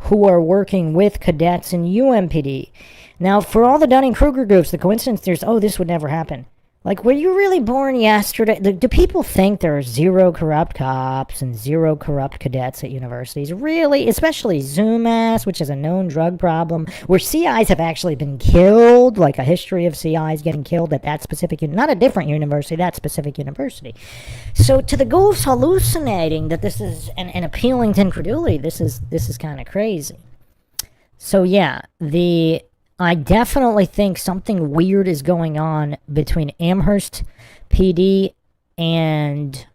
who are working with cadets in UMPD. Now, for all the Dunning-Kruger groups, the coincidence there's, oh, this would never happen. Like, were you really born yesterday? Do people think there are zero corrupt cops and zero corrupt cadets at universities? Really? Especially ZooMass, which is a known drug problem, where CIs have actually been killed, like a history of CIs getting killed at that specific, not a different university, that specific university. So to the ghosts hallucinating that this is, and appealing to incredulity, this is kind of crazy. So yeah, I definitely think something weird is going on between Amherst PD and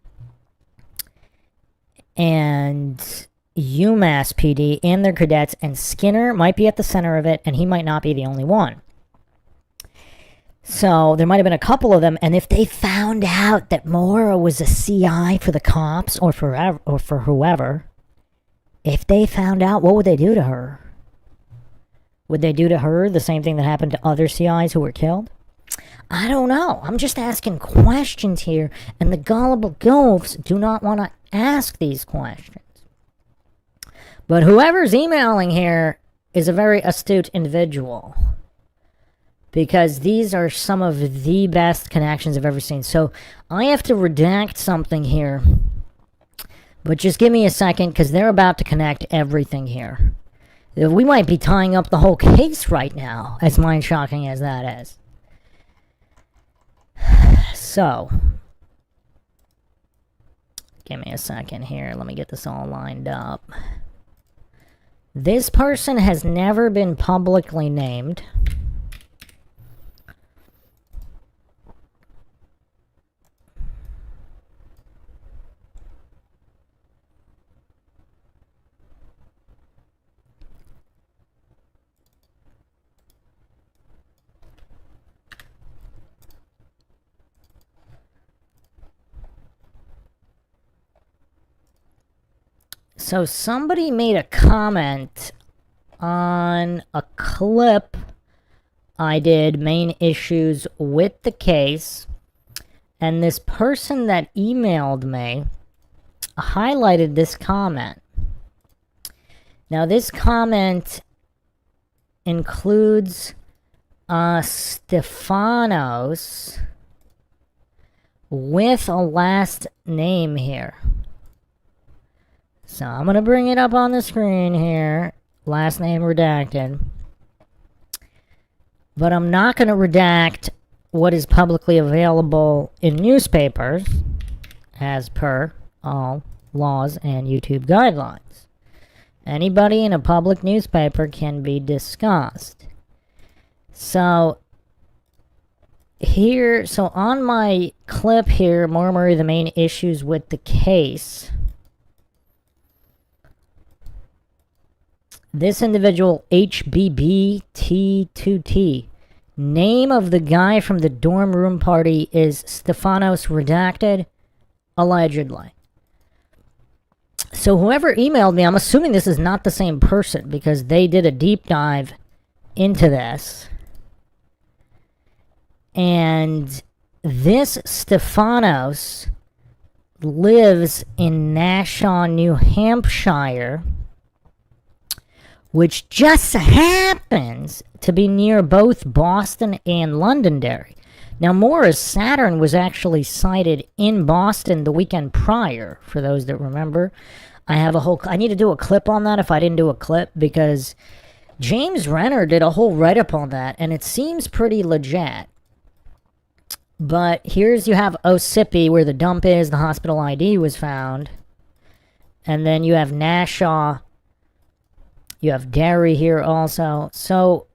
UMass PD and their cadets, and Skinner might be at the center of it, and he might not be the only one. So there might have been a couple of them, and if they found out that Maura was a CI for the cops or for whoever, if they found out, what would they do to her? Would they do to her the same thing that happened to other CIs who were killed? I don't know. I'm just asking questions here, and the gullible ghosts do not want to ask these questions. But whoever's emailing here is a very astute individual, because these are some of the best connections I've ever seen. So I have to redact something here, but just give me a second, because they're about to connect everything here. We might be tying up the whole case right now, as mind-shocking as that is. So, give me a second here. Let me get this all lined up. This person has never been publicly named. So somebody made a comment on a clip I did, main issues with the case, and this person that emailed me highlighted this comment. Now this comment includes Stefanos with a last name here. So I'm going to bring it up on the screen here. Last name redacted. But I'm not going to redact what is publicly available in newspapers, as per all laws and YouTube guidelines. Anybody in a public newspaper can be discussed. So here, so on my clip here, Murmury, the main issues with the case. This individual, HBBT2T, name of the guy from the dorm room party is Stefanos redacted, allegedly. So whoever emailed me, I'm assuming this is not the same person, because they did a deep dive into this. And this Stefanos lives in Nashua, New Hampshire, which just happens to be near both Boston and Londonderry. Now, Maura's Saturn was actually sighted in Boston the weekend prior, for those that remember. I need to do a clip on that if I didn't do a clip, because James Renner did a whole write-up on that, and it seems pretty legit. But here's, you have Ossipee, where the dump is, the hospital ID was found. And then you have Nashua. You have Derry here also. So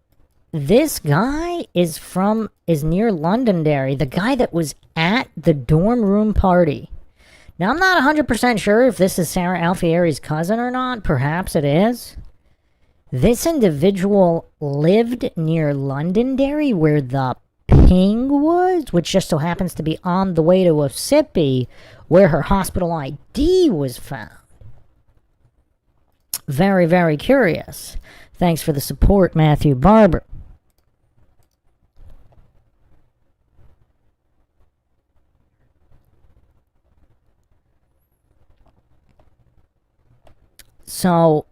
this guy is near Londonderry, the guy that was at the dorm room party. Now, I'm not 100% sure if this is Sarah Alfieri's cousin or not. Perhaps it is. This individual lived near Londonderry, where the ping was, which just so happens to be on the way to Ossipee, where her hospital ID was found. Very, very curious. Thanks for the support, Matthew Barber. So,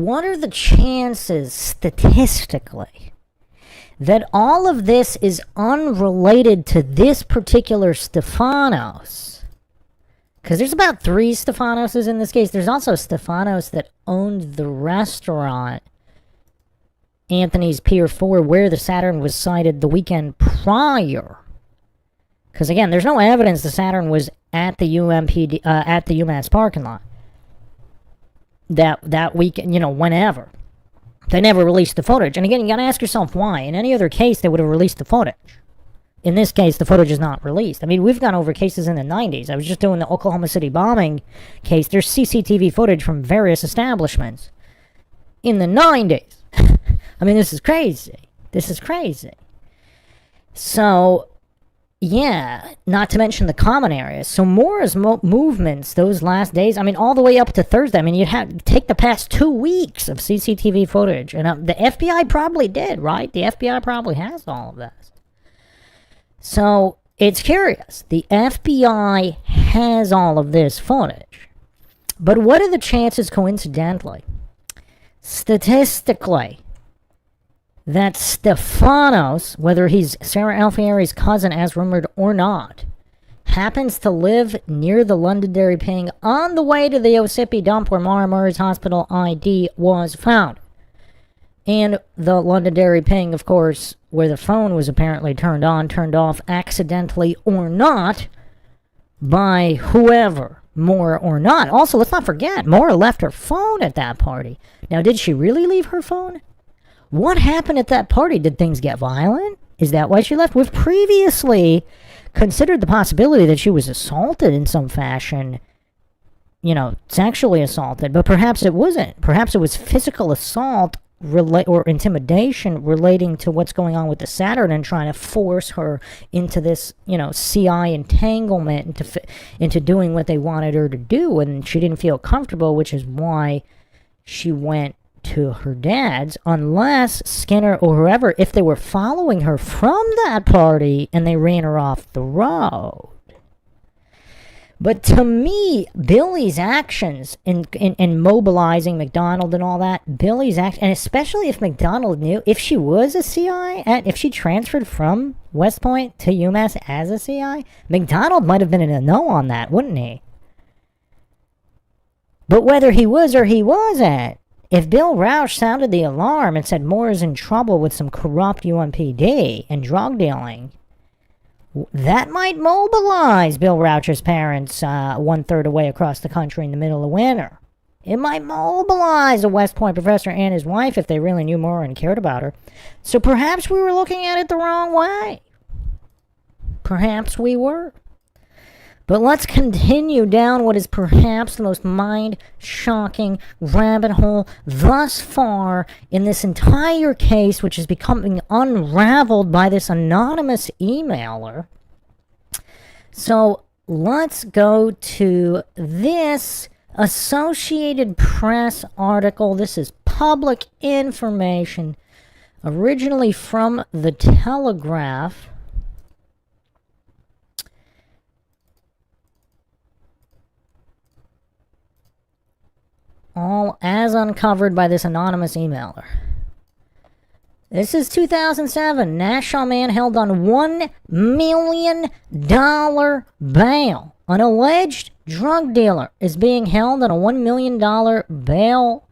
what are the chances statistically that all of this is unrelated to this particular Stefanos? Because there's about 3 Stefanoses in this case. There's also Stefanos that owned the restaurant, Anthony's Pier 4, where the Saturn was sighted the weekend prior. Because again, there's no evidence the Saturn was at the at the UMass parking lot that weekend, whenever. They never released the footage. And again, you gotta ask yourself why. In any other case, they would have released the footage. In this case, the footage is not released. I mean, we've gone over cases in the 90s. I was just doing the Oklahoma City bombing case. There's CCTV footage from various establishments in the 90s. I mean, this is crazy. This is crazy. So, yeah, not to mention the common areas. So Maura's movements those last days, I mean, all the way up to Thursday. I mean, you'd have to take the past 2 weeks of CCTV footage. And the FBI probably did, right? The FBI probably has all of this. So, it's curious. The FBI has all of this footage. But what are the chances, coincidentally, statistically, that Stefanos, whether he's Sarah Alfieri's cousin as rumored or not, happens to live near the Londonderry Ping on the way to the Ossipee dump where Maura Murray's hospital ID was found? And the Londonderry Ping, of course, where the phone was apparently turned on, turned off, accidentally or not, by whoever, Maura or not. Also, let's not forget, Maura left her phone at that party. Now, did she really leave her phone? What happened at that party? Did things get violent? Is that why she left? We've previously considered the possibility that she was assaulted in some fashion, sexually assaulted, but perhaps it wasn't. Perhaps it was physical assault or intimidation relating to what's going on with the Saturn and trying to force her into this, CI entanglement, into doing what they wanted her to do, and she didn't feel comfortable, which is why she went to her dad's, unless Skinner or whoever, if they were following her from that party and they ran her off the road. But to me, Billy's actions in mobilizing McDonald and all that, Billy's action, and especially if McDonald knew, if she was a CI, if she transferred from West Point to UMass as a CI, McDonald might have been in a no on that, wouldn't he? But whether he was or he wasn't, if Bill Rausch sounded the alarm and said Maura's in trouble with some corrupt UMPD and drug dealing, that might mobilize Bill Rauch's parents 1/3 away across the country in the middle of winter. It might mobilize a West Point professor and his wife if they really knew Maura and cared about her. So perhaps we were looking at it the wrong way. Perhaps we were. But let's continue down what is perhaps the most mind-shocking rabbit hole thus far in this entire case, which is becoming unraveled by this anonymous emailer. So let's go to this Associated Press article. This is public information, originally from the Telegraph. All as uncovered by this anonymous emailer. This is 2007. Nassau man held on $1 million bail. An alleged drug dealer is being held on a $1 million bail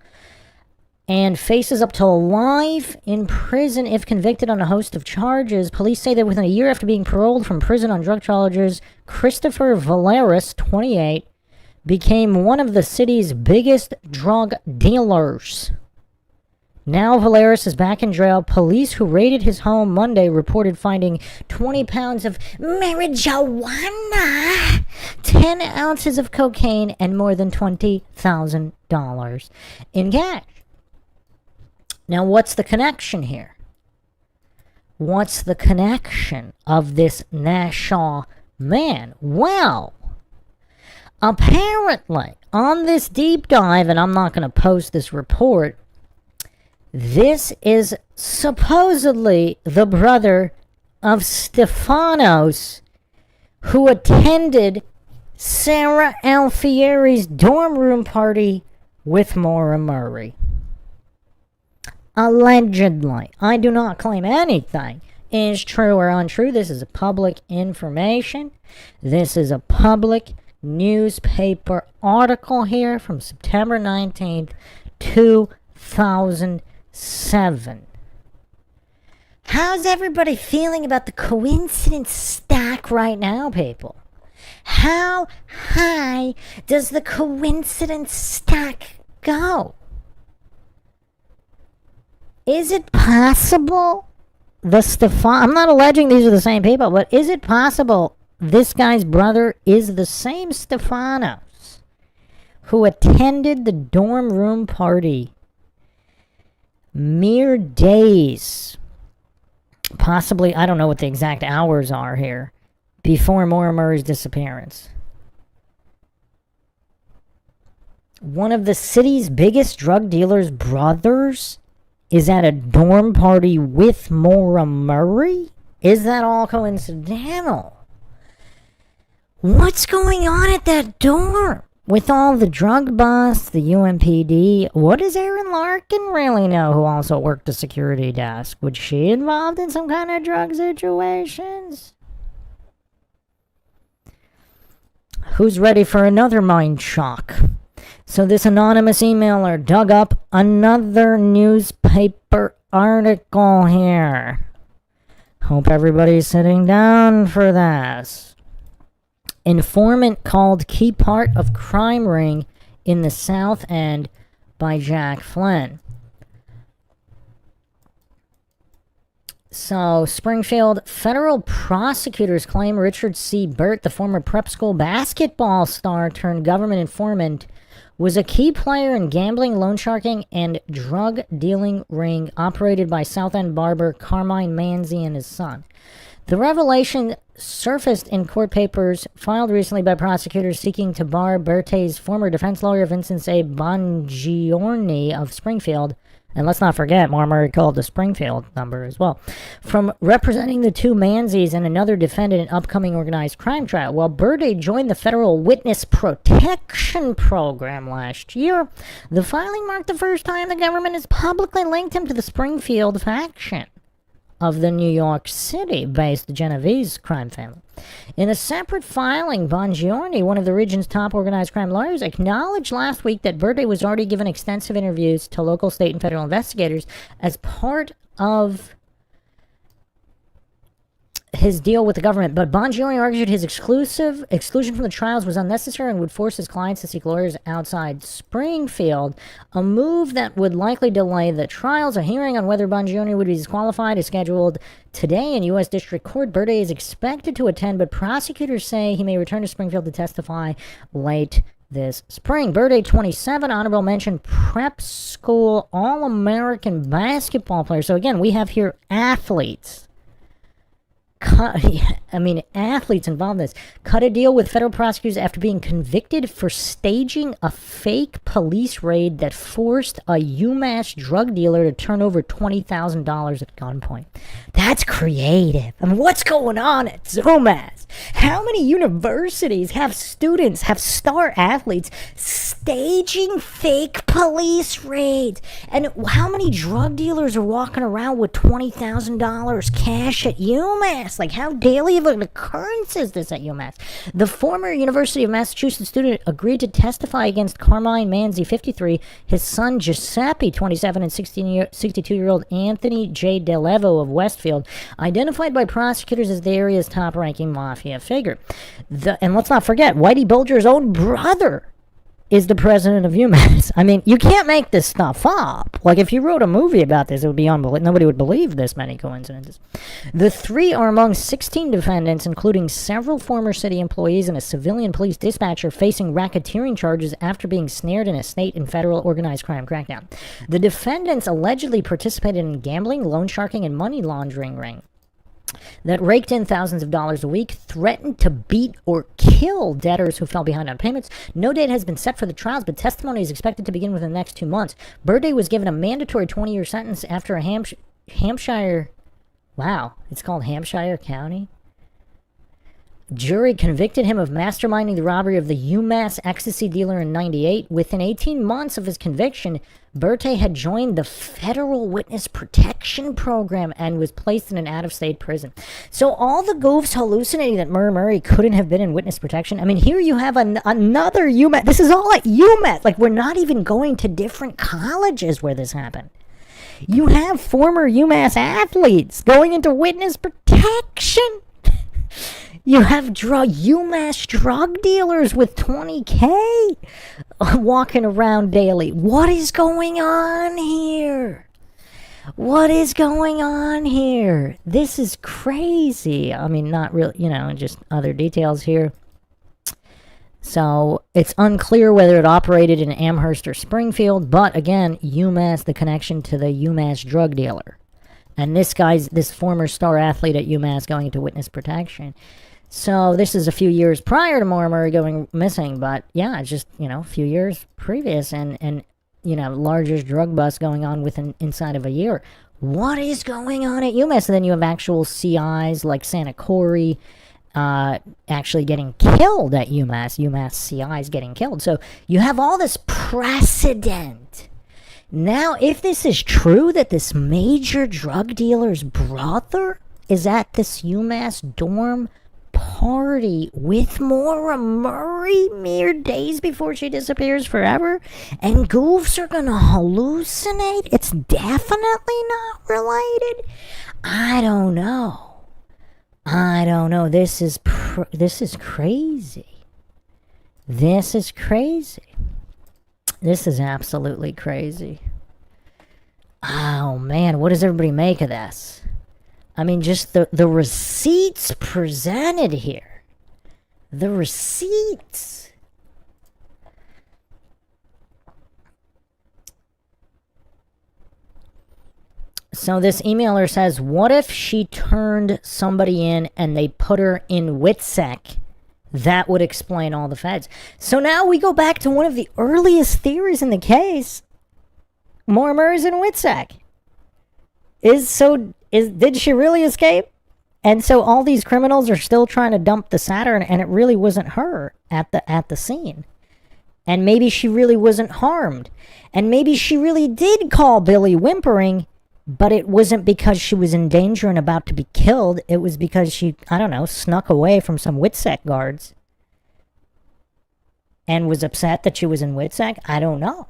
and faces up to life in prison if convicted on a host of charges. Police say that within a year after being paroled from prison on drug charges, Christopher Valeris, 28, became one of the city's biggest drug dealers. Now Valeris is back in jail. Police who raided his home Monday reported finding 20 pounds of marijuana, 10 ounces of cocaine, and more than $20,000 in cash. Now, what's the connection here? What's the connection of this Nassau man? Well, apparently, on this deep dive, and I'm not going to post this report, this is supposedly the brother of Stefanos, who attended Sarah Alfieri's dorm room party with Maura Murray. allegedly, I do not claim anything is true or untrue. This is public information. This is a public newspaper article here from September 19th, 2007. How's everybody feeling about the coincidence stack right now, people? How high does the coincidence stack go? Is it possible I'm not alleging these are the same people, but is it possible this guy's brother is the same Stefanos who attended the dorm room party mere days, possibly, I don't know what the exact hours are here, before Maura Murray's disappearance? One of the city's biggest drug dealers' brothers is at a dorm party with Maura Murray? Is that all coincidental? What's going on at that dorm? With all the drug busts, the UMPD, what does Erin Larkin really know, who also worked the security desk? Was she involved in some kind of drug situations? Who's ready for another mind shock? So this anonymous emailer dug up another newspaper article here. Hope everybody's sitting down for this. Informant called key part of crime ring in the South End by Jack Flynn. So, Springfield federal prosecutors claim Richard C. Burt, the former prep school basketball star turned government informant, was a key player in gambling, loan sharking, and drug dealing ring operated by South End barber Carmine Manzi and his son. The revelation surfaced in court papers filed recently by prosecutors seeking to bar Berte's former defense lawyer Vincent A. Bongiorni of Springfield, and let's not forget, Maura Murray called the Springfield number as well, from representing the two Manzis and another defendant in upcoming organized crime trial. While Berde joined the Federal Witness Protection Program last year, the filing marked the first time the government has publicly linked him to the Springfield faction of the New York City-based Genovese crime family. In a separate filing, Bongiorni, one of the region's top organized crime lawyers, acknowledged last week that Berde was already given extensive interviews to local, state, and federal investigators as part of his deal with the government, but Bongiorni argued his exclusion from the trials was unnecessary and would force his clients to seek lawyers outside Springfield, a move that would likely delay the trials. A hearing on whether Bongiorni would be disqualified is scheduled today in U.S. District Court. Berde is expected to attend, but prosecutors say he may return to Springfield to testify late this spring. Berde, 27, honorable mention, prep school All-American basketball player. So again, we have here athletes. Athletes involved in this. Cut a deal with federal prosecutors after being convicted for staging a fake police raid that forced a UMass drug dealer to turn over $20,000 at gunpoint. That's creative. What's going on at UMass? How many universities have students, have star athletes staging fake police raids? And how many drug dealers are walking around with $20,000 cash at UMass? Like, how daily of an occurrence is this at UMass? The former University of Massachusetts student agreed to testify against Carmine Manzi, 53, his son Giuseppe, 27, and 62-year-old Anthony J. Delevo of Westfield, identified by prosecutors as the area's top-ranking mafia figure. And let's not forget, Whitey Bulger's own brother is the president of UMass. You can't make this stuff up. Like, if you wrote a movie about this, it would be unbelievable. Nobody would believe this many coincidences. The three are among 16 defendants, including several former city employees and a civilian police dispatcher facing racketeering charges after being snared in a state and federal organized crime crackdown. The defendants allegedly participated in gambling, loan sharking, and money laundering ring that raked in thousands of dollars a week, threatened to beat or kill debtors who fell behind on payments. No date has been set for the trials, but testimony is expected to begin within the next 2 months. Berde was given a mandatory 20-year sentence after a Hampshire... Wow, it's called Hampshire County? Jury convicted him of masterminding the robbery of the UMass ecstasy dealer in 98. Within 18 months of his conviction, Berthe had joined the Federal Witness Protection Program and was placed in an out-of-state prison. So all the goofs hallucinating that Murray couldn't have been in witness protection. I mean, here you have another UMass. This is all at UMass. Like, we're not even going to different colleges where this happened. You have former UMass athletes going into witness protection. You have UMass drug dealers with $20K walking around daily. What is going on here? What is going on here? This is crazy. I mean, not really, just other details here. So it's unclear whether it operated in Amherst or Springfield, but again, UMass, the connection to the UMass drug dealer. And this former star athlete at UMass going into witness protection. So this is a few years prior to Maura Murray going missing, but yeah, it's just, a few years previous and largest drug bust going on inside of a year. What is going on at UMass? And then you have actual CIs like Santa Corey actually getting killed at UMass CIs getting killed. So you have all this precedent. Now, if this is true that this major drug dealer's brother is at this UMass dorm party with Maura Murray mere days before she disappears forever, and goofs are gonna hallucinate, it's definitely not related. I don't know. This is crazy. This is crazy. This is absolutely crazy. Oh man, what does everybody make of this? I mean, just the receipts presented here. The receipts. So this emailer says, what if she turned somebody in and they put her in WITSEC? That would explain all the feds. So now we go back to one of the earliest theories in the case. Maura Murray's in WITSEC. Did she really escape? And so all these criminals are still trying to dump the Saturn, and it really wasn't her at the scene. And maybe she really wasn't harmed. And maybe she really did call Billy whimpering, but it wasn't because she was in danger and about to be killed. It was because she, snuck away from some WITSEC guards and was upset that she was in WITSEC. I don't know.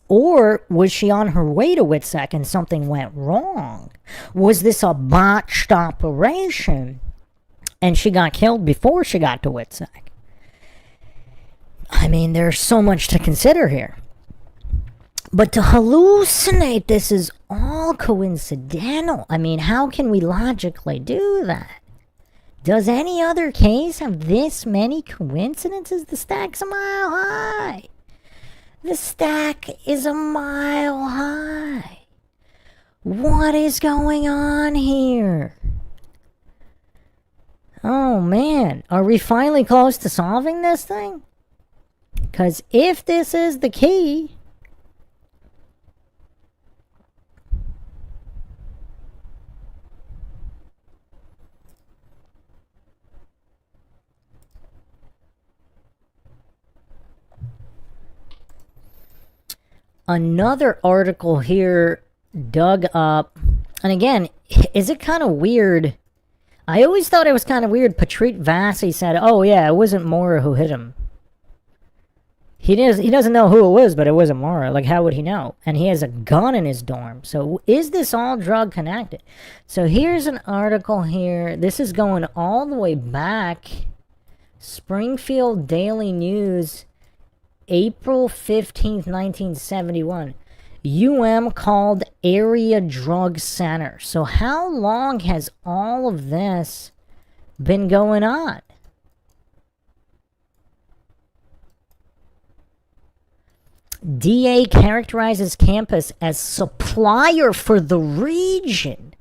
Or was she on her way to WITSEC and something went wrong? Was this a botched operation and she got killed before she got to WITSEC? I mean, there's so much to consider here. But to hallucinate this is all coincidental. I mean, how can we logically do that? Does any other case have this many coincidences? The stack's a mile high. The stack is a mile high. What is going on here? Oh man, are we finally close to solving this thing? Because if this is the key, another article here dug up, and again, is it kind of weird? I always thought it was kind of weird. Patrick Vassy said, oh yeah, it wasn't Maura who hit him. He doesn't know who it was, but it wasn't Maura. Like, how would he know? And he has a gun in his dorm. So is this all drug connected? So here's an article here. This is going all the way back. Springfield Daily News, April 15th, 1971. UM called area drug center. So how long has all of this been going on? DA characterizes campus as supplier for the region.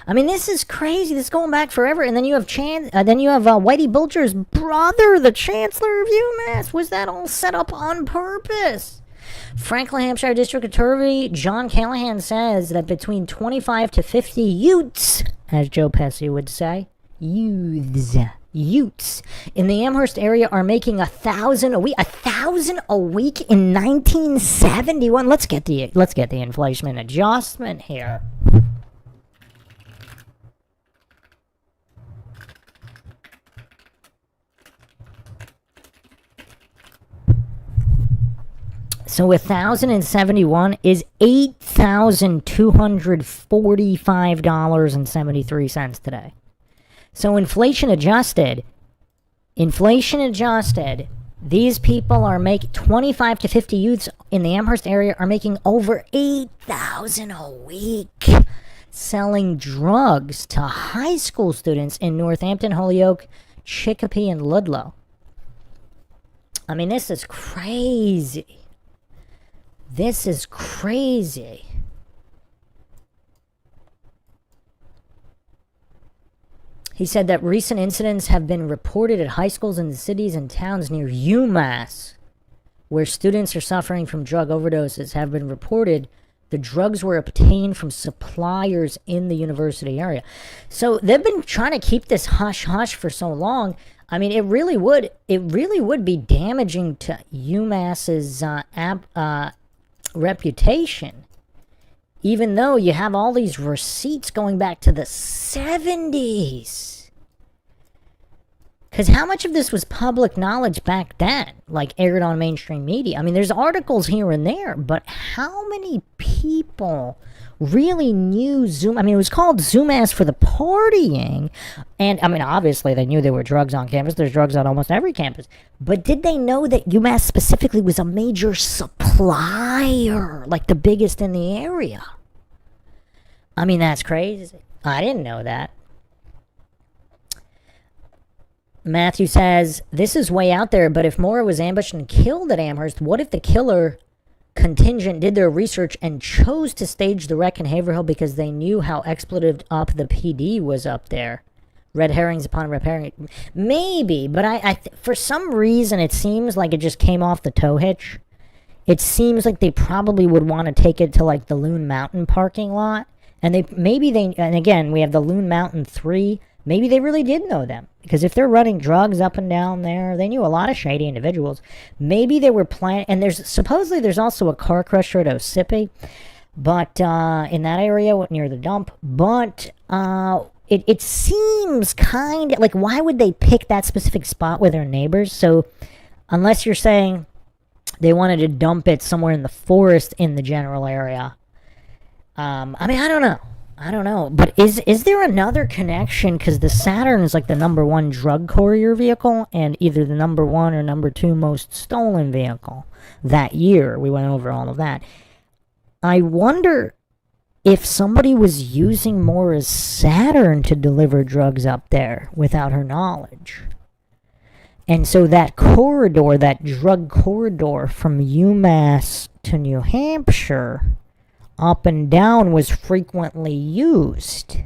I mean, this is crazy. This is going back forever. And then you have Whitey Bulger's brother, the chancellor of UMass. Was that all set up on purpose? Franklin, Hampshire District Attorney John Callahan says that between 25 to 50 youths, as Joe Pesci would say, youths, youths in the Amherst area are making $1,000 a week. $1,000 a week in 1971. Let's get the inflation adjustment here. So 1,071 is $8,245.73 today. So inflation adjusted, these people are making 25 to 50 youths in the Amherst area are making over $8,000 a week selling drugs to high school students in Northampton, Holyoke, Chicopee, and Ludlow. I mean, this is crazy. This is crazy. He said that recent incidents have been reported at high schools in the cities and towns near UMass, where students are suffering from drug overdoses, have been reported. The drugs were obtained from suppliers in the university area. So they've been trying to keep this hush-hush for so long. I mean, it really would be damaging to UMass's reputation, even though you have all these receipts going back to the 70s. Because how much of this was public knowledge back then, like aired on mainstream media? I mean, there's articles here and there, but how many people really knew Zoom? I mean, it was called Zoomass for the partying, and I mean, obviously they knew there were drugs on campus. There's drugs on almost every campus. But did they know that UMass specifically was a major supplier, like the biggest in the area? I mean, that's crazy. I didn't know that. Matthew says, this is way out there, but if Maura was ambushed and killed at Amherst, what if the killer contingent did their research and chose to stage the wreck in Haverhill because they knew how expletive up the PD was up there? Red herrings upon red herrings. Maybe, but for some reason it seems like it just came off the tow hitch. It seems like they probably would want to take it to like the Loon Mountain parking lot. And and again, we have the Loon Mountain 3. Maybe they really did know them. Because if they're running drugs up and down there, they knew a lot of shady individuals. Maybe they were planning, and there's also a car crusher at Ossipee, but in that area near the dump. But it seems kind of like, why would they pick that specific spot with their neighbors? So unless you're saying they wanted to dump it somewhere in the forest in the general area. I mean, I don't know. But is there another connection? Because the Saturn is like the #1 drug courier vehicle and either the #1 or #2 most stolen vehicle that year. We went over all of that. I wonder if somebody was using Maura's Saturn to deliver drugs up there without her knowledge. And so that corridor, that drug corridor from UMass to New Hampshire up and down was frequently used.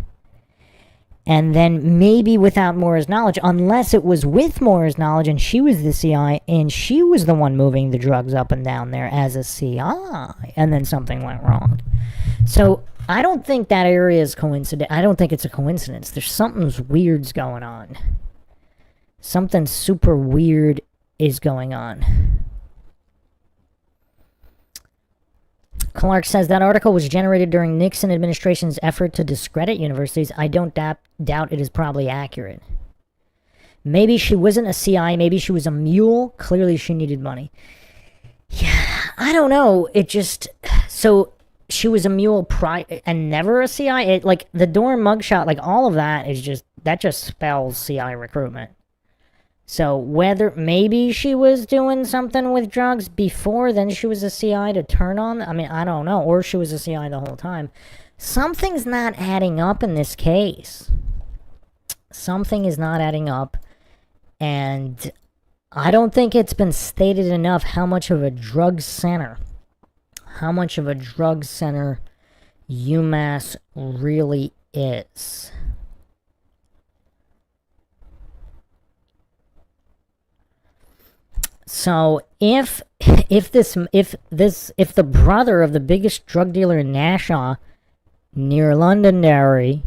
And then maybe without Maura's knowledge, unless it was with Maura's knowledge and she was the CI and she was the one moving the drugs up and down there as a CI, and then something went wrong. So I don't think that area is coincident. I don't think it's a coincidence. There's something weird's going on. Something super weird is going on. Clark says that article was generated during Nixon administration's effort to discredit universities. I don't doubt it is probably accurate. Maybe she wasn't a CI. Maybe she was a mule. Clearly she needed money. Yeah, I don't know. So she was a mule and never a CI? Like the dorm mugshot, like all of that that just spells CI recruitment. So maybe she was doing something with drugs before, then she was a CI to turn on. I mean, I don't know. Or she was a CI the whole time. Something's not adding up in this case. Something is not adding up. And I don't think it's been stated enough how much of a drug center UMass really is. So if the brother of the biggest drug dealer in Nashua, near Londonderry,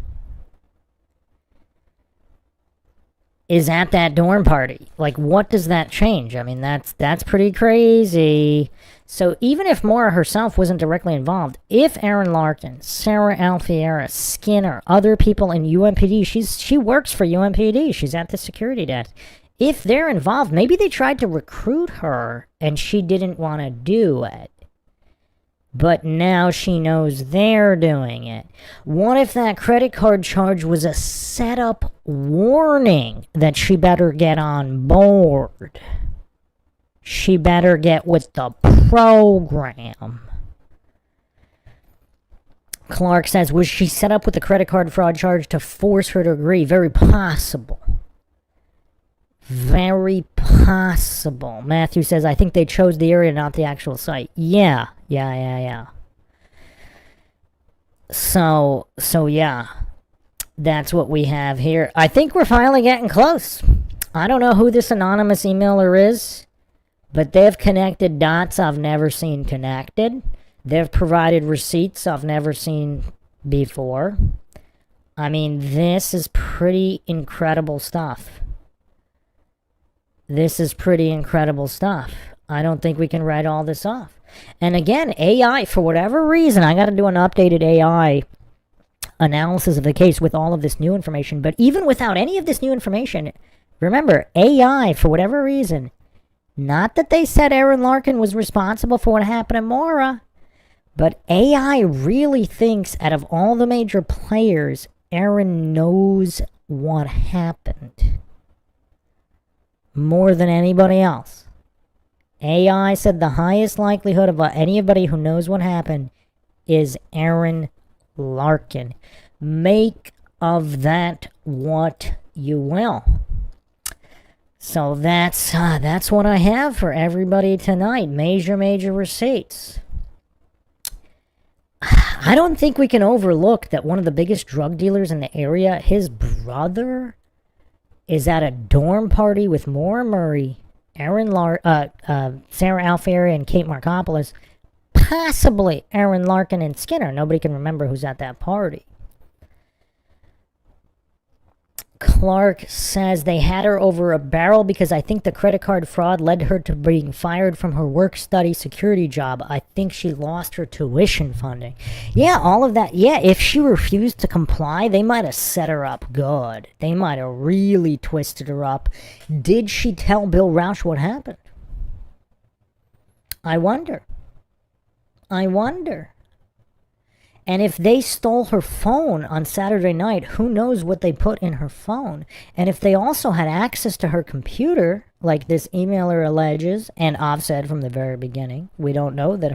is at that dorm party. Like, what does that change? I mean, that's pretty crazy. So even if Maura herself wasn't directly involved, if Aaron Larkin, Sarah Alfieri, Skinner, other people in UMPD, she works for UMPD, she's at the security desk. If they're involved, maybe they tried to recruit her and she didn't want to do it. But now she knows they're doing it. What if that credit card charge was a setup warning that she better get on board? She better get with the program. Clark says, was she set up with the credit card fraud charge to force her to agree? Very possible. Very possible. Matthew says, I think they chose the area, not the actual site. Yeah. So yeah. That's what we have here. I think we're finally getting close. I don't know who this anonymous emailer is, but they've connected dots I've never seen connected. They've provided receipts I've never seen before. I mean, this is pretty incredible stuff. This is pretty incredible stuff. I don't think we can write all this off. And again, AI, for whatever reason, I got to do an updated AI analysis of the case with all of this new information. But even without any of this new information, remember, AI, for whatever reason, not that they said Aaron Larkin was responsible for what happened to Maura, but AI really thinks out of all the major players, Aaron knows what happened more than anybody else. AI said the highest likelihood of anybody who knows what happened is Aaron Larkin. Make of that what you will. So that's what I have for everybody tonight. Major receipts. I don't think we can overlook that one of the biggest drug dealers in the area, his brother, is at a dorm party with Maura Murray, Sarah Alfieri, and Kate Markopoulos. Possibly Aaron Larkin and Skinner. Nobody can remember who's at that party. Clark says they had her over a barrel because I think the credit card fraud led her to being fired from her work-study security job. I think she lost her tuition funding. Yeah, all of that. Yeah, if she refused to comply, they might have set her up good. They might have really twisted her up. Did she tell Bill Rausch what happened? I wonder. And if they stole her phone on Saturday night, who knows what they put in her phone? And if they also had access to her computer, like this emailer alleges, and I've said from the very beginning, we don't know that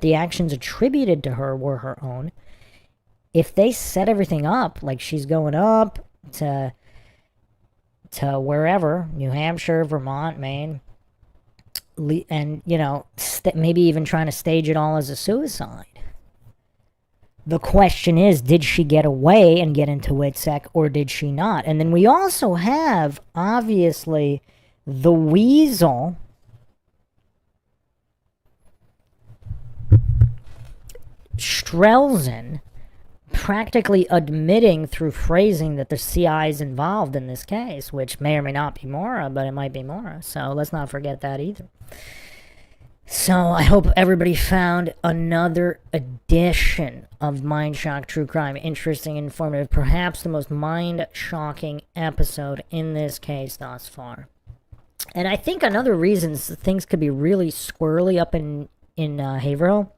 the actions attributed to her were her own. If they set everything up, like she's going up to wherever, New Hampshire, Vermont, Maine, and, maybe even trying to stage it all as a suicide. The question is, did she get away and get into WITSEC, or did she not? And then we also have, obviously, the weasel Strelzin practically admitting through phrasing that the CI is involved in this case, which may or may not be Maura, but it might be Maura. So let's not forget that either. So I hope everybody found another edition of MindShock True Crime interesting, informative, perhaps the most mind-shocking episode in this case thus far. And I think another reason things could be really squirrely up in Haverhill,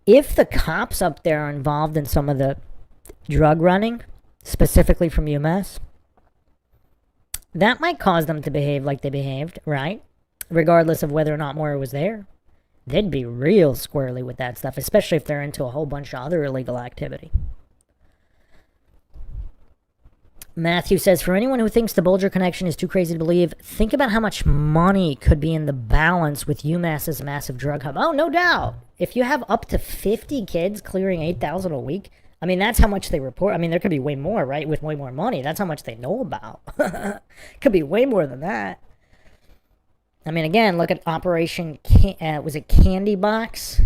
if the cops up there are involved in some of the drug running, specifically from UMass, that might cause them to behave like they behaved, right? Regardless of whether or not Maura was there. They'd be real squirrely with that stuff, especially if they're into a whole bunch of other illegal activity. Matthew says, for anyone who thinks the Bulger connection is too crazy to believe, think about how much money could be in the balance with UMass's massive drug hub. Oh, no doubt. If you have up to 50 kids clearing $8,000 a week, I mean, that's how much they report. I mean, there could be way more, right? With way more money. That's how much they know about. Could be way more than that. I mean, again, look at Operation, was it Candy Box?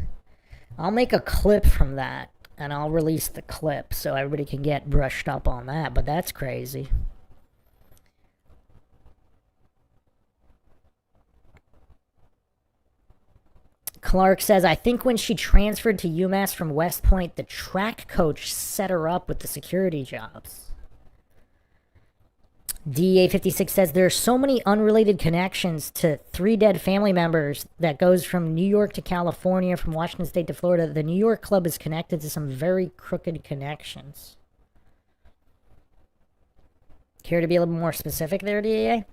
I'll make a clip from that, and I'll release the clip so everybody can get brushed up on that, but that's crazy. Clark says, I think when she transferred to UMass from West Point, the track coach set her up with the security jobs. DEA56 says, there are so many unrelated connections to 3 dead family members that goes from New York to California, from Washington State to Florida. The New York club is connected to some very crooked connections. Care to be a little more specific there, DEA?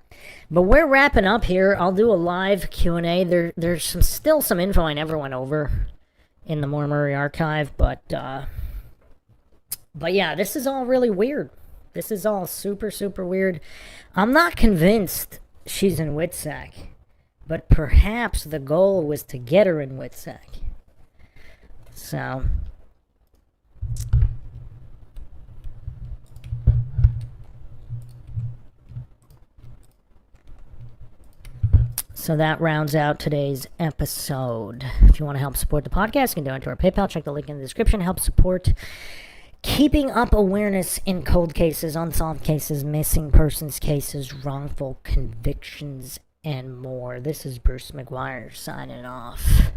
But we're wrapping up here. I'll do a live Q&A. There's still some info I never went over in the Maura Murray archive, but yeah, this is all really weird. This is all super, super weird. I'm not convinced she's in WITSEC, but perhaps the goal was to get her in WITSEC. So that rounds out today's episode. If you want to help support the podcast, you can donate to our PayPal. Check the link in the description. Help support keeping up awareness in cold cases, unsolved cases, missing persons cases, wrongful convictions, and more. This is Bruce McGuire signing off.